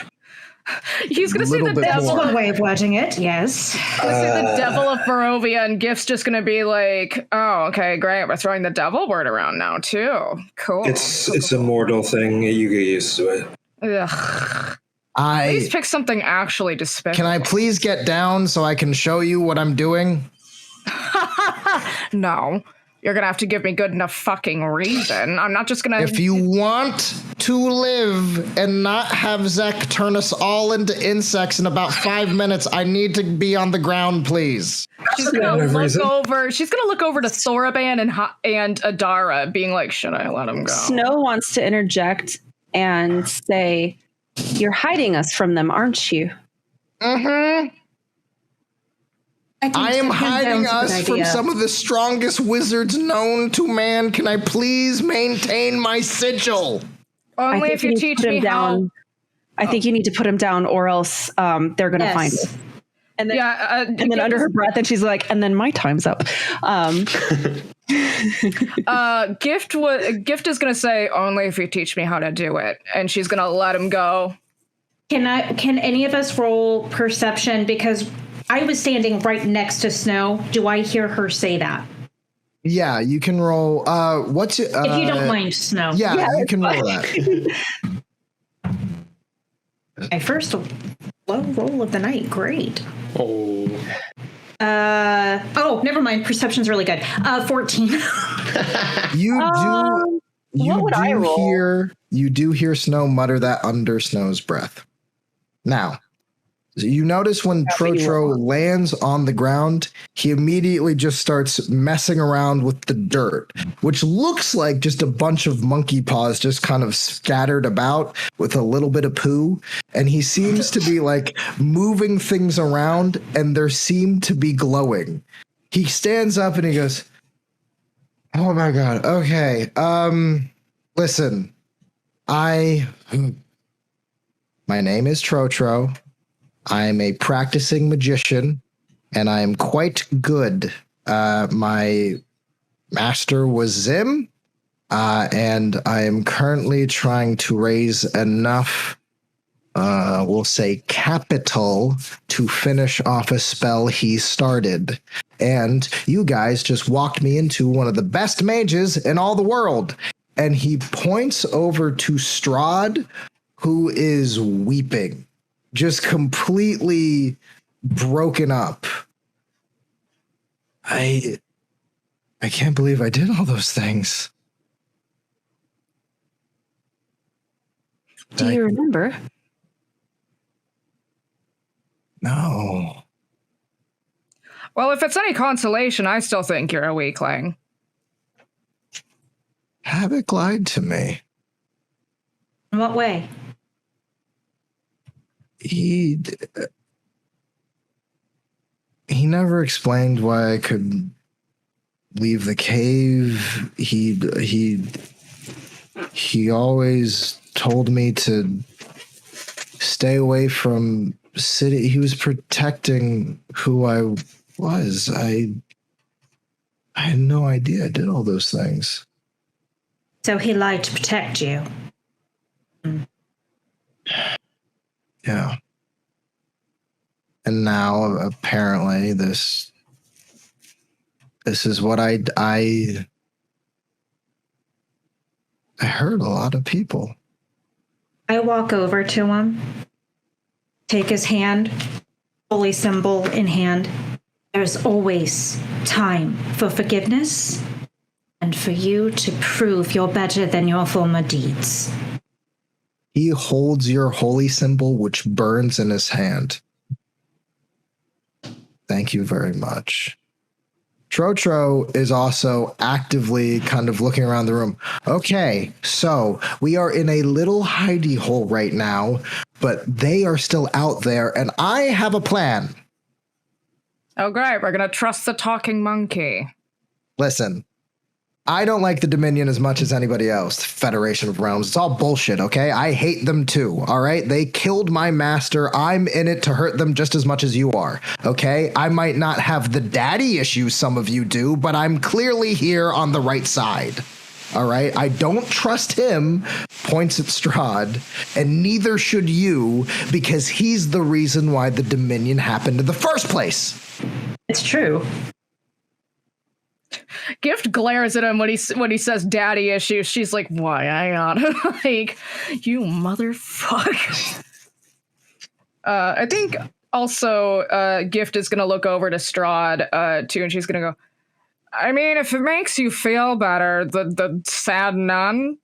He's going to say the devil. That's one way of wording it, yes. The devil of Barovia, and Gift's just going to be like, oh, okay, great. We're throwing the devil word around now, too. Cool. It's a mortal thing. You get used to it. Ugh. Please pick something actually despicable. Can I please get down so I can show you what I'm doing? No. You're going to have to give me good enough fucking reason. I'm not just going to... If you want to live and not have Zek turn us all into insects in about 5 minutes, I need to be on the ground, please. She's going to look over to Thoraban and Adara, being like, should I let him go? Snow wants to interject and say, you're hiding us from them, aren't you? Mm-hmm. I am hiding us from some of the strongest wizards known to man. Can I please maintain my sigil? Only if you teach me how. I think you need to put him down, or else they're going to find you. And then, and then under her breath, and she's like, and then my time's up. Gift is going to say, only if you teach me how to do it. And she's going to let him go. Can any of us roll perception? Because I was standing right next to Snow. Do I hear her say that? Yeah, you can roll. What's it? If you don't mind, Snow. Yeah, you can roll that. My first low roll of the night. Great. Oh. Never mind. Perception's really good. 14. You do hear Snow mutter that under Snow's breath. Now, you notice when Trotro lands on the ground, he immediately just starts messing around with the dirt, which looks like just a bunch of monkey paws just kind of scattered about with a little bit of poo. And he seems to be like moving things around, and there seem to be glowing. He stands up and he goes, "Oh my God. Okay. Listen, my name is Trotro. I am a practicing magician, and I am quite good. My master was Zim, and I am currently trying to raise enough, we'll say, capital to finish off a spell he started. And you guys just walked me into one of the best mages in all the world." And he points over to Strahd, who is weeping. Just completely broken up. I can't believe I did all those things. Do you remember? No. Well, if it's any consolation, I still think you're a weakling. Havoc lied to me. In what way? He never explained why I could leave the cave. He always told me to stay away from city. He was protecting who I was. I had no idea I did all those things. So he lied to protect you. Yeah. And now apparently this is what I heard a lot of people. I walk over to him, take his hand, holy symbol in hand. There's always time for forgiveness and for you to prove you're better than your former deeds. He holds your holy symbol, which burns in his hand. Thank you very much. Trotro is also actively kind of looking around the room. Okay, so we are in a little hidey hole right now, but they are still out there, and I have a plan. Oh, great. We're going to trust the talking monkey. Listen. I don't like the Dominion as much as anybody else. Federation of Realms. It's all bullshit, okay? I hate them too, all right? They killed my master. I'm in it to hurt them just as much as you are, okay? I might not have the daddy issues some of you do, but I'm clearly here on the right side, all right? I don't trust him, points at Strahd, and neither should you, because he's the reason why the Dominion happened in the first place. It's true. Gift glares at him when he says daddy issues. She's like, why? I oughta like, you motherfucker. I think also Gift is gonna look over to Strahd too, and she's gonna go, I mean, if it makes you feel better, the sad nun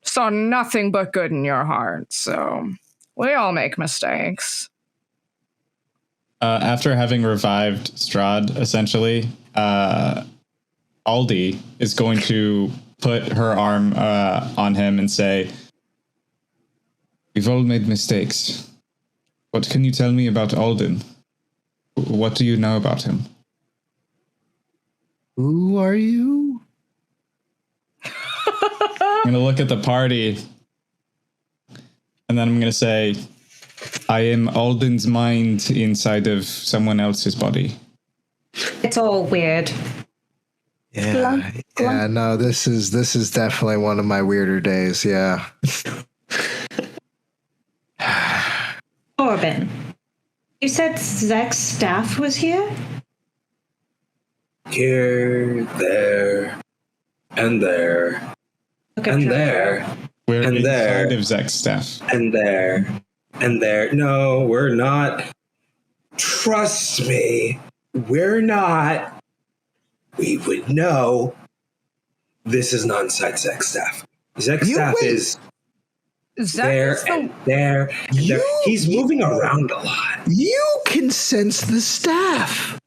saw nothing but good in your heart, so we all make mistakes. After having revived Strahd, essentially, Aldi is going to put her arm on him and say, we've all made mistakes. What can you tell me about Alden? What do you know about him? Who are you? I'm going to look at the party. And And then I'm going to say, I am Alden's mind inside of someone else's body. It's all weird. Yeah, yeah, no, this is definitely one of my weirder days, yeah. Corbin, you said Zek's staff was here? Here, there, and there, and there, We're and there, inside of Zek's staff. and there, and there. No, we're not. Trust me, we're not. We would know. This is not inside Zek's staff. Zek's staff is there and there. And there. He's moving around a lot. You can sense the staff.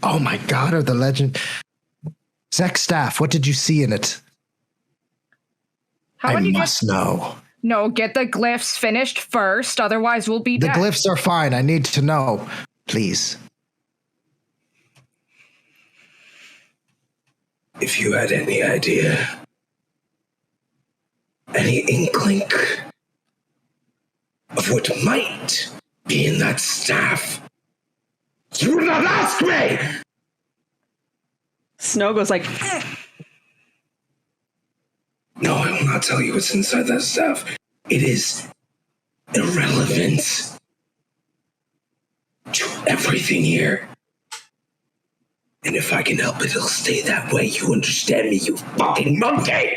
Oh my God, or the legend. Zek's staff, what did you see in it? I must know. No, get the glyphs finished first, otherwise we'll be dead. The glyphs are fine. I need to know. Please. If you had any idea, any inkling of what might be in that staff, you would not ask me! Snow goes like, No, I will not tell you what's inside that staff. It is irrelevant to everything here. And if I can help it, it'll stay that way. You understand me, you fucking monkey!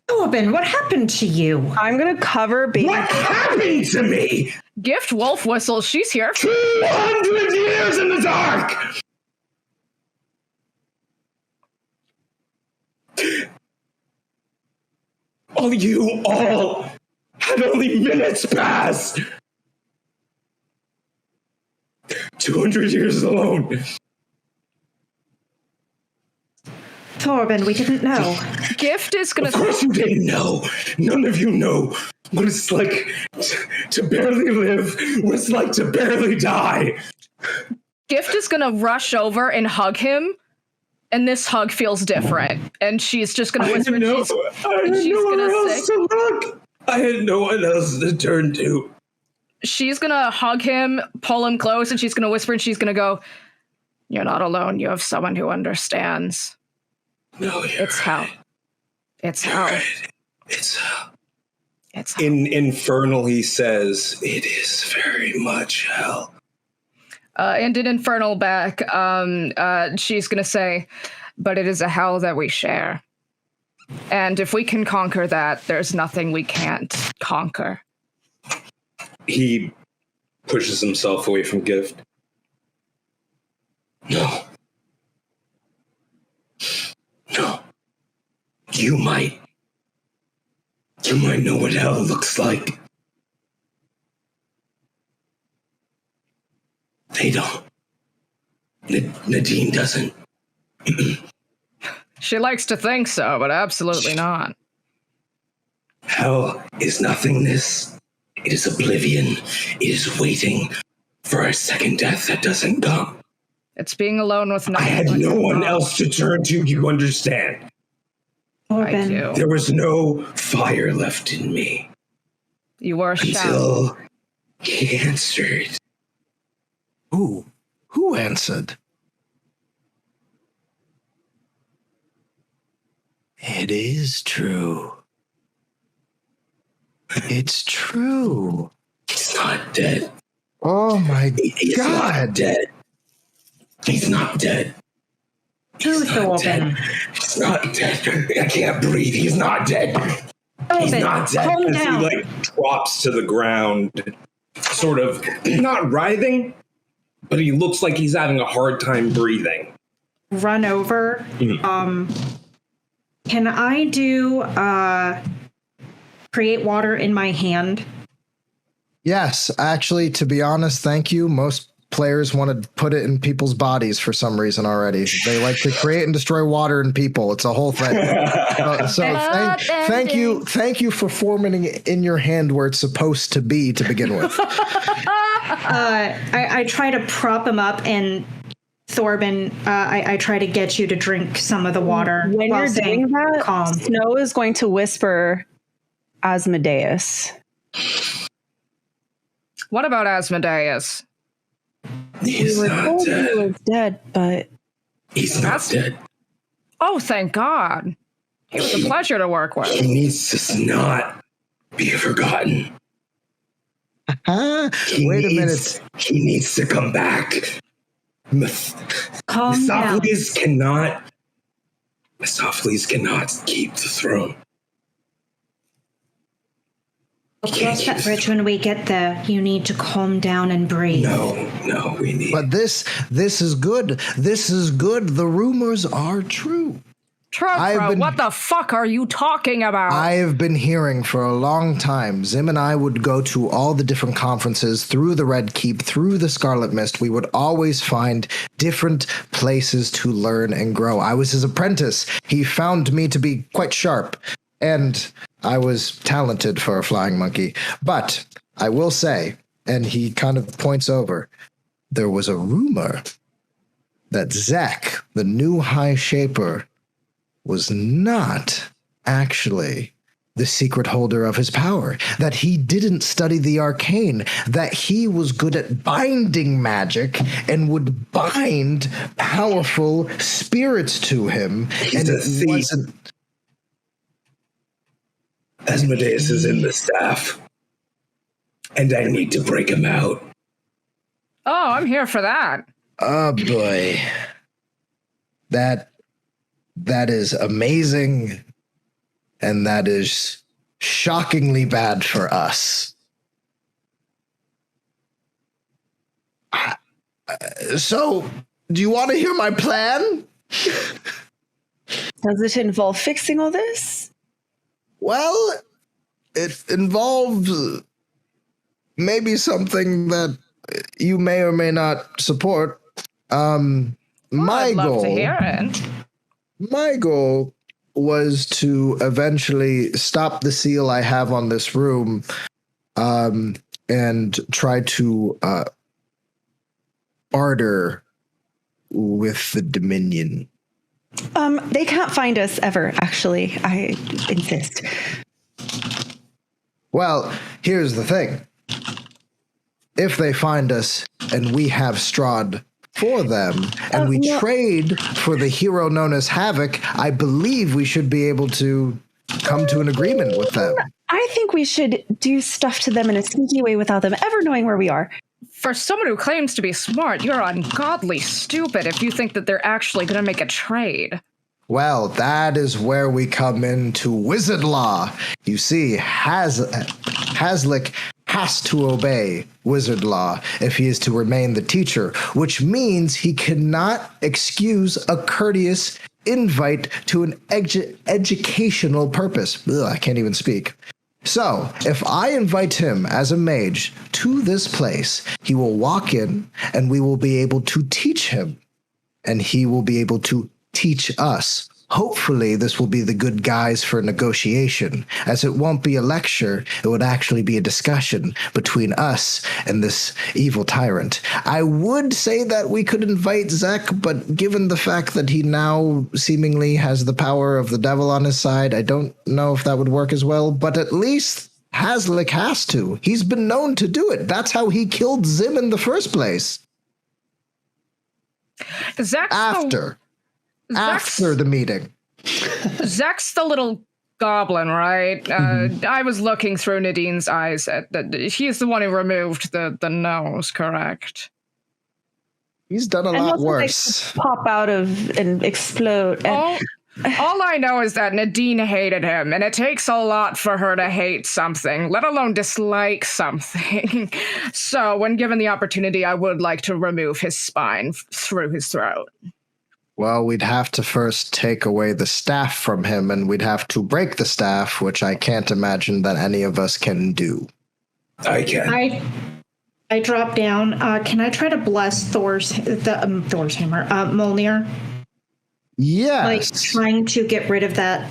Corbin, what happened to you? I'm going to cover baby. What happened to me? Gift wolf whistle, she's here. 200 years in the dark! You all had only minutes pass. 200 years alone. Corbin, we didn't know. Gift is gonna. Of course you didn't know. None of you know what it's like to barely live, what it's like to barely die. Gift is gonna rush over and hug him, and this hug feels different. And she's just gonna whisper. I had nowhere else to look. I had no one else to turn to. She's gonna hug him, pull him close, and she's gonna whisper, and she's gonna go, "You're not alone. You have someone who understands." No, it's hell. It's hell. Right. It's hell. It's hell. In Infernal, he says, it is very much hell. And in Infernal back, she's gonna say, "But it is a hell that we share. And if we can conquer that, there's nothing we can't conquer." He pushes himself away from Gift. No. No. You might know what hell looks like. They don't. Nadine doesn't. She likes to think so, but absolutely not. Hell is nothingness. It is oblivion. It is waiting for a second death that doesn't come. It's being alone with nothing. I had no one else to turn to, you understand? Corbin. I do. There was no fire left in me. You were a shadow. Until he answered. Who answered? It is true. It's true. He's not dead. Oh my He's God. not dead. He's not dead. Who's Corbin? He's not dead. I can't breathe. He's not dead. He's not dead. Calm As down. he drops to the ground, sort of not writhing, but he looks like he's having a hard time breathing. Run over. Can I do create water in my hand? Yes, actually, to be honest, thank you. Most players want to put it in people's bodies for some reason already. They like to create and destroy water in people. It's a whole thing. Thank you for forming it in your hand where it's supposed to be to begin with. I try to prop him up, and Thorben, I try to get you to drink some of the water. When you're doing that, calm. Snow is going to whisper Asmodeus. What about Asmodeus? He's not dead. He was dead, but he's not dead. Oh, thank God. He was a pleasure to work with. He needs to not be forgotten. Wait a minute. He needs to come back. Calm down. Mephistopheles cannot keep the throne. We'll cross that bridge when we get there. You need to calm down and breathe. No, we need. But this is good. This is good. The rumors are true. Trofro, what the fuck are you talking about? I have been hearing for a long time. Zim and I would go to all the different conferences through the Red Keep, through the Scarlet Mist. We would always find different places to learn and grow. I was his apprentice. He found me to be quite sharp, and I was talented for a flying monkey. But I will say, and he kind of points over, there was a rumor that Zach, the new High Shaper, was not actually the secret holder of his power, that he didn't study the arcane, that he was good at binding magic and would bind powerful spirits to him. He's a thief. Asmodeus is in the staff, and I need to break him out. Oh, I'm here for that. Oh boy. That is amazing, and that is shockingly bad for us. So, do you want to hear my plan? Does it involve fixing all this? Well, it involves maybe something that you may or may not support. I'd love to hear it. My goal was to eventually stop the seal I have on this room, and try to barter with the Dominion. They can't find us ever, actually. I insist. Well, here's the thing. If they find us and we have Strahd for them, and we trade for the hero known as Havoc, I believe we should be able to come to an agreement with them. I think we should do stuff to them in a sneaky way without them ever knowing where we are. For someone who claims to be smart, you're ungodly stupid if you think that they're actually going to make a trade. Well, that is where we come into wizard law. You see, Haslick has to obey wizard law if he is to remain the teacher, which means he cannot excuse a courteous invite to an educational purpose. Ugh, I can't even speak. So, if I invite him as a mage to this place, he will walk in and we will be able to teach him, and he will be able to teach us. Hopefully, this will be the good guys for negotiation, as it won't be a lecture, it would actually be a discussion between us and this evil tyrant. I would say that we could invite Zek, but given the fact that he now seemingly has the power of the devil on his side, I don't know if that would work as well, but at least Haslick has to. He's been known to do it. That's how he killed Zim in the first place. After the meeting. Zach's the little goblin, right? I was looking through Nadine's eyes. He's the one who removed the nose, correct? He's done a lot worse. Pop out of and explode. And all I know is that Nadine hated him, and it takes a lot for her to hate something, let alone dislike something. So when given the opportunity, I would like to remove his spine through his throat. Well, we'd have to first take away the staff from him, and we'd have to break the staff, which I can't imagine that any of us can do. I can. I drop down. Can I try to bless Thor's hammer, Mjolnir? Yes. Like trying to get rid of that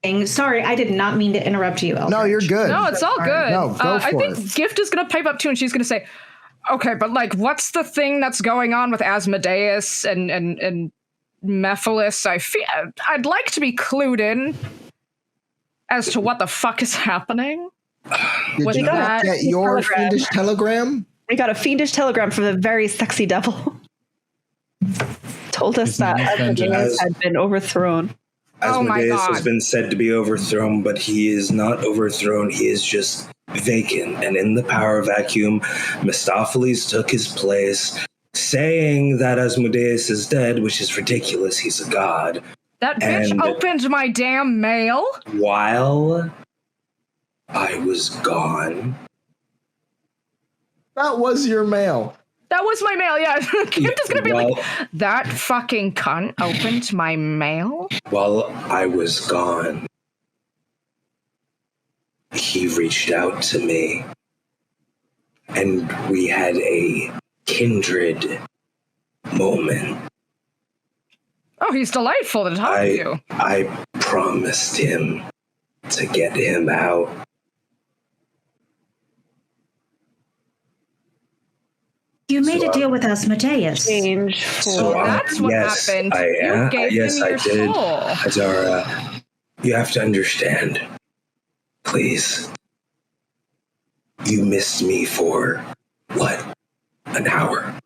thing. Sorry, I did not mean to interrupt you, Eldritch. No, you're good. No, it's all good. No, go for I think it. Gift is going to pipe up too, and she's going to say, okay, but like, what's the thing that's going on with Asmodeus and Mephiles? I'd like to be clued in. as to what the fuck is happening. Did you not get your fiendish telegram? We got a fiendish telegram from a very sexy devil. Told us that Asmodeus had been overthrown. Asmodeus has been said to be overthrown, but he is not overthrown. He is just vacant. And in the power vacuum, Mephistopheles took his place, saying that Asmodeus is dead, which is ridiculous. He's a god. That bitch opened my damn mail while I was gone. That was your mail. That was my mail, yeah. Kip is going to be like, that fucking cunt opened my mail? While I was gone, he reached out to me, and we had a kindred moment. Oh, he's delightful to talk to you. I promised him to get him out. You made a deal with Asmodeus. That's what happened. You gave him your soul. Azara, you have to understand. Please. You missed me for, what, an hour?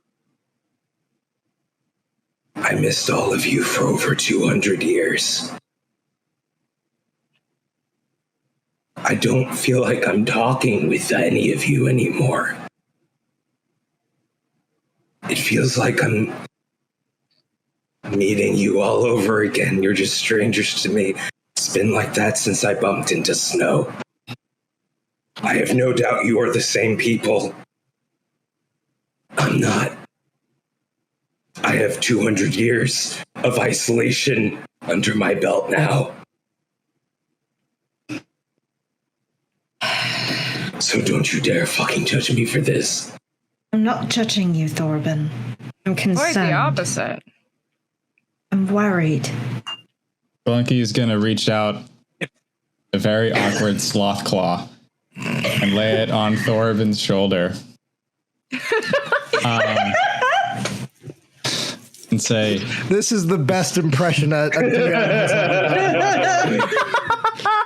I missed all of you for over 200 years. I don't feel like I'm talking with any of you anymore. It feels like I'm meeting you all over again. You're just strangers to me. It's been like that since I bumped into Snow. I have no doubt you are the same people. I'm not. I have 200 years of isolation under my belt now. So don't you dare fucking judge me for this. I'm not judging you, Thorben. I'm concerned. Quite the opposite. I'm worried. Blunky is going to reach out a very awkward sloth claw and lay it on Thorben's shoulder. And say, "This is the best impression a DM has ever done."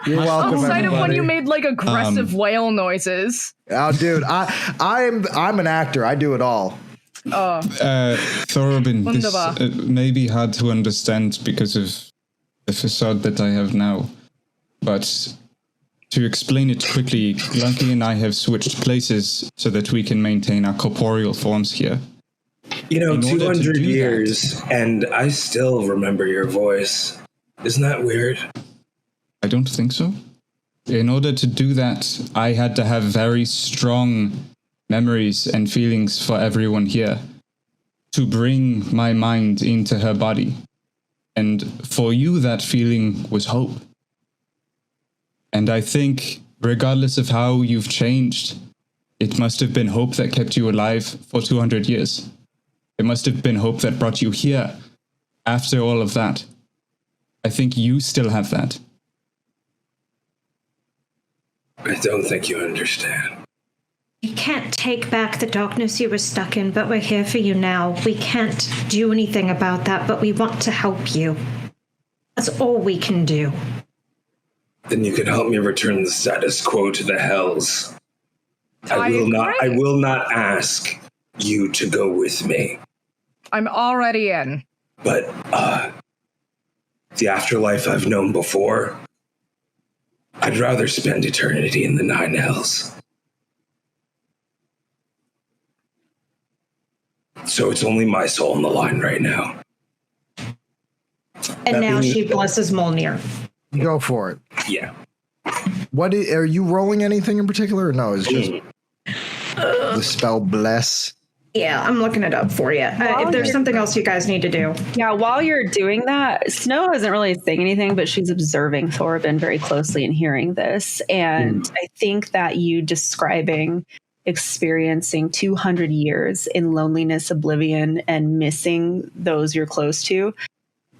You're welcome. Outside of when you made like aggressive whale noises. Oh, dude, I'm an actor. I do it all. Thorben, this may be hard to understand because of the facade that I have now, but to explain it quickly, Lunky and I have switched places so that we can maintain our corporeal forms here. You know, 200 years, and I still remember your voice. Isn't that weird? I don't think so. In order to do that, I had to have very strong memories and feelings for everyone here to bring my mind into her body. And for you, that feeling was hope. And I think, regardless of how you've changed, it must have been hope that kept you alive for 200 years. It must have been hope that brought you here after all of that. I think you still have that. I don't think you understand. You can't take back the darkness you were stuck in, but we're here for you now. We can't do anything about that, but we want to help you. That's all we can do. Then you can help me return the status quo to the hells. I will not ask you to go with me. I'm already in. But the afterlife I've known before, I'd rather spend eternity in the 9 hells. So it's only my soul on the line right now. And now she blesses Molnir. Go for it. Yeah. What are you rolling anything in particular? Or no, it's just the spell bless. Yeah, I'm looking it up for you. If there's something else you guys need to do. Yeah, while you're doing that, Snow isn't really saying anything, but she's observing Thorben very closely and hearing this. And I think that you describing experiencing 200 years in loneliness, oblivion, and missing those you're close to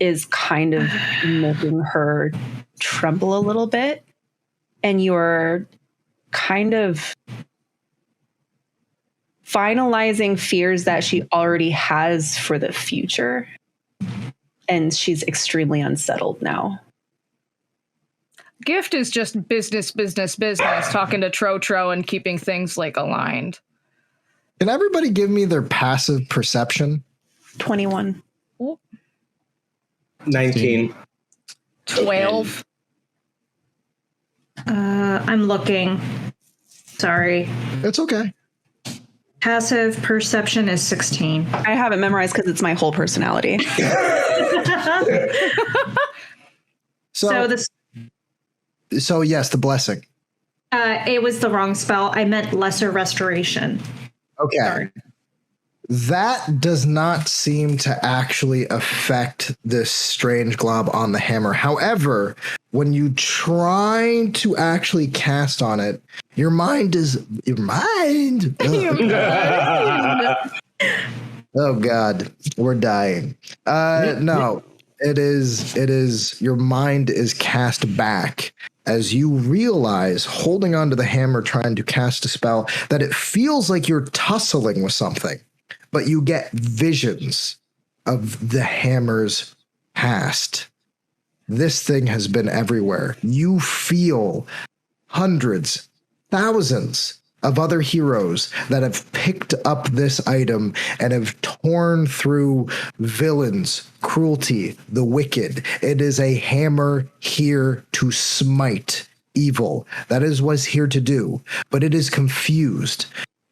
is kind of making her tremble a little bit. And you're kind of finalizing fears that she already has for the future. And she's extremely unsettled now. Gift is just business, talking to Tro and keeping things like aligned. Can everybody give me their passive perception? 21. 19. 12. I'm looking. Sorry. It's okay. Passive perception is 16. I have it memorized because it's my whole personality. So yes, the blessing. It was the wrong spell. I meant lesser restoration. Okay. Sorry. That does not seem to actually affect this strange glob on the hammer. However, when you try to actually cast on it, your mind. Oh God, we're dying. No, it is your mind is cast back as you realize, holding onto the hammer, trying to cast a spell, that it feels like you're tussling with something, but you get visions of the hammer's past. This thing has been everywhere. You feel hundreds, thousands of other heroes that have picked up this item and have torn through villains, cruelty, the wicked. It is a hammer here to smite evil. That is what's here to do, but it is confused.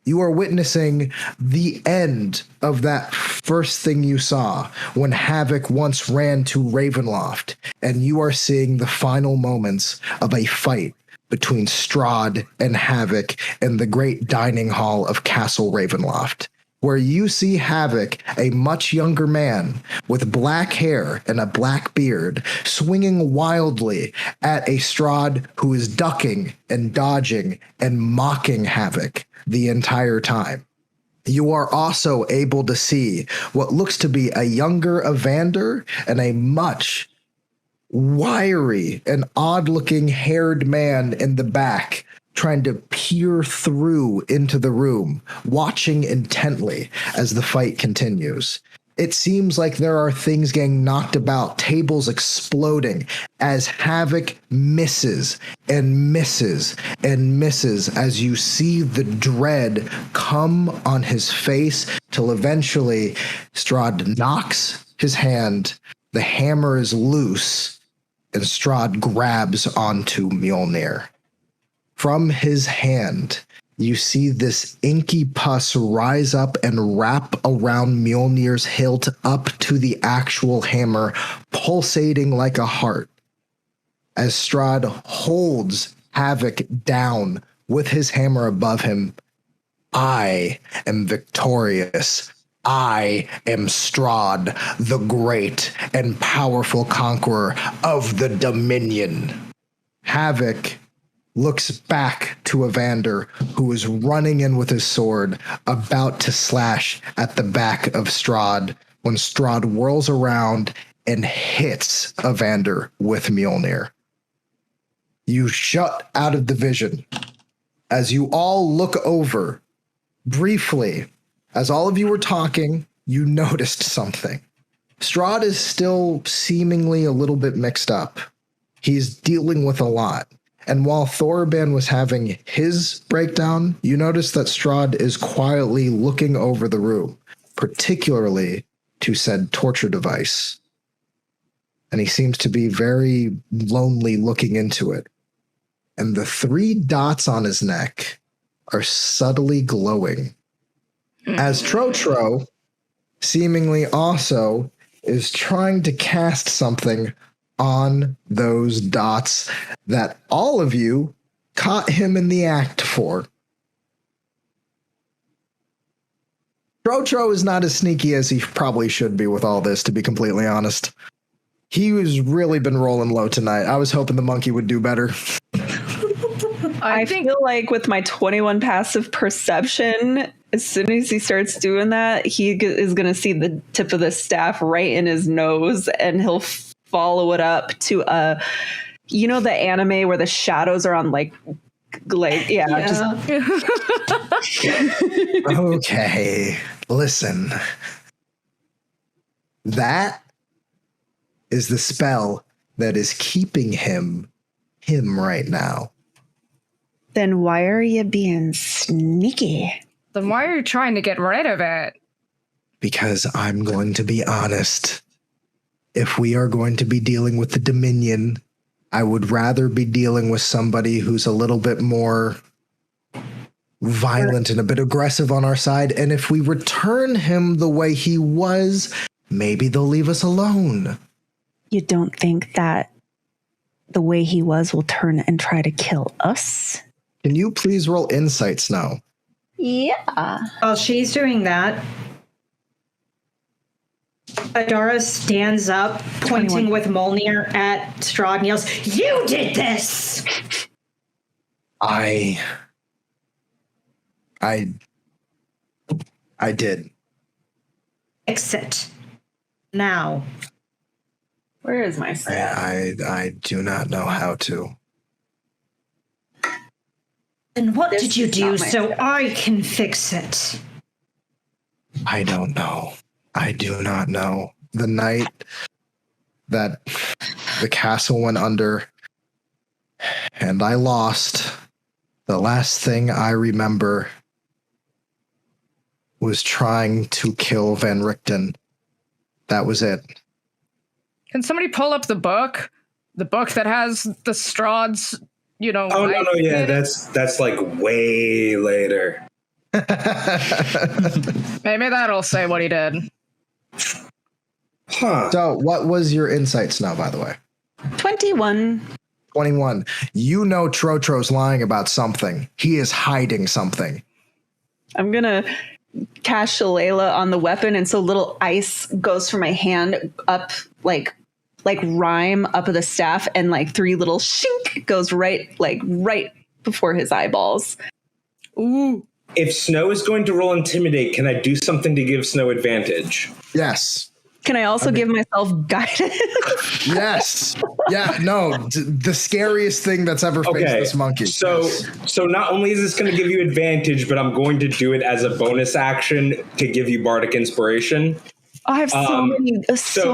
You are witnessing the end of that first thing you saw when Havoc once ran to Ravenloft, and you are seeing the final moments of a fight between Strahd and Havoc in the great dining hall of Castle Ravenloft, where you see Havoc, a much younger man with black hair and a black beard, swinging wildly at a Strahd who is ducking and dodging and mocking Havoc the entire time. You are also able to see what looks to be a younger Evander and a much wiry and odd-looking haired man in the back trying to peer through into the room, watching intently as the fight continues. It seems like there are things getting knocked about, tables exploding as Havoc misses and misses and misses as you see the dread come on his face till eventually Strahd knocks his hand, the hammer is loose, and Strahd grabs onto Mjolnir. From his hand, you see this inky pus rise up and wrap around Mjolnir's hilt up to the actual hammer, pulsating like a heart. As Strahd holds Havoc down with his hammer above him, I am victorious. I am Strahd, the great and powerful conqueror of the Dominion. Havoc looks back to Evander, who is running in with his sword, about to slash at the back of Strahd, when Strahd whirls around and hits Evander with Mjolnir. You shut out of the vision. As you all look over, briefly, as all of you were talking, you noticed something. Strahd is still seemingly a little bit mixed up. He's dealing with a lot. And while Thorban was having his breakdown, you notice that Strahd is quietly looking over the room, particularly to said torture device. And he seems to be very lonely looking into it. And the 3 dots on his neck are subtly glowing. As Tro, seemingly also, is trying to cast something on those dots that all of you caught him in the act for. Tro is not as sneaky as he probably should be with all this, to be completely honest. He was really been rolling low tonight. I was hoping the monkey would do better. I feel like with my 21 passive perception, as soon as he starts doing that, he is going to see the tip of the staff right in his nose, and he'll follow it up to the anime where the shadows are on like yeah. Okay, listen. That is the spell that is keeping him him right now. Then why are you being sneaky? Then why are you trying to get rid of it? Because I'm going to be honest. If we are going to be dealing with the Dominion, I would rather be dealing with somebody who's a little bit more violent and a bit aggressive on our side. And if we return him the way he was, maybe they'll leave us alone. You don't think that the way he was will turn and try to kill us? Can you please roll insights now? Yeah. While she's doing that, Adara stands up, pointing 21. with Mjolnir at Strahd and yells, "You did this!" I did. Fix it. Now. Where is my stat? I do not know how to. And what This did you is do not my so stat. I can fix it? I don't know. I do not know. The night that the castle went under and I lost, the last thing I remember was trying to kill Van Richten. That was it. Can somebody pull up the book? The book that has the Strahd's, Oh, no, yeah, that's like way later. Maybe that'll say what he did. Huh. So, what was your insights now, by the way? 21. 21. You know Trotro's lying about something. He is hiding something. I'm going to cast Shillelagh on the weapon, and so little ice goes from my hand up, like rhyme up of the staff, and like 3 little shink goes right before his eyeballs. Ooh. If Snow is going to roll Intimidate, can I do something to give Snow advantage? Yes. Can I also give myself guidance? Yes. Yeah, no. The scariest thing that's ever faced this monkey. So not only is this going to give you advantage, but I'm going to do it as a bonus action to give you Bardic Inspiration. I have so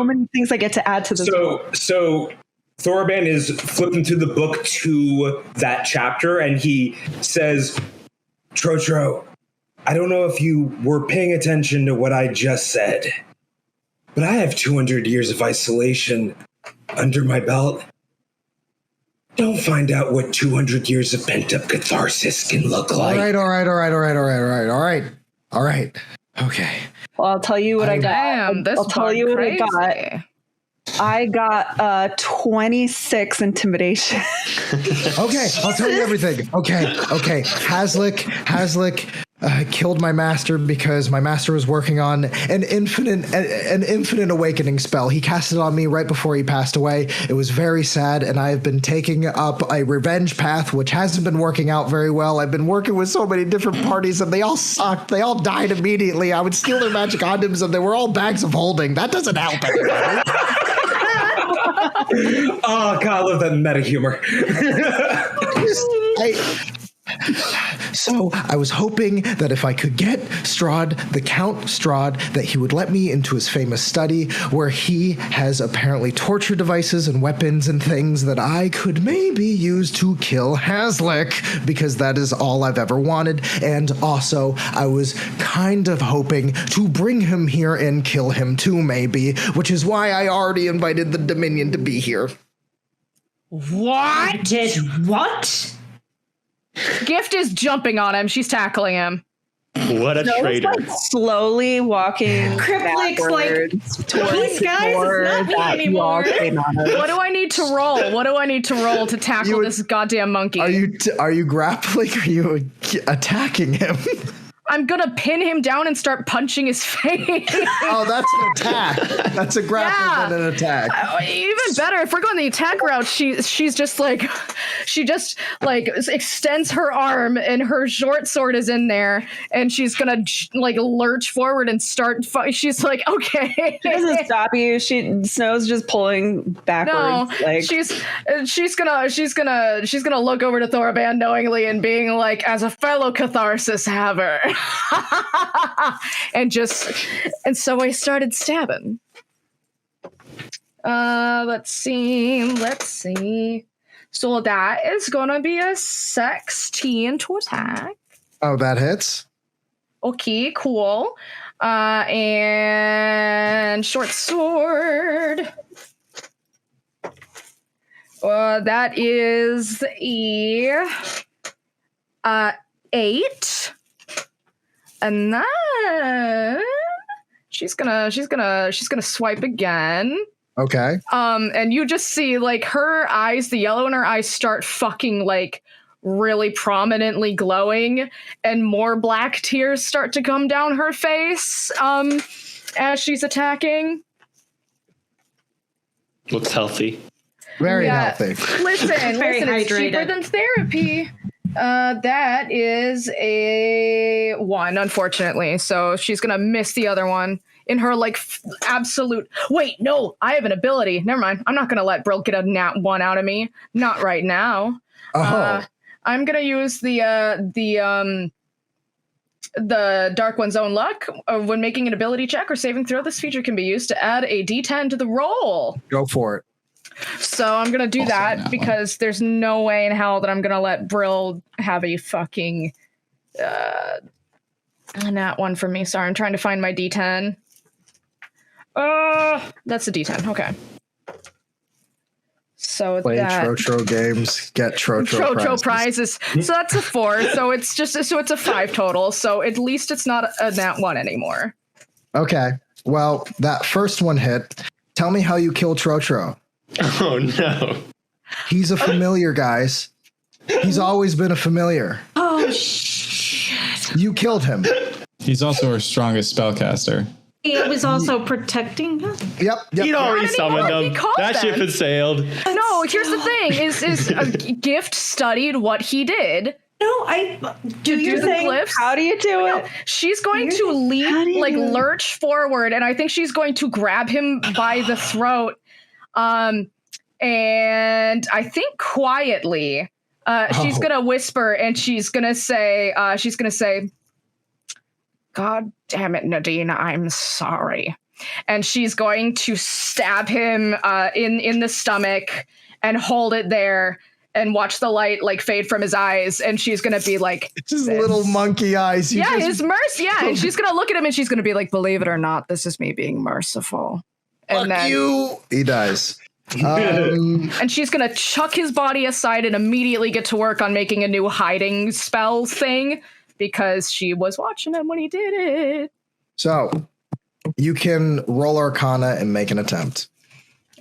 many things I get to add to this. So Thorban is flipping through the book to that chapter, and he says, Trotro, I don't know if you were paying attention to what I just said, but I have 200 years of isolation under my belt. Don't find out what 200 years of pent-up catharsis can look like. All right. Okay. Well, I'll tell you what I got. Damn, this I'll tell you what crazy. I got. I got 26 intimidation. Okay, I'll tell you everything. Okay. Haslick killed my master because my master was working on an infinite awakening spell. He cast it on me right before he passed away. It was very sad, and I have been taking up a revenge path, which hasn't been working out very well. I've been working with so many different parties, and they all sucked. They all died immediately. I would steal their magic items, and they were all bags of holding. That doesn't help anybody. Oh, God, I love that meta humor. So I was hoping that if I could get the Count Strahd, that he would let me into his famous study where he has apparently torture devices and weapons and things that I could maybe use to kill Haslick, because that is all I've ever wanted. And also, I was kind of hoping to bring him here and kill him too, maybe, which is why I already invited the Dominion to be here. What? Did what? Gift is jumping on him. She's tackling him. What a traitor. Like slowly walking Cripple's backwards towards "These guys, it's door not me that you all anymore." came out of. What do I need to roll? What do I need to roll to tackle this goddamn monkey? Are you grappling? Are you attacking him? I'm gonna pin him down and start punching his face. Oh, that's an attack. That's a grapple and an attack. Even better, if we're going the attack route, she just extends her arm and her short sword is in there, and she's gonna like lurch forward and start. She's like, okay. She doesn't stop you. Snow's just pulling backwards. No, she's gonna look over to Thorban knowingly and being like, as a fellow catharsis haver. and so I started stabbing. Let's see. So that is gonna be a 16 to attack. Oh, that hits. Okay, cool. And short sword. That is a 8. And then she's gonna swipe again. Okay. And you just see like her eyes, the yellow in her eyes start fucking like really prominently glowing, and more black tears start to come down her face as she's attacking. Looks healthy. Very healthy. Listen, it's cheaper than therapy. That is a 1, unfortunately. So she's gonna miss the other one in her like absolute. Wait, no, I have an ability. Never mind. I'm not gonna let Brill get a nat 1 out of me. Not right now. Oh. I'm gonna use the Dark One's Own Luck. When making an ability check or saving throw, this feature can be used to add a D10 to the roll. Go for it. So I'm gonna do that because there's no way in hell that I'm gonna let Brill have a fucking nat 1 from me. Sorry, I'm trying to find my D10. That's a D10. Okay. So play Trotro games, get Trotro prizes. So that's a 4. So it's a 5 total. So at least it's not a nat 1 anymore. Okay. Well, that first one hit. Tell me how you kill Trotro. Oh no. He's a familiar, guys. He's always been a familiar. Oh shit. You killed him. He's also our strongest spellcaster. He was also protecting us. Yep. He'd already summoned him. That ship had sailed. No, here's the thing: is Gift studied what he did. No, I do your thing. Glyphs. How do you do it? She's going to leap, like lurch forward, and I think she's going to grab him by the throat. And I think quietly, she's gonna whisper, and she's gonna say, "God damn it, Nadine, I'm sorry." And she's going to stab him in the stomach and hold it there and watch the light like fade from his eyes. And she's gonna be like, his little monkey eyes. His mercy. Yeah, and she's gonna look at him and she's gonna be like, "Believe it or not, this is me being merciful." And Fuck then you. He dies. And she's gonna chuck his body aside and immediately get to work on making a new hiding spell thing because she was watching him when he did it. So you can roll Arcana and make an attempt.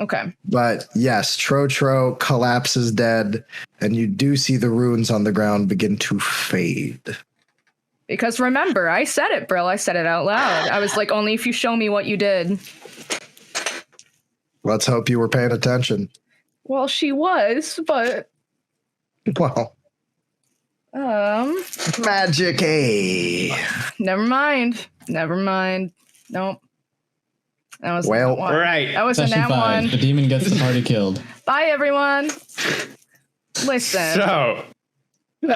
Okay. But yes, Trotro collapses dead, and you do see the runes on the ground begin to fade. Because remember, I said it, Brill. I said it out loud. I was like, only if you show me what you did. Let's hope you were paying attention. Well, she was, but... Well. Magic-y. Never mind. Nope. That was well, one. Right. That was a nat 1. The demon gets the party killed. Bye, everyone. Listen. So, we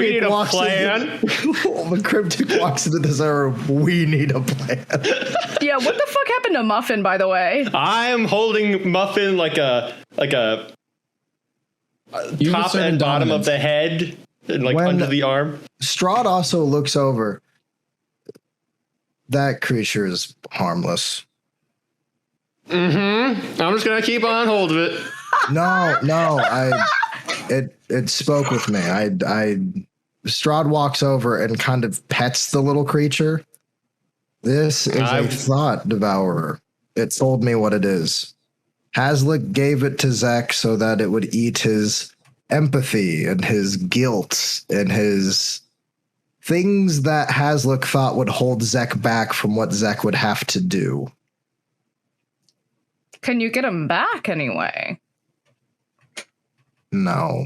need a plan. The Cryptic walks into this room. We need a plan. Yeah, what the fuck happened to Muffin, by the way? I'm holding Muffin like a top and bottom of the head, and like under the arm. Strahd also looks over. That creature is harmless. Mm-hmm. I'm just gonna keep on hold of it. No, it spoke with me. Strahd walks over and kind of pets the little creature. This is a thought devourer. It told me what it is. Hazlitt gave it to Zek so that it would eat his empathy and his guilt and his things that Hazlitt thought would hold Zek back from what Zek would have to do. Can you get him back anyway? No.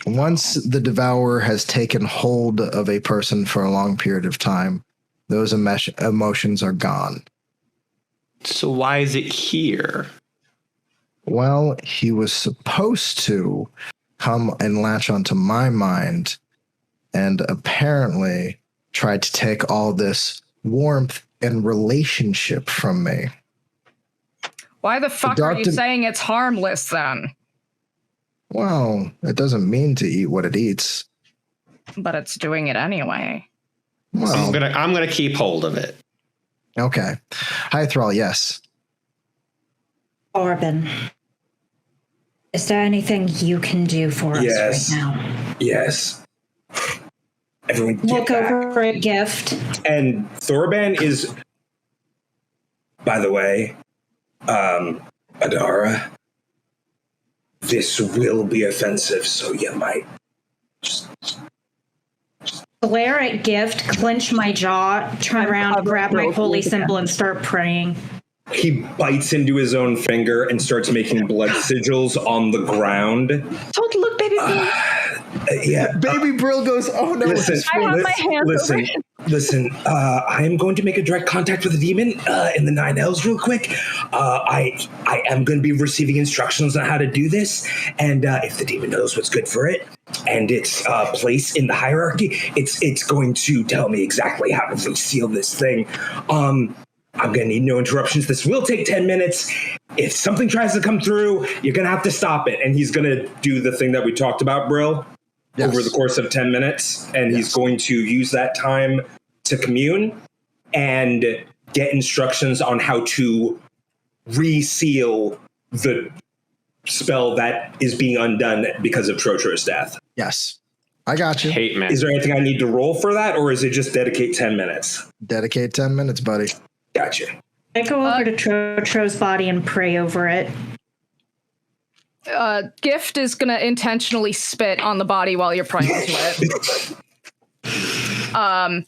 Once the devourer has taken hold of a person for a long period of time, those emotions are gone. So why is it here? Well, he was supposed to come and latch onto my mind and apparently tried to take all this warmth and relationship from me. Why the fuck are you saying it's harmless then? Well, it doesn't mean to eat what it eats. But it's doing it anyway. Well, I'm gonna keep hold of it. Okay. Hythrall, yes. Orban, is there anything you can do for us right now? Yes. Everyone look over a gift. And Thorban is, by the way, Adara, this will be offensive, so you might just glare at gift, clench my jaw, turn around, grab my holy symbol, and start praying. He bites into his own finger and starts making blood sigils on the ground. Don't look, baby Brill. Yeah. Baby Brill goes, oh no. Listen, I have my hands listen, I am going to make a direct contact with the demon in the 9 L's real quick. I am going to be receiving instructions on how to do this. And if the demon knows what's good for it and its place in the hierarchy, it's going to tell me exactly how to reseal this thing. I'm going to need no interruptions. This will take 10 minutes. If something tries to come through, you're going to have to stop it. And he's going to do the thing that we talked about, Brill, over the course of 10 minutes. And he's going to use that time to commune and get instructions on how to reseal the spell that is being undone because of Trotro's death. Yes. I got you. Hate man. Is there anything I need to roll for that, or is it just dedicate 10 minutes? Dedicate 10 minutes, buddy. Gotcha. I go over to Trotro's body and pray over it. Gift is going to intentionally spit on the body while you're praying to it.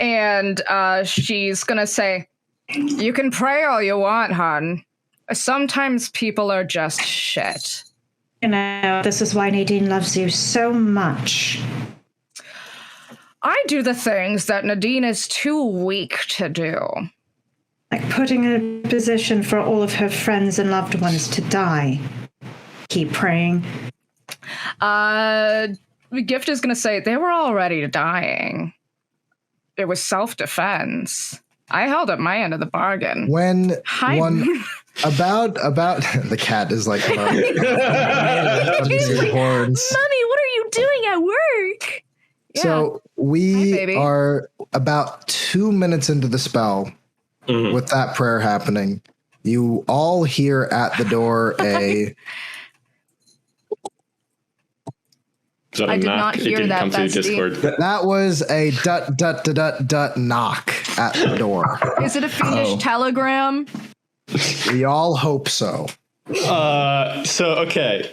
And she's going to say, you can pray all you want, hon. Sometimes people are just shit. You know, this is why Nadine loves you so much. I do the things that Nadine is too weak to do. Like putting in a position for all of her friends and loved ones to die. Keep praying. Gift is going to say, they were already dying. It was self-defense. I held up my end of the bargain. When about the cat is like horns. Mommy, what are you doing at work? Yeah. So we are about 2 minutes into the spell with that prayer happening. You all hear at the door a... I did not hear that. That was a dut knock at the door. Is it a fiendish telegram? We all hope so. Okay.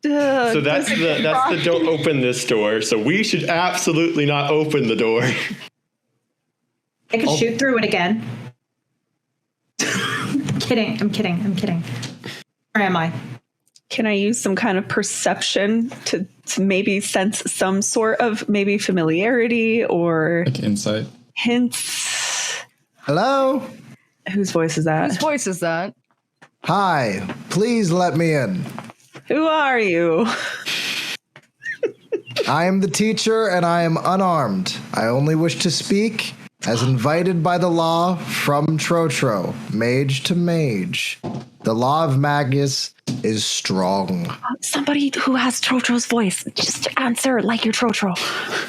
So that's the don't open this door. So we should absolutely not open the door. I can shoot through it again. I'm kidding. Where am I? Can I use some kind of perception to maybe sense some sort of maybe familiarity or like insight hints? Hello? Whose voice is that? Whose voice is that? Hi, please let me in. Who are you? I am the teacher and I am unarmed. I only wish to speak as invited by the law from Trotro, mage to mage. The law of Magus is strong. Somebody who has Trotro's voice, just answer like you're Trotro.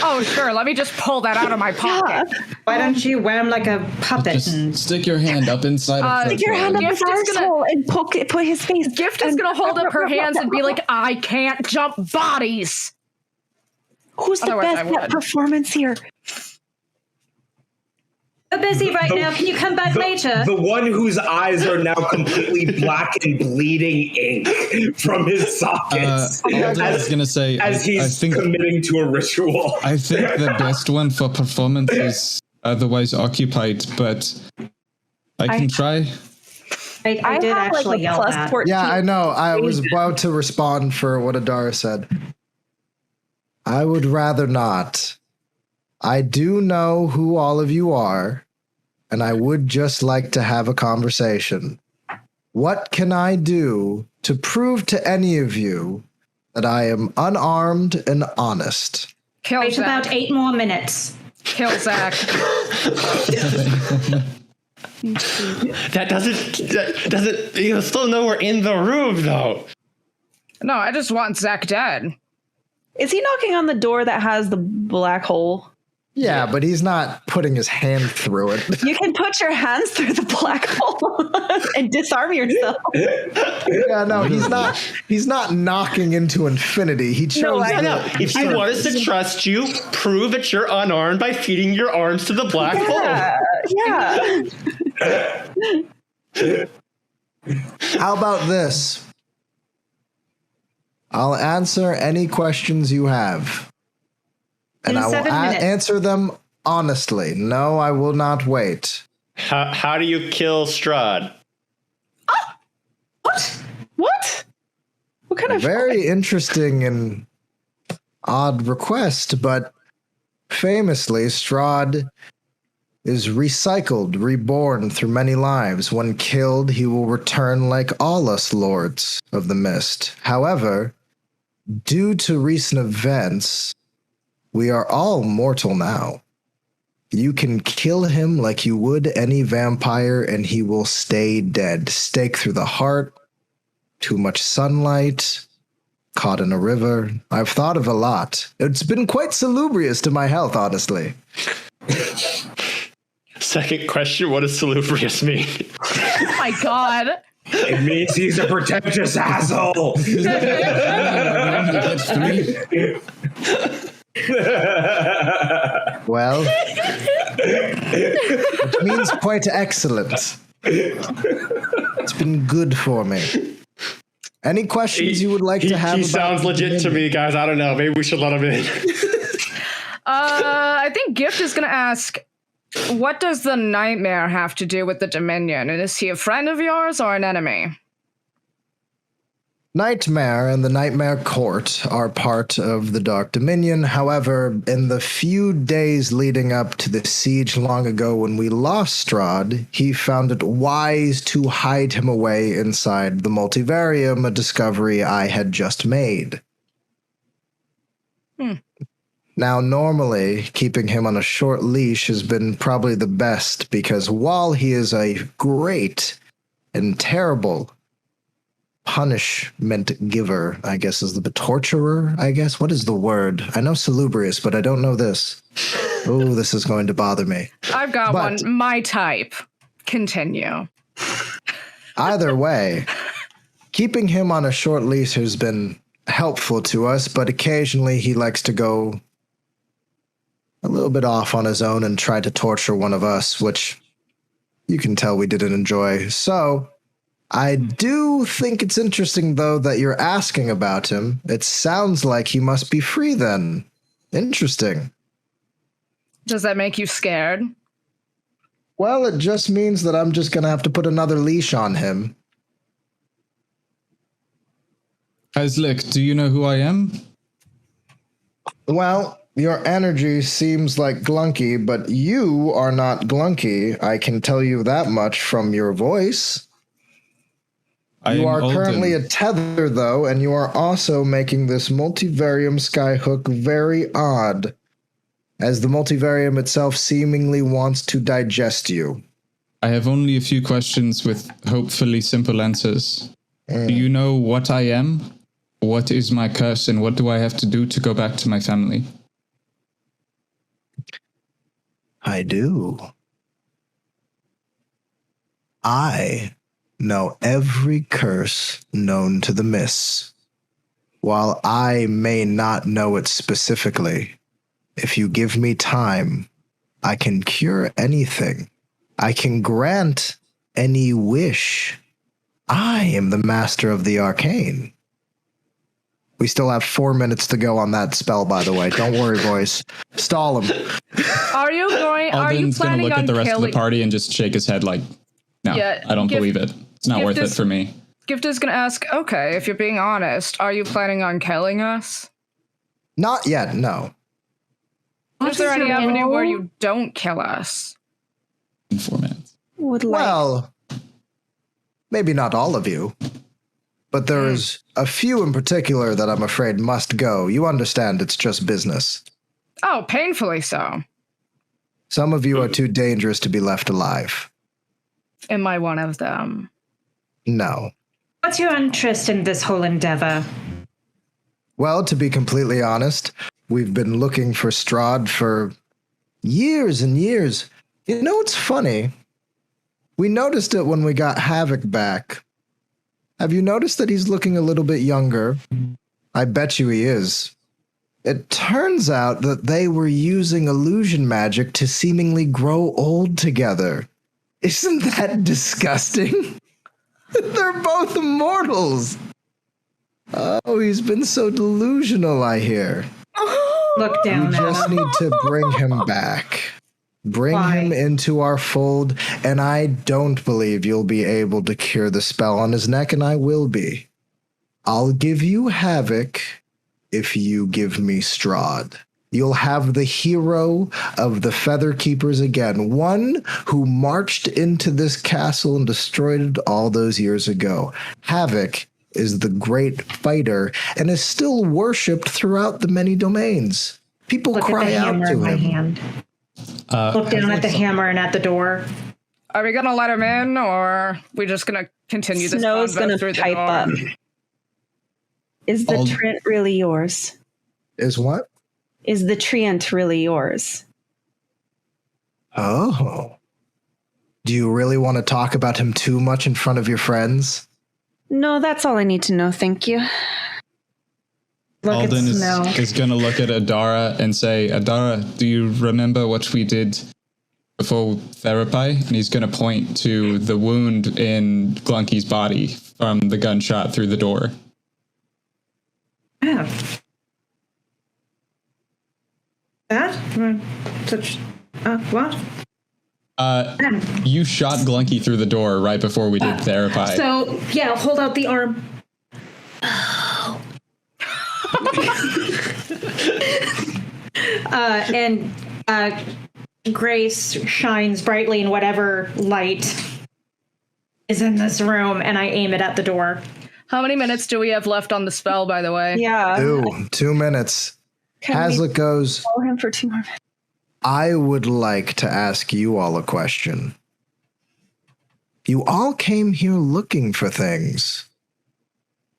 Oh, sure. Let me just pull that out of my pocket. Yeah. Why don't you wear him like a puppet? Just stick your hand up inside of stick your hand up his arsehole and put his face. Gift is going to hold up her hands and be like, I can't jump bodies. Who's the best at performance here? We're busy right now. Can you come back later? The one whose eyes are now completely black and bleeding ink from his sockets. I was going to say, as he's committing to a ritual. I think the best one for performance is otherwise occupied, but I can try. I did actually yell that. 14. Yeah, I know. I was about to respond for what Adara said. I would rather not. I do know who all of you are, and I would just like to have a conversation. What can I do to prove to any of you that I am unarmed and honest? Wait about 8 more minutes. Kill Zach. That doesn't, you still know we're in the room, though. No, I just want Zach dead. Is he knocking on the door that has the black hole? Yeah, but he's not putting his hand through it. You can put your hands through the black hole and disarm yourself. Yeah, no, he's not knocking into infinity. He chose. No. If you want us to trust you, prove that you're unarmed by feeding your arms to the black hole. Yeah. How about this? I'll answer any questions you have. And I will answer them honestly. No, I will not wait. How do you kill Strahd? What? What kind of very interesting and odd request, but famously, Strahd is recycled, reborn through many lives. When killed, he will return like all us lords of the mist. However, due to recent events, we are all mortal now. You can kill him like you would any vampire, and he will stay dead. Stake through the heart, too much sunlight, caught in a river. I've thought of a lot. It's been quite salubrious to my health, honestly. Second question, what does salubrious mean? Oh my god. It means he's a pretentious asshole. Well, it means quite excellent. It's been good for me. Any questions you would like to have? He sounds legit to me, guys. I don't know. Maybe we should let him in. I think Gift is going to ask, what does the Nightmare have to do with the Dominion? And is he a friend of yours or an enemy? Nightmare and the Nightmare Court are part of the Dark Dominion. However, in the few days leading up to the siege long ago when we lost Strahd, he found it wise to hide him away inside the Multivarium, a discovery I had just made. Now, normally, keeping him on a short leash has been probably the best, because while he is a great and terrible punishment giver, I guess is the torturer, I guess. What is the word? I know salubrious, but I don't know this. Oh, this is going to bother me. I've got one. My type. Continue. Either way, keeping him on a short leash has been helpful to us, but occasionally he likes to go a little bit off on his own and try to torture one of us, which you can tell we didn't enjoy. So I do think it's interesting, though, that you're asking about him. It sounds like he must be free then. Interesting. Does that make you scared? Well, it just means that I'm just going to have to put another leash on him. Hythrall, do you know who I am? Well, your energy seems like Glunky, but you are not Glunky. I can tell you that much from your voice. You are currently a tether, though, and you are also making this multivarium skyhook very odd, as the multivarium itself seemingly wants to digest you. I have only a few questions with hopefully simple answers. Do you know what I am? What is my curse, and what do I have to do to go back to my family? I do. I know every curse known to the mists. While I may not know it specifically, if you give me time, I can cure anything. I can grant any wish. I am the master of the arcane. We still have 4 minutes to go on that spell, by the way. Don't worry, boys. Stall him. Are you planning gonna look on at the rest of the killing? party and just shake his head like, no, Yeah, I don't believe it. It's not worth it for me. Gift is going to ask, okay, if you're being honest, are you planning on killing us? Not yet, no. Is there any avenue where you don't kill us? In 4 minutes. Well, maybe not all of you, but there is a few in particular that I'm afraid must go. You understand, it's just business. Oh, painfully so. Some of you are too dangerous to be left alive. Am I one of them? No. What's your interest in this whole endeavor? Well, to be completely honest, we've been looking for Strahd for years and years. You know, it's funny. We noticed it when we got Havoc back. Have you noticed that he's looking a little bit younger? I bet you he is. It turns out that they were using illusion magic to seemingly grow old together. Isn't that disgusting? They're both immortals. Oh, he's been so delusional, I hear. Look down We at just him. need to bring him back. Bring him into our fold, and I don't believe you'll be able to cure the spell on his neck, and I will be. I'll give you Havoc if you give me Strahd. You'll have the hero of the Feather Keepers again, one who marched into this castle and destroyed it all those years ago. Havoc is the great fighter and is still worshipped throughout the many domains. People Look cry at the out hammer to in my him. hand. Look down at the hammer and at the door. Are we gonna let him in, or are we just gonna continue this Snow's convo gonna through the pipe door? up. Is the Trent really yours? Is what? Is the Trent really yours? Oh. Do you really want to talk about him too much in front of your friends? No, that's all I need to know. Thank you. Look at Alden Snow. is going to look at Adara and say, Adara, do you remember what we did before therapy? And he's going to point to the wound in Glunky's body from the gunshot through the door. Oh. That? Such. What? You shot Glunky through the door right before we did therapy. So, yeah, hold out the arm. And Grace shines brightly in whatever light is in this room, and I aim it at the door. How many minutes do we have left on the spell, by the way? Yeah. 2 minutes. Can Hazlitt we goes, follow him for 2 more minutes? I would like to ask you all a question. You all came here looking for things.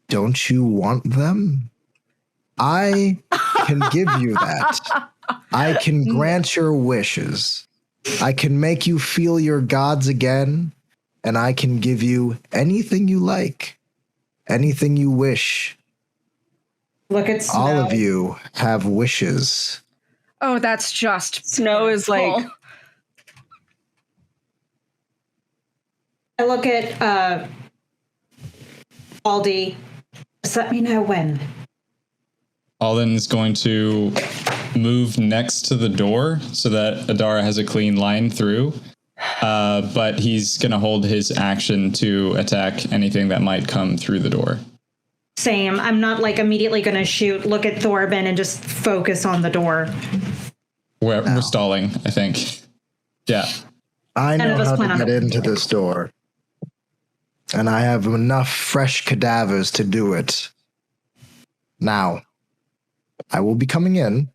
Don't you want them? I can give you that. I can grant your wishes. I can make you feel your gods again, and I can give you anything you like, anything you wish. Look at Snow. All of you have wishes. Oh, that's just Snow is like, beautiful. I look at Aldi. Just let me know when. Alden is going to move next to the door so that Adara has a clean line through. But he's going to hold his action to attack anything that might come through the door. Same. I'm not like immediately going to shoot, look at Thorben, and just focus on the door. We're stalling, I think. Yeah. I None know of us how plan to on get it. into this door. And I have enough fresh cadavers to do it. Now, I will be coming in.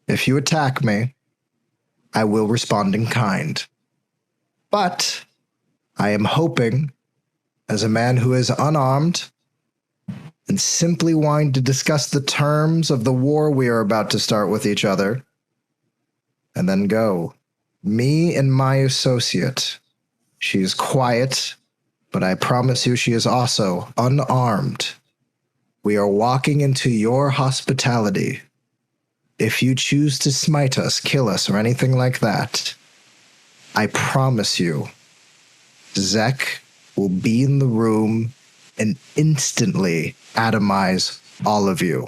If you attack me, I will respond in kind. But I am hoping, as a man who is unarmed and simply wanting to discuss the terms of the war we are about to start with each other, and then go. Me and my associate. She is quiet, but I promise you she is also unarmed. We are walking into your hospitality. If you choose to smite us, kill us, or anything like that, I promise you, Zek will be in the room and instantly atomize all of you.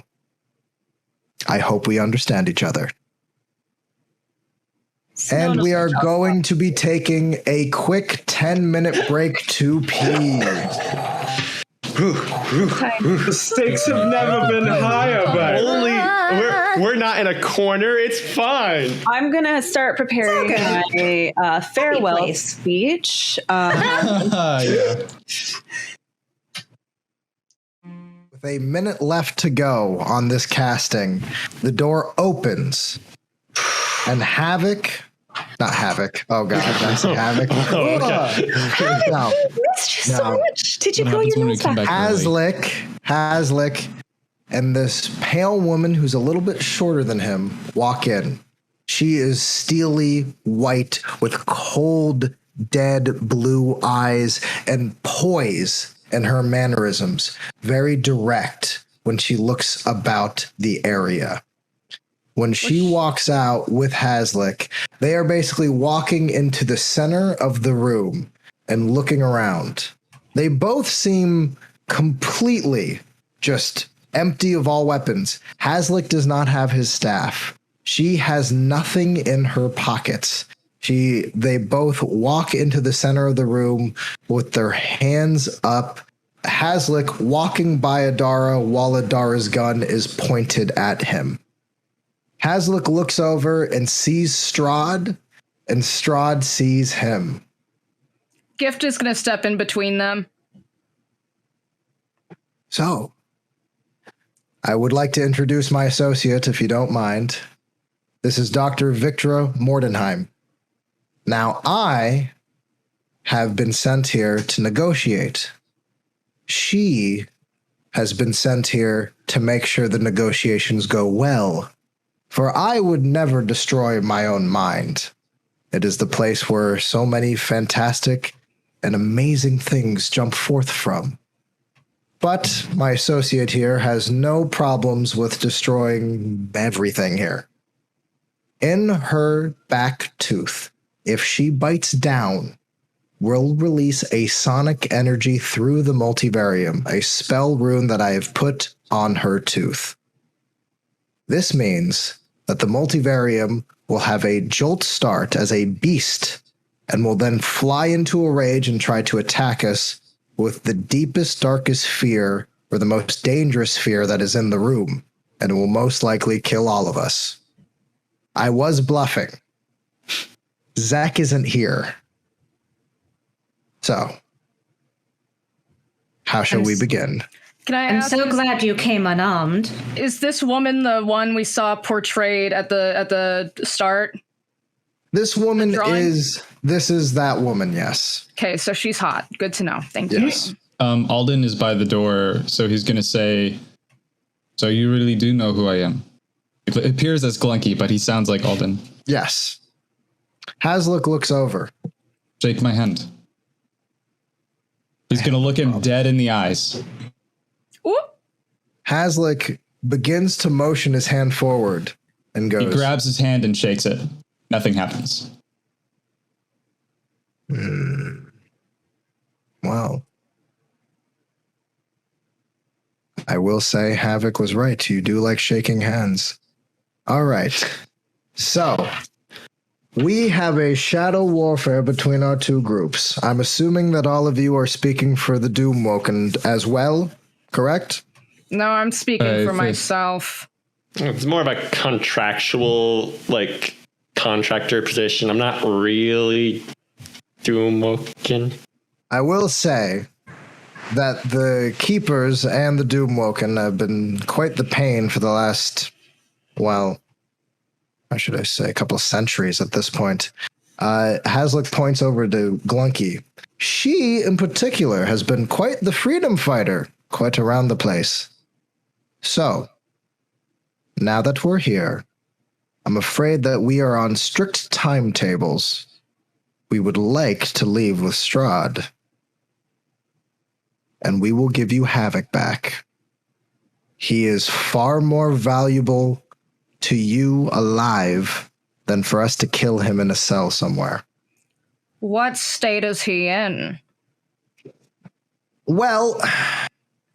I hope we understand each other. And we are going to be taking a quick 10-minute break to pee. The stakes have never been higher, but Only we're not in a corner. It's fine. I'm going to start preparing my farewell place. speech. Yeah. With a minute left to go on this casting, the door opens, and not Havoc. Oh god, that's Havoc. Oh, okay. I missed you so No. much. Did you What blow happens your when we nose come back? back early? Haslick and this pale woman who's a little bit shorter than him walk in. She is steely white with cold, dead blue eyes and poise in her mannerisms, very direct when she looks about the area. When she walks out with Haslick, they are basically walking into the center of the room and looking around. They both seem completely just empty of all weapons. Haslick does not have his staff. She has nothing in her pockets. They both walk into the center of the room with their hands up. Haslick walking by Adara while Adara's gun is pointed at him. Haslick looks over and sees Strahd, and Strahd sees him. Gift is going to step in between them. So, I would like to introduce my associate, if you don't mind. This is Dr. Victra Mordenheim. Now, I have been sent here to negotiate. She has been sent here to make sure the negotiations go well. For I would never destroy my own mind. It is the place where so many fantastic and amazing things jump forth from. But my associate here has no problems with destroying everything here. In her back tooth, if she bites down, will release a sonic energy through the multivarium, a spell rune that I have put on her tooth. This means that the multivarium will have a jolt start as a beast and will then fly into a rage and try to attack us with the deepest, darkest fear or the most dangerous fear that is in the room, and it will most likely kill all of us. I was bluffing. Zach isn't here. So, how shall we begin? Can I I'm ask, so glad you came unarmed. is this woman the one we saw portrayed at the start? This woman is that woman, yes. Okay, so she's hot. Good to know. Thank Yes. you. Alden is by the door, so he's going to say, so you really do know who I am? It appears as Glunky, but he sounds like Alden. Yes. Haslick looks over. Shake my hand. He's going to look him dead in the eyes. Ooh. Haslick begins to motion his hand forward and goes. He grabs his hand and shakes it. Nothing happens. Well, I will say Havoc was right. You do like shaking hands. All right. So, we have a shadow warfare between our two groups. I'm assuming that all of you are speaking for the Doomwoken as well, correct? No, I'm speaking for myself. It's more of a contractual, contractor position. I'm not really Doomwoken. I will say that the Keepers and the Doomwoken have been quite the pain for the last, well, how should I say, a couple of centuries at this point. Haslick points over to Glunky. She, in particular, has been quite the freedom fighter, quite around the place. So, now that we're here, I'm afraid that we are on strict timetables. We would like to leave with Strahd. And we will give you Havoc back. He is far more valuable to you alive than for us to kill him in a cell somewhere. What state is he in? Well,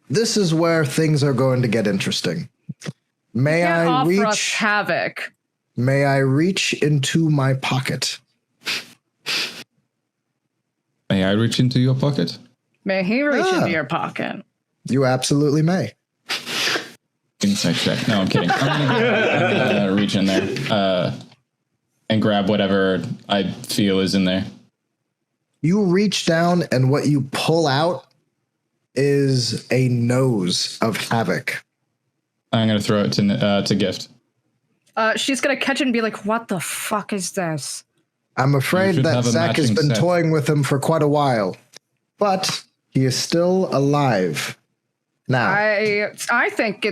this is where things are going to get interesting. May I reach Havoc? May I reach into my pocket? May I reach into your pocket? May he reach into your pocket? You absolutely may. Insight check. No, I'm kidding. I'm gonna reach in there and grab whatever I feel is in there. You reach down, and what you pull out is a nose of Havoc. I'm gonna throw it to Gift. She's gonna catch it and be like, "What the fuck is this?" I'm afraid that Zach has been toying with him for quite a while, but he is still alive. Now, I think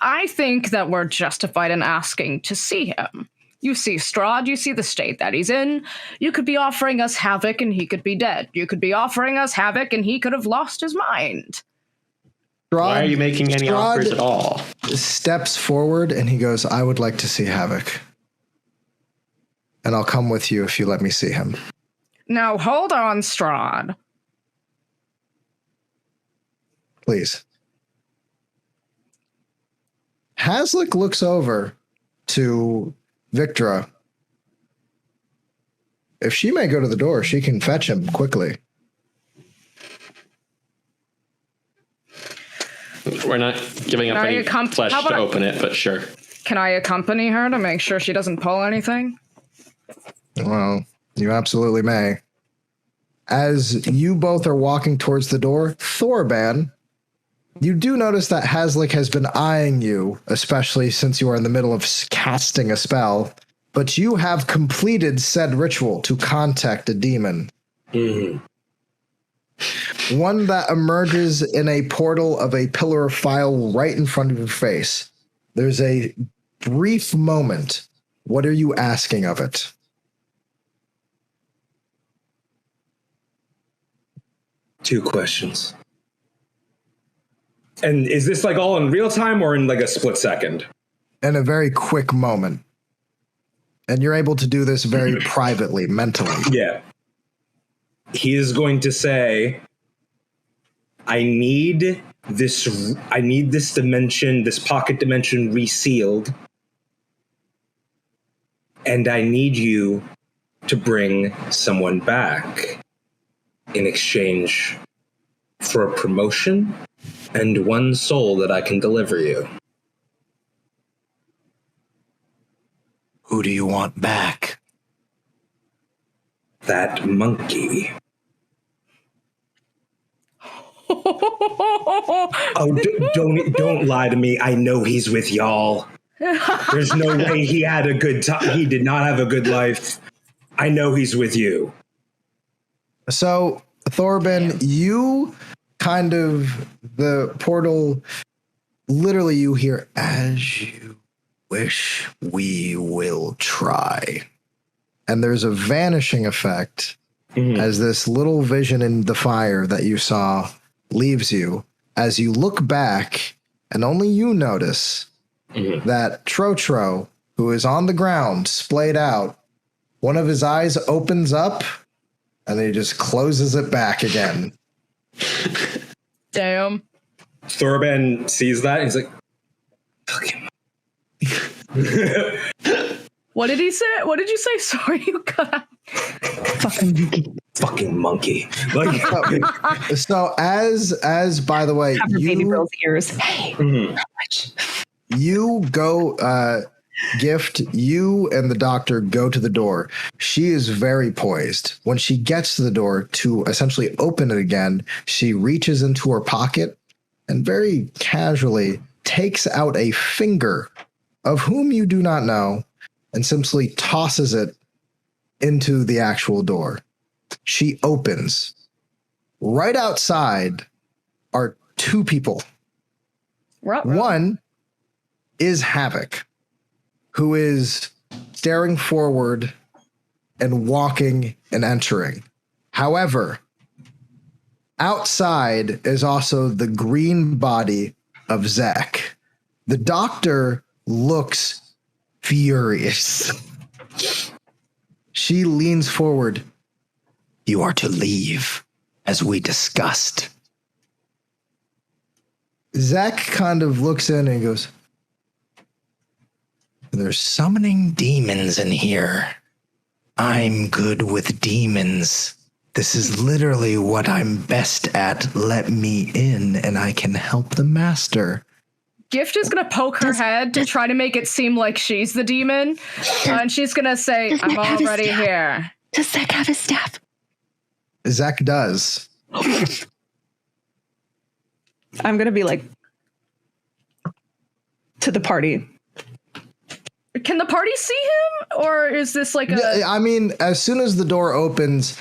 I think that we're justified in asking to see him. You see Strahd, you see the state that he's in. You could be offering us havoc and he could be dead. You could be offering us havoc and he could have lost his mind. Why are you making any offers at all? Steps forward and he goes, I would like to see Havoc. And I'll come with you if you let me see him. Now, hold on, Strahd. Please. Haslick looks over to Victra. If she may go to the door, she can fetch him quickly. We're not giving up any flesh to open it, but sure. Can I accompany her to make sure she doesn't pull anything? Well, you absolutely may. As you both are walking towards the door, Thorban, you do notice that Haslick has been eyeing you, especially since you are in the middle of casting a spell, but you have completed said ritual to contact a demon. Mm-hmm. One that emerges in a portal of a pillar of fire right in front of your face. There's a brief moment. What are you asking of it? Two questions. And is this like all in real time or in like a split second? In a very quick moment. And you're able to do this very privately, mentally. Yeah. He is going to say, I need this dimension, this pocket dimension resealed. And I need you to bring someone back in exchange for a promotion and one soul that I can deliver you. Who do you want back? That monkey. Oh, don't lie to me. I know he's with y'all. There's no way he had a good time. He did not have a good life. I know he's with you. So, Thorben, you kind of, the portal, literally you hear, as you wish, we will try. And there's a vanishing effect as this little vision in the fire that you saw leaves you. As you look back, and only you notice that Trotro, who is on the ground, splayed out, one of his eyes opens up, and then he just closes it back again. Damn. Thorben sees that, and he's like, fuck him. What did he say? What did you say? Sorry, you cut out. Fucking monkey. Like, so as by the way, cover baby Brill's ears. Hey, you go, Gift, you and the doctor go to the door. She is very poised. When she gets to the door to essentially open it again, she reaches into her pocket and very casually takes out a finger of whom you do not know and simply tosses it into the actual door. She opens. Right outside are two people. One is Havoc, who is staring forward and walking and entering. However, outside is also the green body of Zach. The doctor looks furious. She leans forward. You are to leave, as we discussed. Zach kind of looks in and goes, they're summoning demons in here. I'm good with demons. This is literally what I'm best at. Let me in and I can help the master. Gift is going to poke her head to try to make it seem like she's the demon. And she's going to say, I'm already here. Does Zach have his staff? Zach does. I'm going to be like, to the party. Can the party see him? Or is this like a... I mean, as soon as the door opens,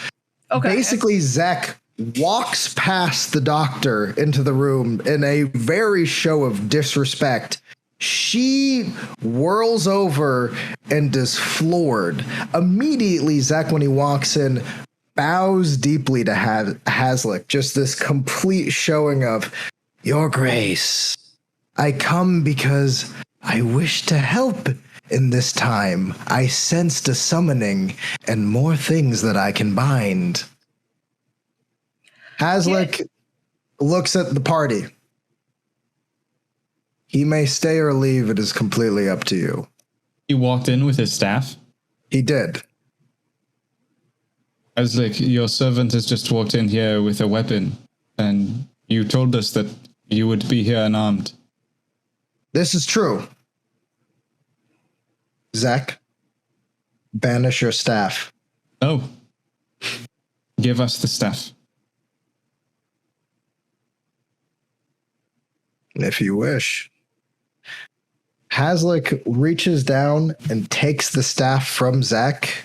basically Zach walks past the doctor into the room in a very show of disrespect. She whirls over and is floored. Immediately, Zach, when he walks in, bows deeply to Haslick. Just this complete showing of, Your Grace, I come because I wish to help in this time. I sensed a summoning and more things that I can bind. Haslick looks at the party. He may stay or leave. It is completely up to you. He walked in with his staff? He did. I was like, your servant has just walked in here with a weapon, and you told us that you would be here unarmed. This is true. Zach, banish your staff. Oh. Give us the staff. If you wish. Haslick reaches down and takes the staff from Zach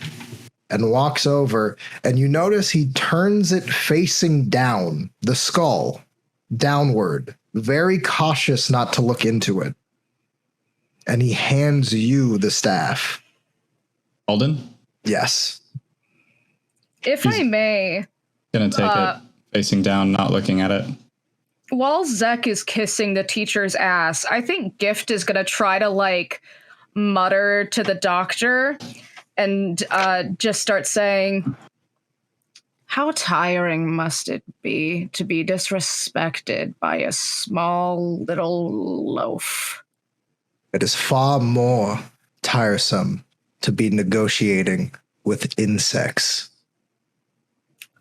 and walks over, and you notice he turns it facing down, the skull, downward, very cautious not to look into it. And he hands you the staff. Alden? Yes. If I may... Gonna take it facing down, not looking at it. While Zek is kissing the teacher's ass, I think Gift is going to try to, like, mutter to the doctor and just start saying, how tiring must it be to be disrespected by a small little loaf? It is far more tiresome to be negotiating with insects.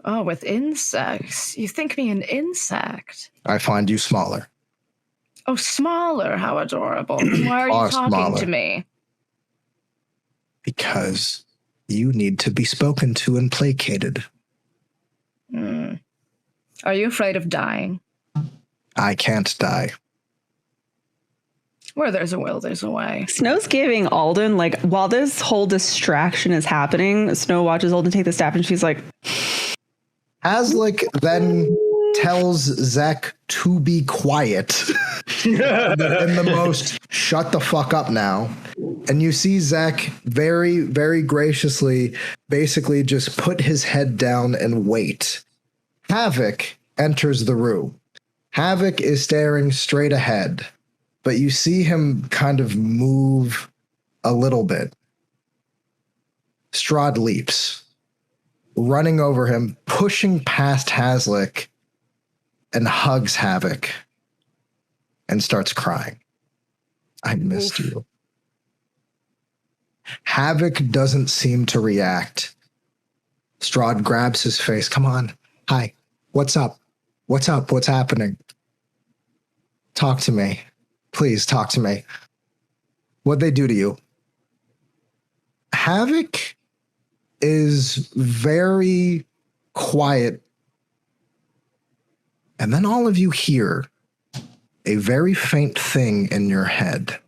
Oh, with insects? You think me an insect? I find you smaller. Oh, smaller. How adorable. Why are you talking smaller. to me? Because you need to be spoken to and placated. Are you afraid of dying? I can't die. Where there's a will, there's a way. Snow's giving Alden, like, while this whole distraction is happening, Snow watches Alden take the staff and she's like... Haslick then tells Zach to be quiet in the most shut the fuck up now. And you see Zach very, very graciously basically just put his head down and wait. Havoc enters the room. Havoc is staring straight ahead, but you see him kind of move a little bit. Strahd leaps, running over him, pushing past Haslick, and hugs Havoc and starts crying. I missed you. Havoc doesn't seem to react. Strahd grabs his face. Come on. Hi. What's up? What's up? What's happening? Talk to me. Please talk to me. What'd they do to you? Havoc is very quiet. And then all of you hear a very faint thing in your head.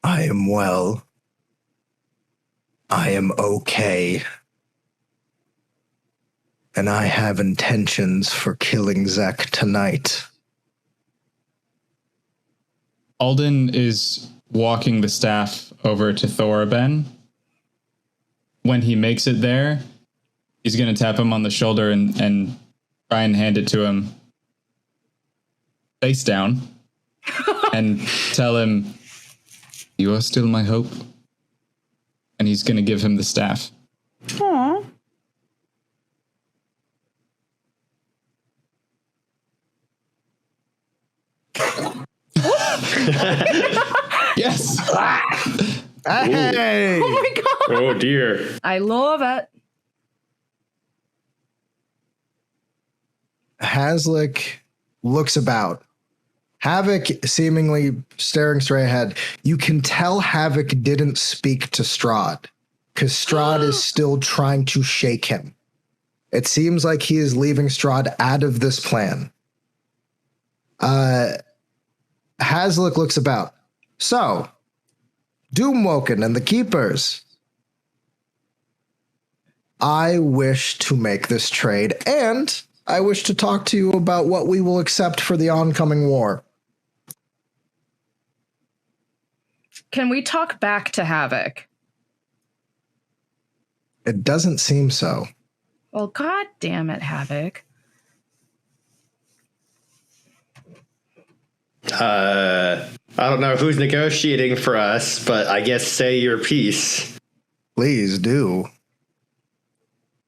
I am well. I am okay. And I have intentions for killing Zek tonight. Alden is walking the staff over to Thorben. When he makes it there, he's going to tap him on the shoulder and try and hand it to him face down and tell him, you are still my hope. And he's going to give him the staff. Aww. Yes. Hey! Oh my god! Oh dear. I love it. Haslick looks about. Havoc seemingly staring straight ahead. You can tell Havoc didn't speak to Strahd because Strahd is still trying to shake him. It seems like he is leaving Strahd out of this plan. Haslick looks about. So, Doomwoken and the Keepers. I wish to make this trade, and I wish to talk to you about what we will accept for the oncoming war. Can we talk back to Havoc? It doesn't seem so. Well, god damn it, Havoc. I don't know who's negotiating for us, but I guess say your piece. Please do.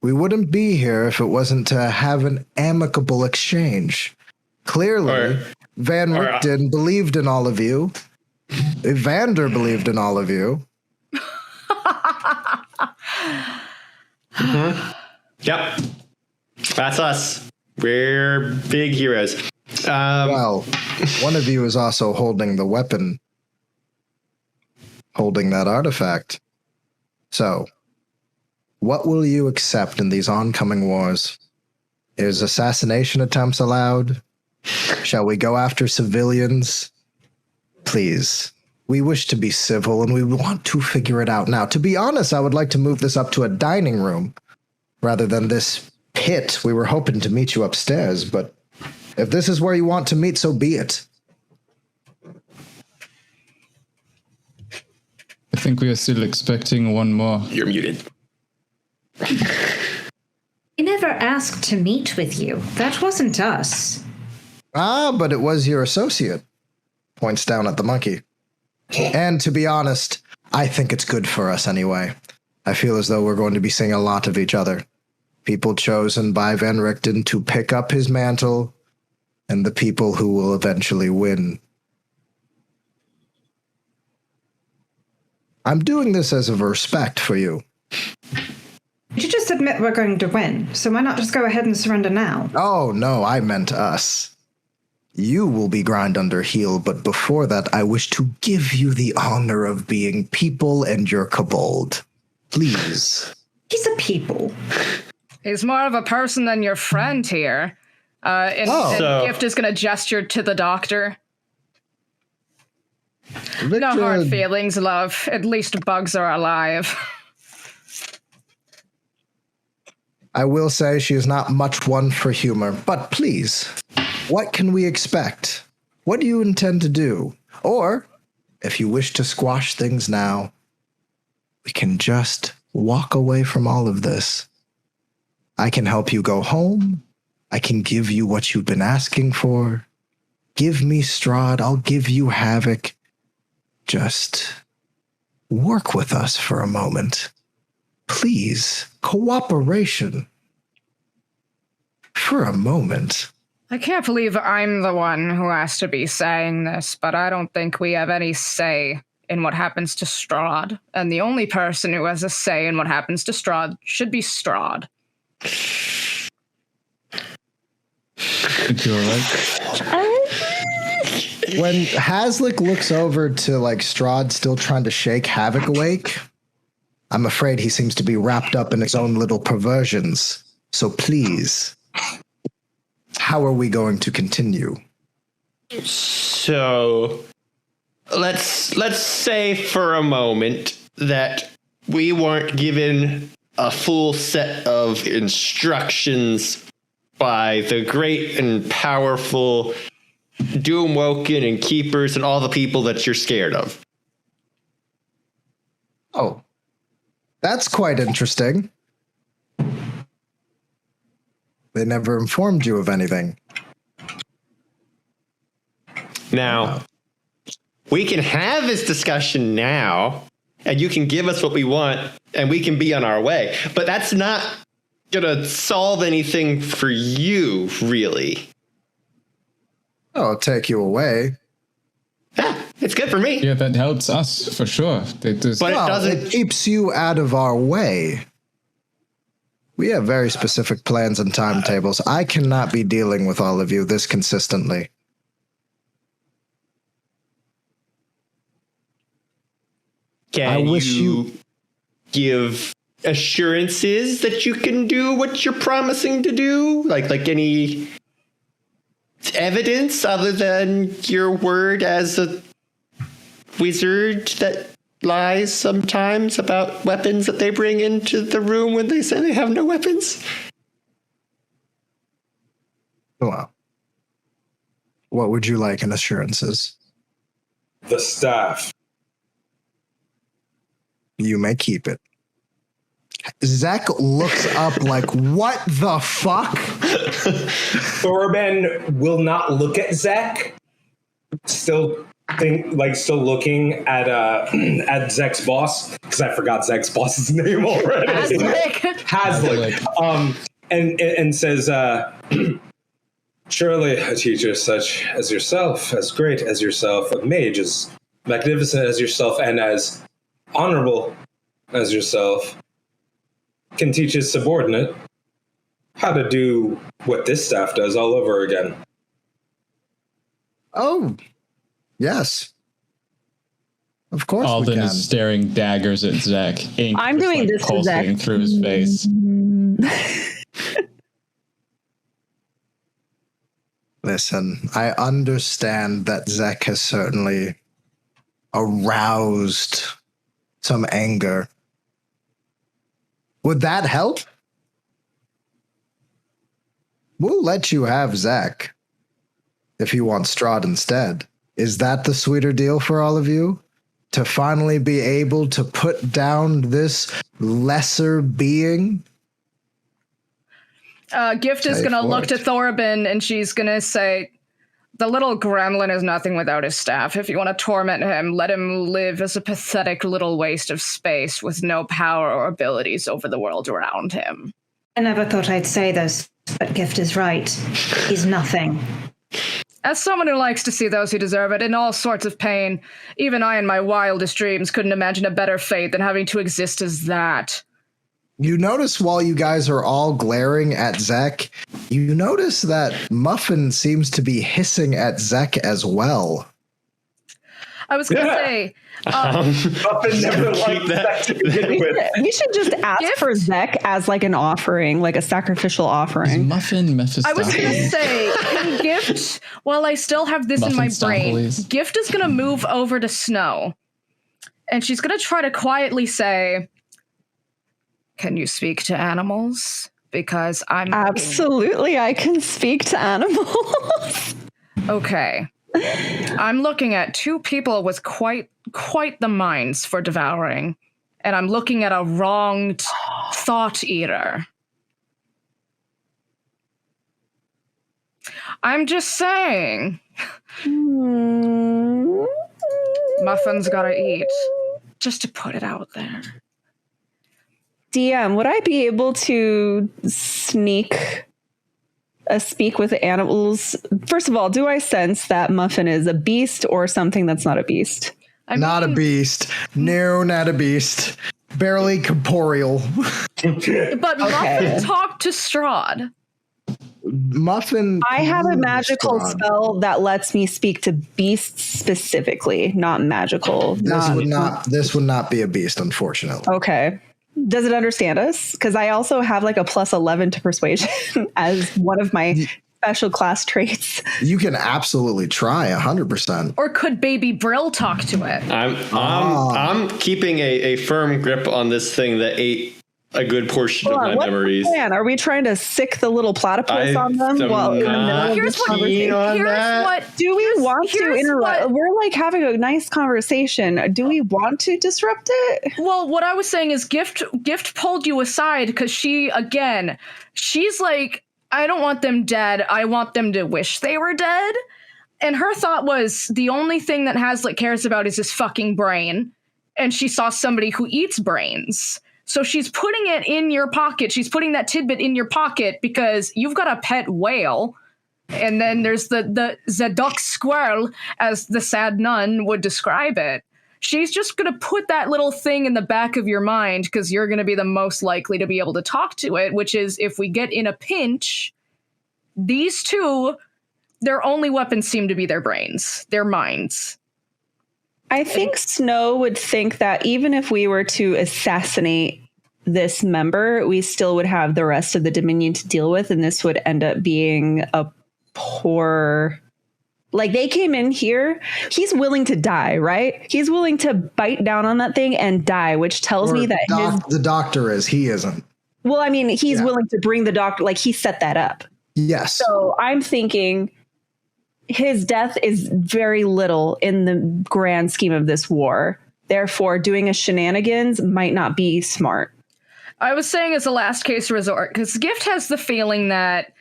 We wouldn't be here if it wasn't to have an amicable exchange. Clearly, Van Richten believed in all of you. Evander believed in all of you. Mm-hmm. Yep. That's us. We're big heroes. Well, one of you is also holding the weapon, holding that artifact. So, what will you accept in these oncoming wars? Is assassination attempts allowed? Shall we go after civilians? Please. We wish to be civil, and we want to figure it out now. To be honest, I would like to move this up to a dining room rather than this pit. We were hoping to meet you upstairs, but if this is where you want to meet, so be it. I think we are still expecting one more. You're muted. We never asked to meet with you. That wasn't us. Ah, but it was your associate. Points down at the monkey. And to be honest, I think it's good for us anyway. I feel as though we're going to be seeing a lot of each other. People chosen by Van Richten to pick up his mantle, and the people who will eventually win. I'm doing this as a respect for you. You just admit we're going to win, so why not just go ahead and surrender now? Oh, no, I meant us. You will be grind under heel, but before that, I wish to give you the honor of being people and your kobold. Please. He's a people. He's more of a person than your friend here. And Gift is going to gesture to the doctor. Victor, no hard feelings, love. At least bugs are alive. I will say she is not much one for humor, but please, what can we expect? What do you intend to do? Or, if you wish to squash things now, we can just walk away from all of this. I can help you go home. I can give you what you've been asking for. Give me Strahd, I'll give you Havoc. Just work with us for a moment. Please, cooperation. For a moment. I can't believe I'm the one who has to be saying this, but I don't think we have any say in what happens to Strahd. And the only person who has a say in what happens to Strahd should be Strahd. You're right. When Haslick looks over to Strahd still trying to shake Havoc awake, I'm afraid he seems to be wrapped up in his own little perversions. So please, how are we going to continue? So let's say for a moment that we weren't given a full set of instructions by the great and powerful Doomwoken and Keepers and all the people that you're scared of. Oh, that's quite interesting. They never informed you of anything. Now, we can have this discussion now, and you can give us what we want, and we can be on our way. But that's not gonna solve anything for you, really. Oh, I'll take you away. Yeah, it's good for me. Yeah, that helps us for sure. But it doesn't. It keeps you out of our way. We have very specific plans and timetables. I cannot be dealing with all of you this consistently. Can you give assurances that you can do what you're promising to do? Like any evidence other than your word as a wizard that lies sometimes about weapons that they bring into the room when they say they have no weapons. Well, what would you like in assurances? The staff. You may keep it. Zek looks up like, what the fuck? Thorben will not look at Zek. Still looking at Zek's boss, because I forgot Zek's boss's name already. Hazlick. And says, surely a teacher such as yourself, as great as yourself, a mage as magnificent as yourself, and as honorable as yourself, can teach his subordinate how to do what this staff does all over again. Oh, yes. Of course Alden we can. is staring daggers at Zek. Ink I'm just, doing this to pulsating Zek. through his face. Listen, I understand that Zek has certainly aroused some anger. Would that help? We'll let you have Zek if you want Strahd instead. Is that the sweeter deal for all of you? To finally be able to put down this lesser being? Gift is going to look to Thorben and she's going to say, the little gremlin is nothing without his staff. If you want to torment him, let him live as a pathetic little waste of space with no power or abilities over the world around him. I never thought I'd say this, but Gift is right. He's nothing. As someone who likes to see those who deserve it in all sorts of pain, even I in my wildest dreams couldn't imagine a better fate than having to exist as that. You notice while you guys are all glaring at Zek, you notice that Muffin seems to be hissing at Zek as well. I was going to say... Muffin never liked Zek to begin with. We should just ask for Zek as like an offering, like a sacrificial offering. Muffin Mephistopheles. I was going to say, can Gift, while I still have this in my brain, Gift is going to move over to Snow. And she's going to try to quietly say... Can you speak to animals? Because I'm... Absolutely, I can speak to animals. Okay. I'm looking at two people with quite the minds for devouring. And I'm looking at a wronged thought eater. I'm just saying. Muffin's gotta eat. Just to put it out there. DM, would I be able to speak with animals? First of all, do I sense that Muffin is a beast or something that's not a beast? Not a beast. No, not a beast. Barely corporeal. But Muffin talked to Strahd. Muffin. I have a magical spell that lets me speak to beasts specifically, not magical. This would not be a beast, unfortunately. Okay. Does it understand us? Because I also have like a +11 to persuasion as one of my special class traits. You can absolutely try 100%. Or could baby Brill talk to it? I'm keeping a firm grip on this thing that ate a good portion of my memories. Are we trying to sick the little platypus on them? Well, here's what do we want to interrupt? We're like having a nice conversation. Do we want to disrupt it? Well, what I was saying is Gift pulled you aside because she's like, I don't want them dead. I want them to wish they were dead. And her thought was the only thing that Hazlitt cares about is his fucking brain. And she saw somebody who eats brains. So she's putting it in your pocket. She's putting that tidbit in your pocket because you've got a pet whale. And then there's the duck squirrel, as the sad nun would describe it. She's just going to put that little thing in the back of your mind because you're going to be the most likely to be able to talk to it, which is if we get in a pinch, these two, their only weapons seem to be their brains, their minds. I think Snow would think that even if we were to assassinate this member, we still would have the rest of the Dominion to deal with, and this would end up being a poor Like, they came in here, he's willing to die, right? He's willing to bite down on that thing and die, which tells me that the doctor is, he isn't. Well, I mean, he's willing to bring the doctor, like, he set that up. Yes. So I'm thinking his death is very little in the grand scheme of this war. Therefore, doing a shenanigans might not be smart. I was saying as a last case resort, because Gift has the feeling that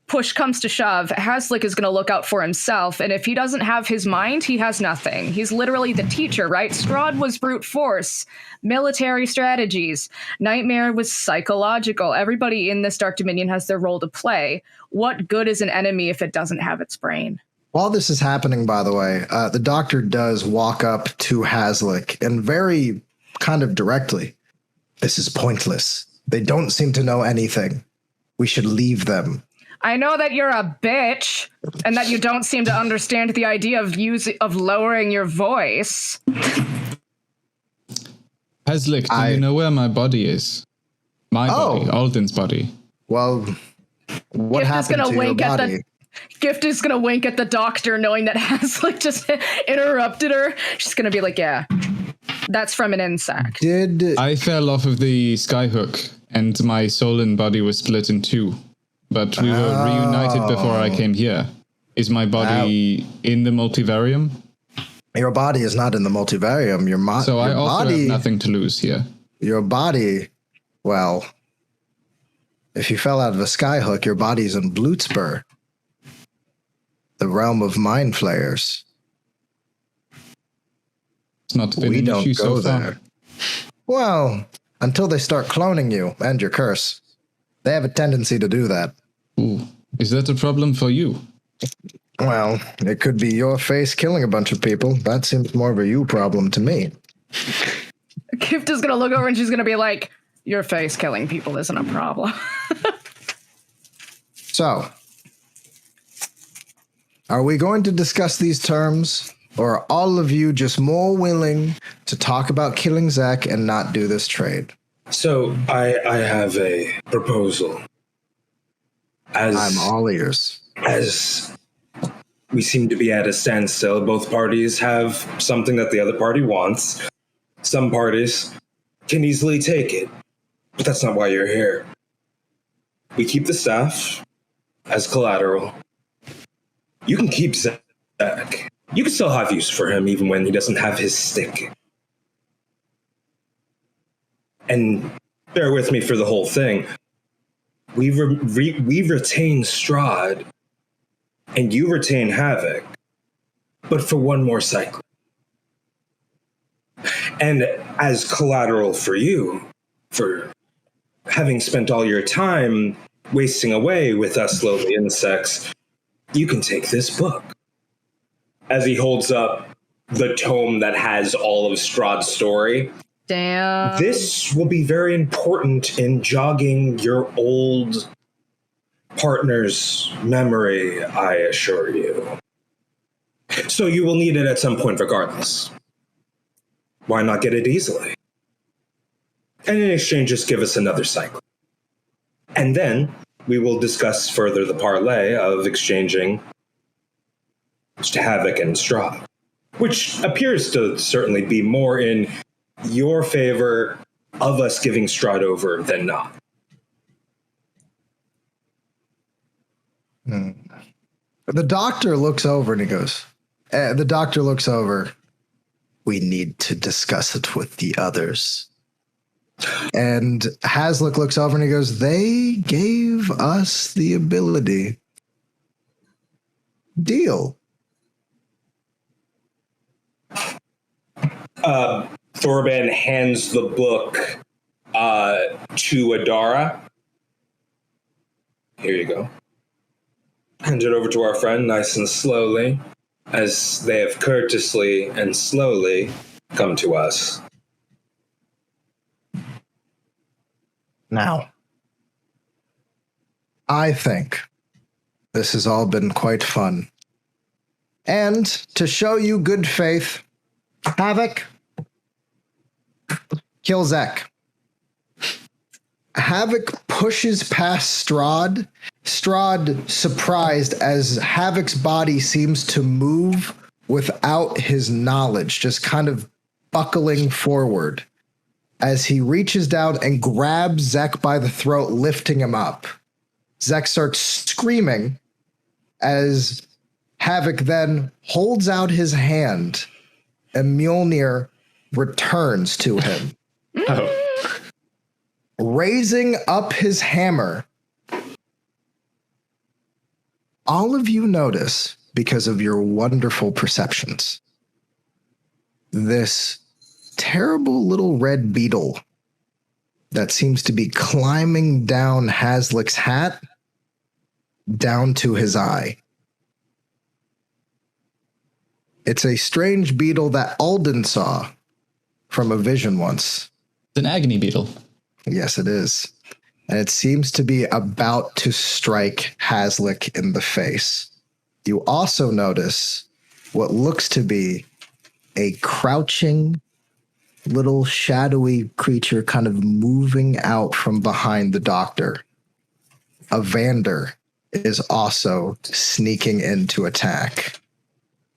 push comes to shove, Haslick is going to look out for himself, and if he doesn't have his mind, he has nothing. He's literally the teacher, right? Strahd was brute force, military strategies. Nightmare was psychological. Everybody in this Dark Dominion has their role to play. What good is an enemy if it doesn't have its brain? While this is happening, by the way, the doctor does walk up to Haslick and very kind of directly, "This is pointless. They don't seem to know anything. We should leave them." I know that you're a bitch and that you don't seem to understand the idea of lowering your voice. Haslick, do you know where my body is? My body, Alden's body. Well, what happened to your body? Gift is going to wink at the doctor, knowing that Haslick just interrupted her. She's going to be like, yeah, that's from an insect. I fell off of the skyhook and my soul and body was split in two. But we were reunited before I came here. Is my body in the multivarium? Your body is not in the multivarium. So I also have nothing to lose here. Your body, well, if you fell out of a skyhook, your body's in Blutzburg, the realm of mind flayers. It's not been we an don't issue go so far. there. Well, until they start cloning you and your curse. They have a tendency to do that. Ooh, is that a problem for you? Well, it could be your face killing a bunch of people. That seems more of a you problem to me. Gift is going to look over and she's going to be like, your face killing people isn't a problem. So, are we going to discuss these terms? Or are all of you just more willing to talk about killing Zach and not do this trade? So I have a proposal. I'm all ears. As we seem to be at a standstill, both parties have something that the other party wants. Some parties can easily take it, but that's not why you're here. We keep the staff as collateral. You can keep Zach. You can still have use for him even when he doesn't have his stick. And bear with me for the whole thing. We retain Strahd, and you retain Havoc, but for one more cycle. And as collateral for you, for having spent all your time wasting away with us lowly insects, you can take this book. As he holds up the tome that has all of Strahd's story. Damn. This will be very important in jogging your old partner's memory, I assure you. So you will need it at some point regardless. Why not get it easily? And in exchange, just give us another cycle. And then we will discuss further the parlay of exchanging Havoc and Strahd, which appears to certainly be more in your favor of us giving Strahd over than not. The doctor looks over and he goes, we need to discuss it with the others. And Haslick looks over and he goes, they gave us the ability. Deal. Thorban hands the book to Adara. Here you go. Hand it over to our friend nice and slowly, as they have courteously and slowly come to us. Now, I think this has all been quite fun. And to show you good faith, Havoc, kill Zach. Havoc pushes past Strahd. Strahd surprised as Havoc's body seems to move without his knowledge, just kind of buckling forward as he reaches down and grabs Zek by the throat, lifting him up. Zek starts screaming as Havoc then holds out his hand and Mjolnir returns to him. Oh. Raising up his hammer, all of you notice, because of your wonderful perceptions, this terrible little red beetle that seems to be climbing down Haslick's hat down to his eye. It's a strange beetle that Alden saw from a vision once. It's an agony beetle. Yes, it is. And it seems to be about to strike Haslick in the face. You also notice what looks to be a crouching little shadowy creature kind of moving out from behind the doctor. Evander is also sneaking in to attack.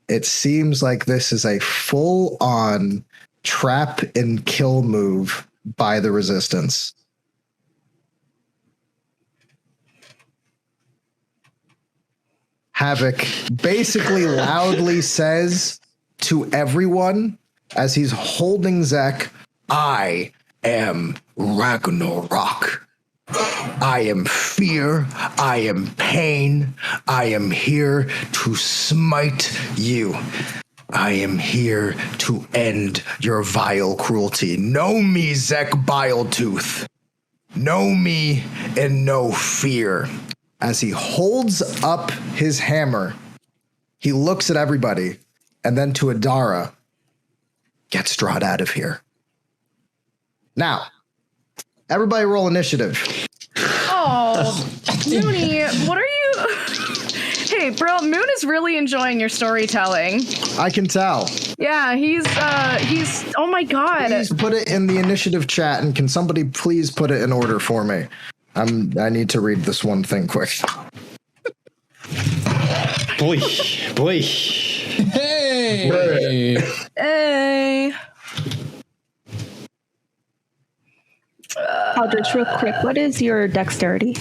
It seems like this is a full-on trap and kill move by the Resistance. Havoc basically loudly says to everyone as he's holding Zek, I am Ragnarok. I am fear. I am pain. I am here to smite you. I am here to end your vile cruelty. Know me, Zek Biletooth. Know me and know fear. As he holds up his hammer, he looks at everybody and then to Adara. Get Strahd out of here. Now, everybody roll initiative. Oh, Mooney, what are you? Hey, bro, Moon is really enjoying your storytelling. I can tell. Yeah, he's, oh my God. Please put it in the initiative chat, and can somebody please put it in order for me? I need to read this one thing quick. Boy. Hey! Hey. Eldritch, real quick, what is your dexterity?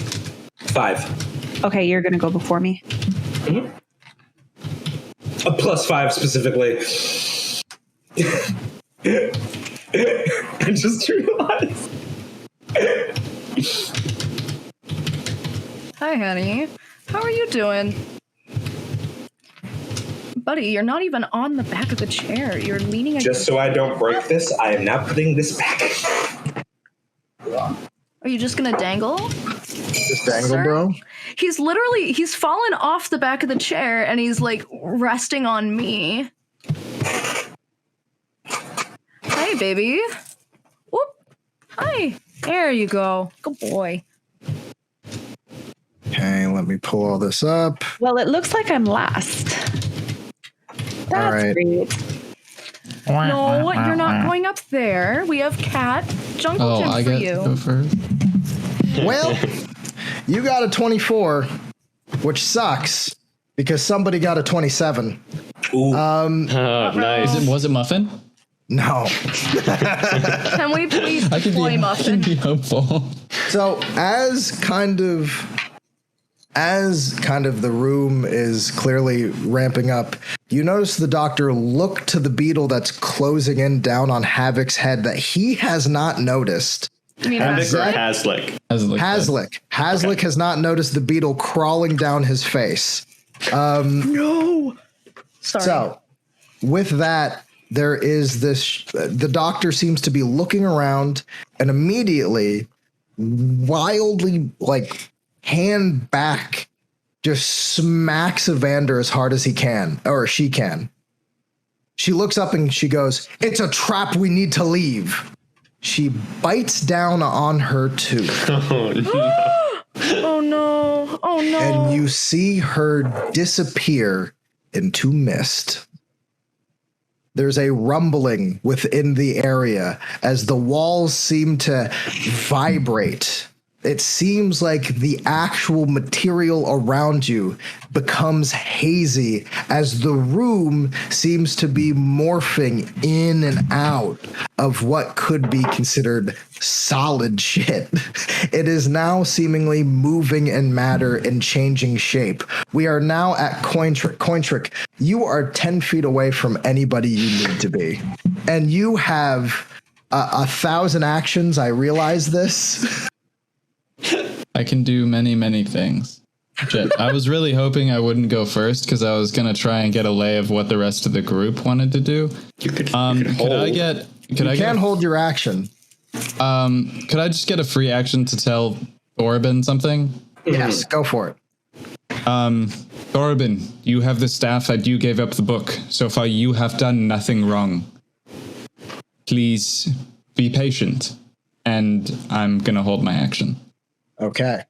5. Okay, you're going to go before me. Mm-hmm. A +5 specifically. I just realized. Hi, honey. How are you doing? Buddy, you're not even on the back of the chair. You're leaning against... Just so I don't break this, I am now putting this back. Are you just gonna dangle? Just dangle, bro? He's fallen off the back of the chair and he's like resting on me. Hi, baby. Whoop. Hi. There you go. Good boy. Okay, let me pull all this up. Well, it looks like I'm last. That's all right. Great. No, you're not going up there. We have Cat Jungle Gym for you. Go first. Well, you got a 24, which sucks because somebody got a 27. Ooh. Oh, nice. Was it Muffin? No. Can we please play Muffin? I can be hopeful. So as kind of the room is clearly ramping up, you notice the doctor look to the beetle that's closing in down on Havoc's head that he has not noticed. You mean Haslick? Haslick has not noticed the beetle crawling down his face. No. Sorry. So with that, there is this, the doctor seems to be looking around and immediately wildly hand back just smacks Evander as hard as he can, or she can. She looks up and she goes, "It's a trap, we need to leave." She bites down on her tooth. Oh, no. Oh, no. Oh, no. And you see her disappear into mist. There's a rumbling within the area as the walls seem to vibrate it seems like the actual material around you becomes hazy as the room seems to be morphing in and out of what could be considered solid shit. It is now seemingly moving in matter and changing shape. We are now at Cointrick. Cointrick, you are 10 feet away from anybody you need to be. And you have 1,000 actions. I realize this. I can do many, many things. Shit. I was really hoping I wouldn't go first because I was going to try and get a lay of what the rest of the group wanted to do. You could hold your action. Could I just get a free action to tell Thorben something? Yes, go for it. Thorben, you have the staff and you gave up the book. So far you have done nothing wrong. Please be patient. And I'm going to hold my action. Okay.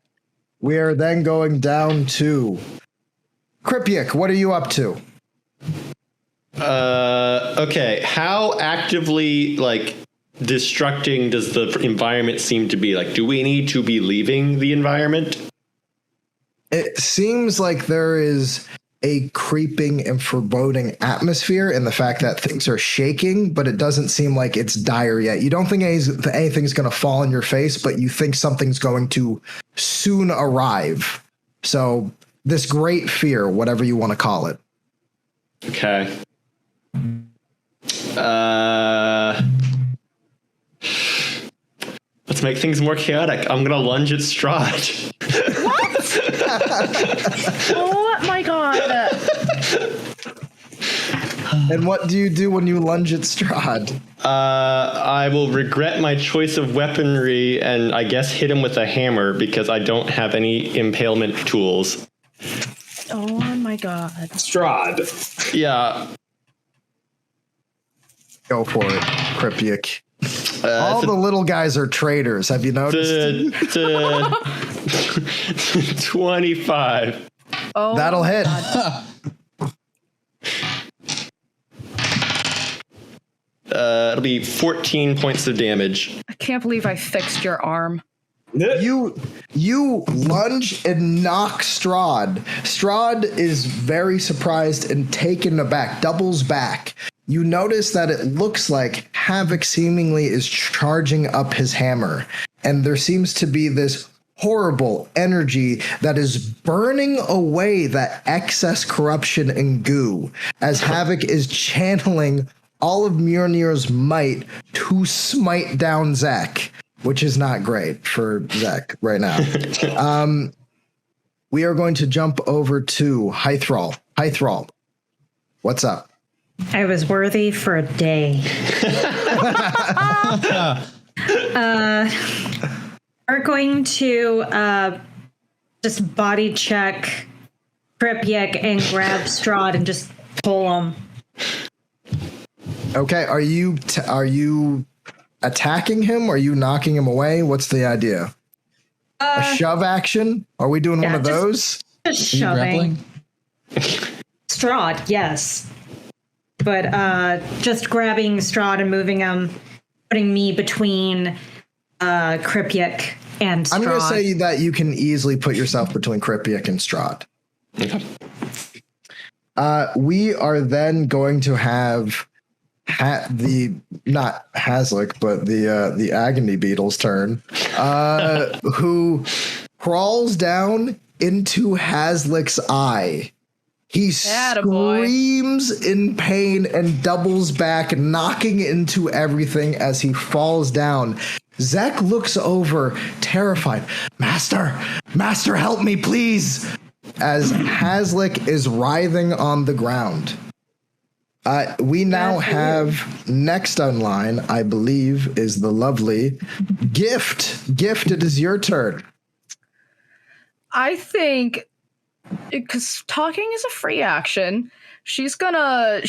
We are then going down to Kripyuk. What are you up to? Okay. How actively, destructing does the environment seem to be? Do we need to be leaving the environment? It seems like there is a creeping and foreboding atmosphere in the fact that things are shaking, but it doesn't seem like it's dire yet. You don't think anything's going to fall in your face, but you think something's going to soon arrive. So this great fear, whatever you want to call it. Okay. Let's make things more chaotic. I'm going to lunge at Strahd. What? Oh my god. And what do you do when you lunge at Strahd? I will regret my choice of weaponry and I guess hit him with a hammer because I don't have any impalement tools. Oh my god. Strahd. Yeah. Go for it, Kripyuk. All the little guys are traitors. Have you noticed? 25. Oh, that'll hit. It'll be 14 points of damage. I can't believe I fixed your arm. You lunge and knock Strahd. Strahd is very surprised and taken aback, doubles back. You notice that it looks like Havoc seemingly is charging up his hammer, and there seems to be this horrible energy that is burning away that excess corruption and goo as Havoc is channeling all of Mjolnir's might to smite down Zek, which is not great for Zek right now. We are going to jump over to Hythrall. Hythrall, what's up? I was worthy for a day. We're going to just body check Kripyuk and grab Strahd and just pull him. Okay, are you attacking him? Or are you knocking him away? What's the idea? A shove action? Are we doing one of those? Just shoving. Strahd, yes. But just grabbing Strahd and moving him, putting me between Kripyuk and Strahd. I'm going to say that you can easily put yourself between Kripyuk and Strahd. Okay. We are then going to have not Haslick, but the Agony Beetle's turn, who crawls down into Haslick's eye. He screams in pain and doubles back, knocking into everything as he falls down. Zek looks over, terrified. Master, help me, please, as Haslick is writhing on the ground. We now have next online, I believe, is the lovely Gift. Gift, it is your turn. I think, because talking is a free action, she's gonna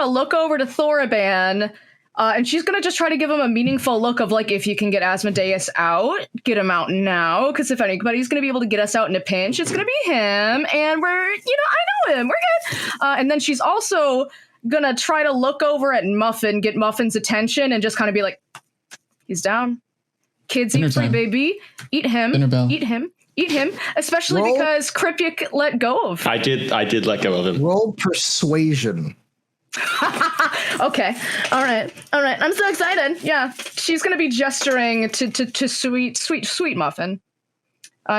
look over to Thorben, and she's gonna just try to give him a meaningful look of if you can get Asmodeus out, get him out now, because if anybody's gonna be able to get us out in a pinch, it's gonna be him, and I know him, we're good. And then she's also gonna try to look over at Muffin, get Muffin's attention, and just kind of be like, he's down. Kids eat free, baby. Eat him. Eat him. Eat him. Especially because Kripyuk let go of. I did let go of him. Roll persuasion. Okay. All right. I'm so excited. Yeah. She's gonna be gesturing to sweet Muffin.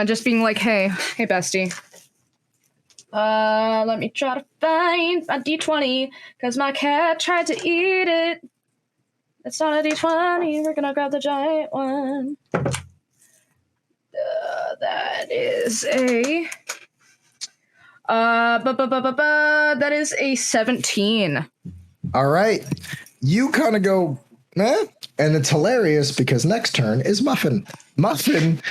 Just being like, hey, bestie. Let me try to find a D20 because my cat tried to eat it. It's not a D20. We're gonna grab the giant one. That is a that is a 17. All right. You kind of go, eh? And it's hilarious because next turn is Muffin. Muffin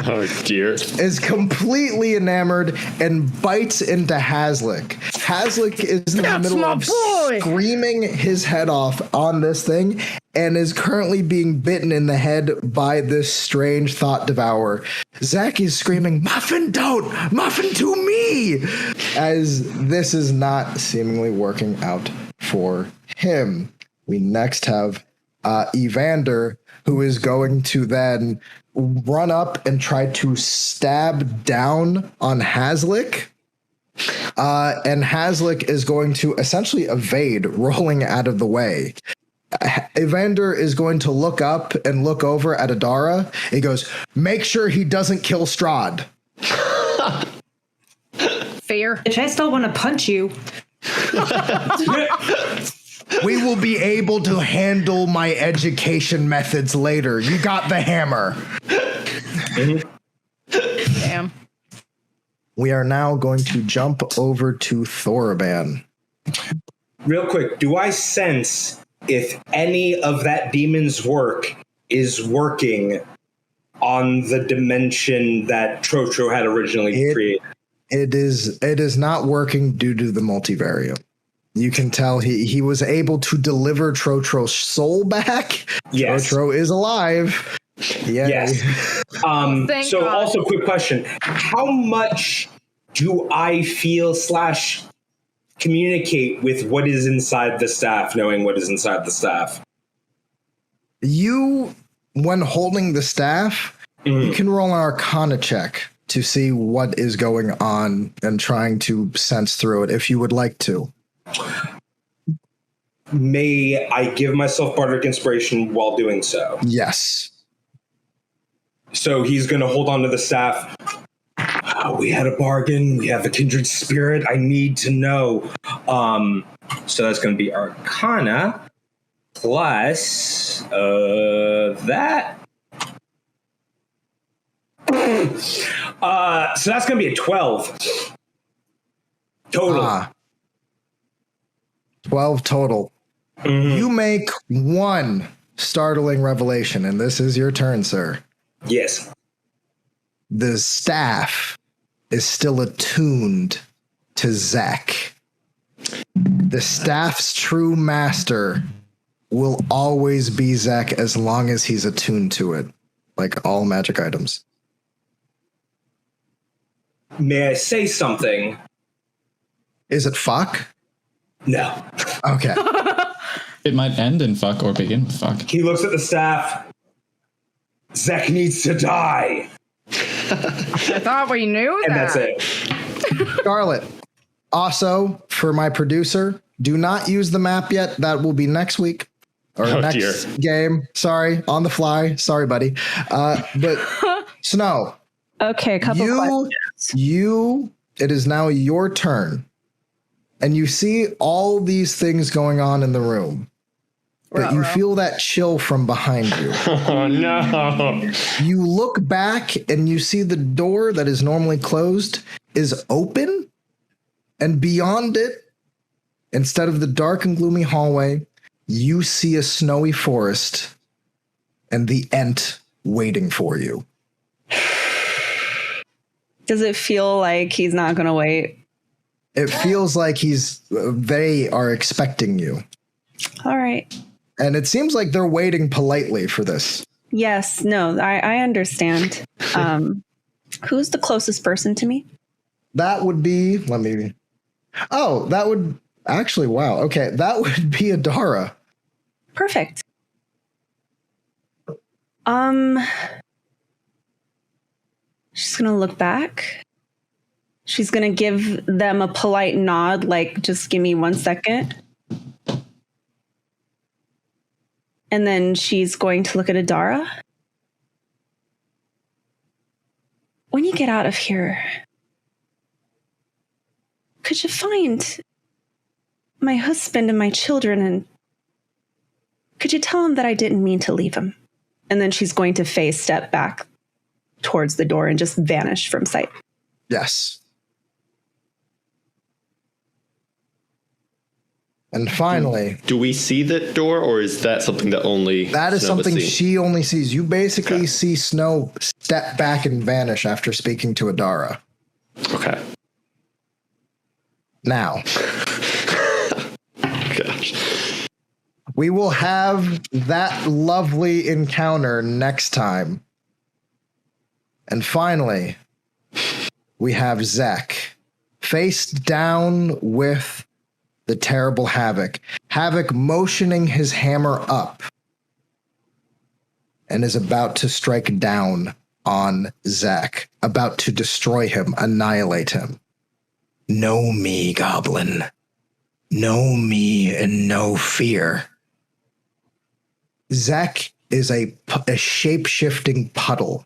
oh dear. is completely enamored and bites into Haslick. Haslick is in the middle of screaming his head off on this thing and is currently being bitten in the head by this strange thought devourer. Zach is screaming, Muffin, don't! Muffin to me! As this is not seemingly working out for him. We next have Evander, who is going to then run up and try to stab down on Haslick. And Haslick is going to essentially evade, rolling out of the way. Evander is going to look up and look over at Adara. He goes, make sure he doesn't kill Strahd. Fair. Bitch, I still want to punch you. We will be able to handle my education methods later. You got the hammer. Damn. We are now going to jump over to Thorban. Real quick, do I sense if any of that demon's work is working on the dimension that Trotro had originally created? It is not working due to the multivariate. You can tell he was able to deliver Trotro's soul back. Yes. Trotro is alive. Yay. Yes. So God. Also quick question. How much do I feel / communicate with what is inside the staff, knowing what is inside the staff? You, when holding the staff, you can roll an Arcana check to see what is going on and trying to sense through it if you would like to. May I give myself bardic inspiration while doing so? Yes. So he's going to hold on to the staff. We had a bargain. We have a kindred spirit. I need to know. So that's going to be Arcana plus that. So that's going to be a 12 total. 12 total. Mm-hmm. You make one startling revelation, and this is your turn, sir. Yes. The staff is still attuned to Zach. The staff's true master will always be Zach as long as he's attuned to it, like all magic items. May I say something? Is it fuck? No. Okay. It might end in fuck or begin with fuck. He looks at the staff. Zach needs to die. I thought we knew and that. And that's it. Scarlet. Also, for my producer, do not use the map yet. That will be next week or next game. Sorry, on the fly. Sorry, buddy. But Snow. Okay, couple questions. It is now your turn. And you see all these things going on in the room. But you feel that chill from behind you. Oh, no. You look back and you see the door that is normally closed is open. And beyond it, instead of the dark and gloomy hallway, you see a snowy forest and the Ent waiting for you. Does it feel like he's not going to wait? It feels like they are expecting you. All right. And it seems like they're waiting politely for this. Yes. No, I understand. Who's the closest person to me? That would be, that would actually, wow. Okay. That would be Adara. Perfect. She's gonna look back. She's gonna give them a polite nod, like, just give me 1 second. And then she's going to look at Adara. When you get out of here, could you find my husband and my children, and could you tell him that I didn't mean to leave him? And then she's going to step back towards the door and just vanish from sight. Yes. And finally... Do we see the door, or is that something that only... That is Snow something see? she only sees. You basically see Snow step back and vanish after speaking to Adara. Okay. Now... Gosh. We will have that lovely encounter next time. And finally, we have Zek face down with the terrible Havoc. Havoc motioning his hammer up and is about to strike down on Zek, about to destroy him, annihilate him. Know me, Goblin. Know me and no fear. Zek is a shape-shifting puddle.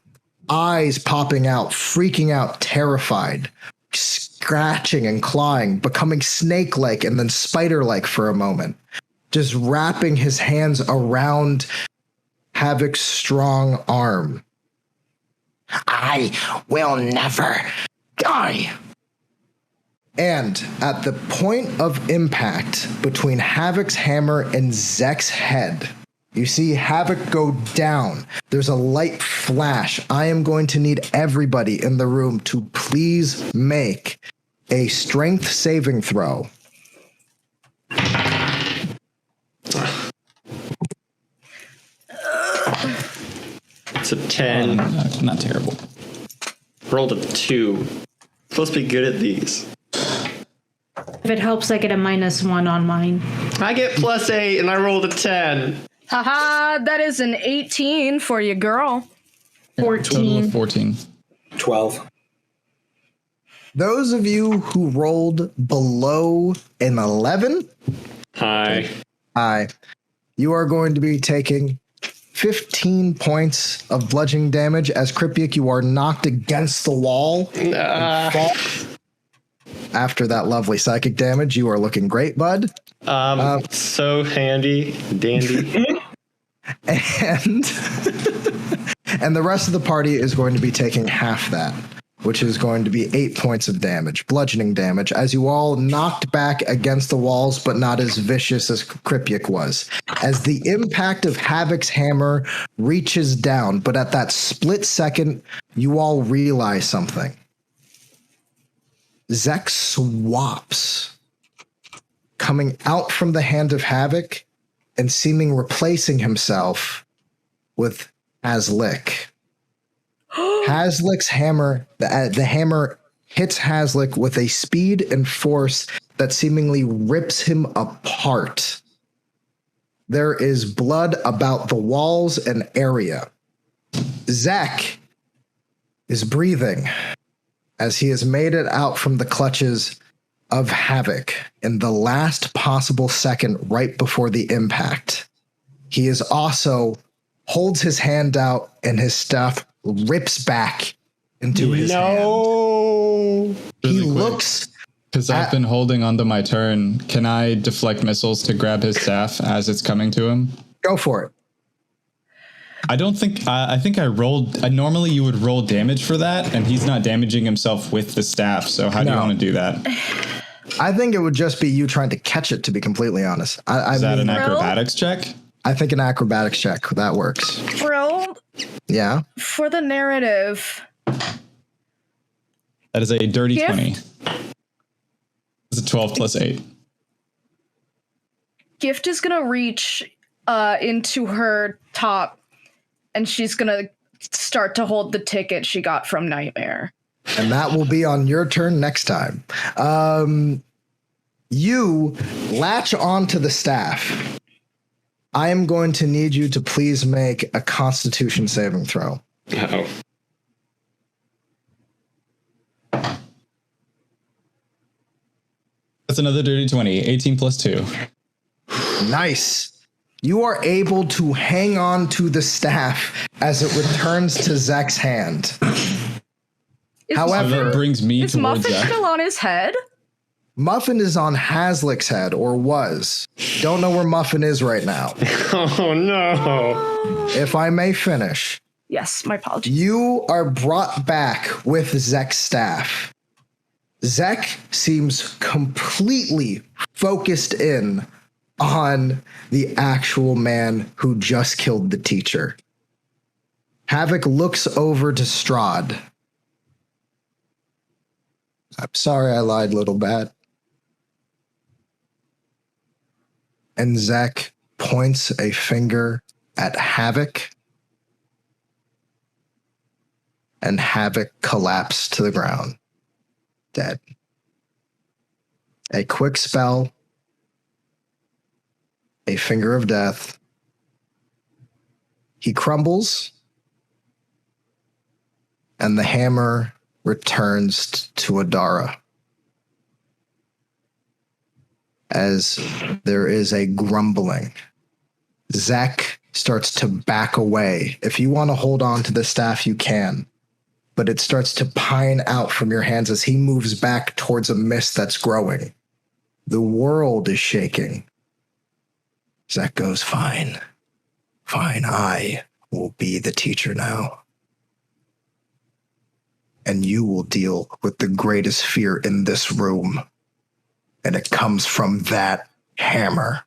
Eyes popping out, freaking out, terrified, scratching and clawing, becoming snake-like and then spider-like for a moment. Just wrapping his hands around Havoc's strong arm. I will never die. And at the point of impact between Havoc's hammer and Zek's head, you see Havoc go down. There's a light flash. I am going to need everybody in the room to please make a strength saving throw. It's a 10. Not terrible. Rolled a 2. Supposed to be good at these. If it helps, I get a -1 on mine. I get +8 and I rolled a 10. Haha, that is an 18 for you, girl. 14. 14. 12. Those of you who rolled below an 11, Hi. you are going to be taking 15 points of bludgeoning damage. As Kripyuk, you are knocked against the wall. And fall. After that lovely psychic damage, you are looking great, bud. So handy, dandy. And and the rest of the party is going to be taking half that, which is going to be 8 points of damage, bludgeoning damage, as you all knocked back against the walls, but not as vicious as Kripyuk was. As the impact of Havoc's hammer reaches down, but at that split second, you all realize something. Zek swaps, coming out from the hand of Havoc and seeming replacing himself with Hazlick. Hazlick's hammer, the hammer hits Hazlick with a speed and force that seemingly rips him apart. There is blood about the walls and area. Zek is breathing as he has made it out from the clutches of Havoc in the last possible second right before the impact. He is also holds his hand out and his staff rips back into his hand. He looks... Because I've been holding onto my turn, can I deflect missiles to grab his staff as it's coming to him? Go for it. I don't think, I think I rolled, normally you would roll damage for that, and he's not damaging himself with the staff, so how do you want to do that? I think it would just be you trying to catch it, to be completely honest. Is that an acrobatics check? I think an acrobatics check, that works. Brill, Yeah? for the narrative. That is a dirty 20. It's a 12 plus 8. Gift is going to reach into her top, and she's going to start to hold the ticket she got from Nightmare. And that will be on your turn next time. You latch onto the staff. I am going to need you to please make a Constitution saving throw. Uh-oh. That's another dirty 20. 18 plus 2. Nice. You are able to hang on to the staff as it returns to Zek's hand. However, that brings me is towards Muffin Zek. still on his head? Muffin is on Hazlick's head, or was. Don't know where Muffin is right now. Oh, no. If I may finish. Yes, my apologies. You are brought back with Zek's staff. Zek seems completely focused in on the actual man who just killed the teacher. Havoc looks over to Strahd. I'm sorry I lied, little bat. And Zek points a finger at Havoc. And Havoc collapsed to the ground, dead. A quick spell, a finger of death. He crumbles, and the hammer returns to Adara. As there is a grumbling, Zek starts to back away. If you want to hold on to the staff, you can. But it starts to pine out from your hands as he moves back towards a mist that's growing. The world is shaking. Zek goes, fine. Fine, I will be the teacher now. And you will deal with the greatest fear in this room. And it comes from that hammer.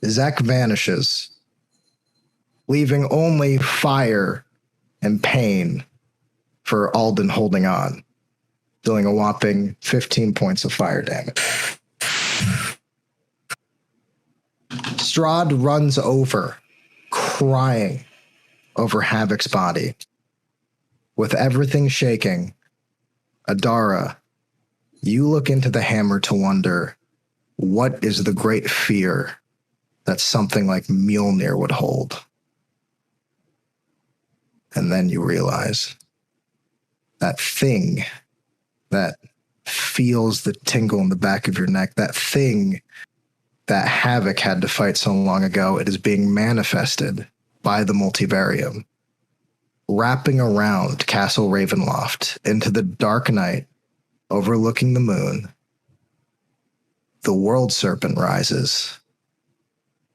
Zek vanishes, leaving only fire and pain for Alden holding on, dealing a whopping 15 points of fire damage. Strahd runs over, crying over Havoc's body. With everything shaking, Adara, you look into the hammer to wonder, what is the great fear that something like Mjolnir would hold? And then you realize that thing that feels the tingle in the back of your neck, that thing that Havoc had to fight so long ago, it is being manifested by the multivarium, wrapping around Castle Ravenloft into the dark night, overlooking the moon. The world serpent rises,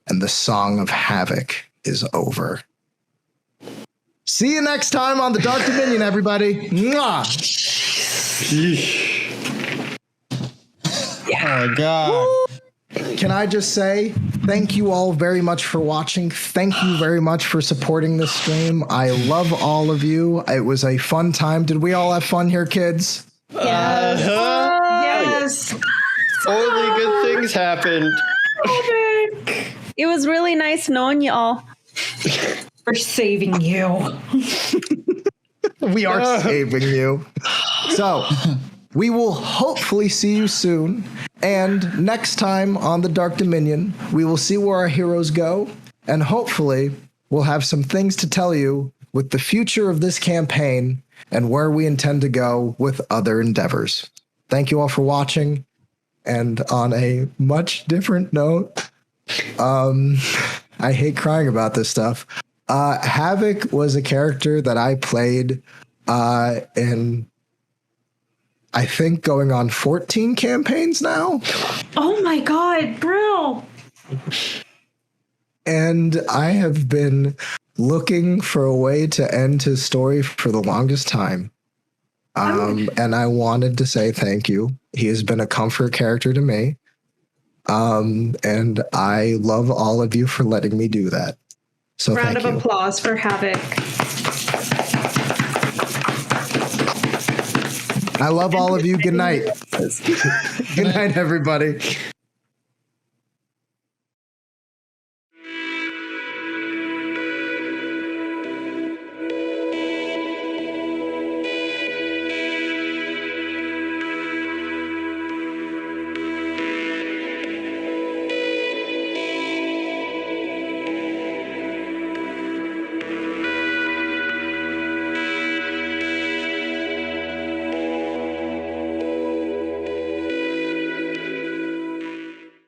and the song of Havoc is over. See you next time on the Dark Dominion, everybody. Mwah! Oh, my God. Can I just say thank you all very much for watching. Thank you very much for supporting this stream. I love all of you. It was a fun time. Did we all have fun here, kids? Yes. Yes. Only good things happened. It was really nice knowing you all. For saving you. We are saving you. So, we will hopefully see you soon. And next time on the Dark Dominion, we will see where our heroes go. And hopefully, we'll have some things to tell you with the future of this campaign and where we intend to go with other endeavors. Thank you all for watching. And on a much different note, I hate crying about this stuff. Havoc was a character that I played in, I think, going on 14 campaigns now. Oh my God, Brill. And I have been looking for a way to end his story for the longest time. And I wanted to say thank you. He has been a comfort character to me. And I love all of you for letting me do that. So Round thank of you. applause for Havoc. I love all of you. Good night. Good night, everybody.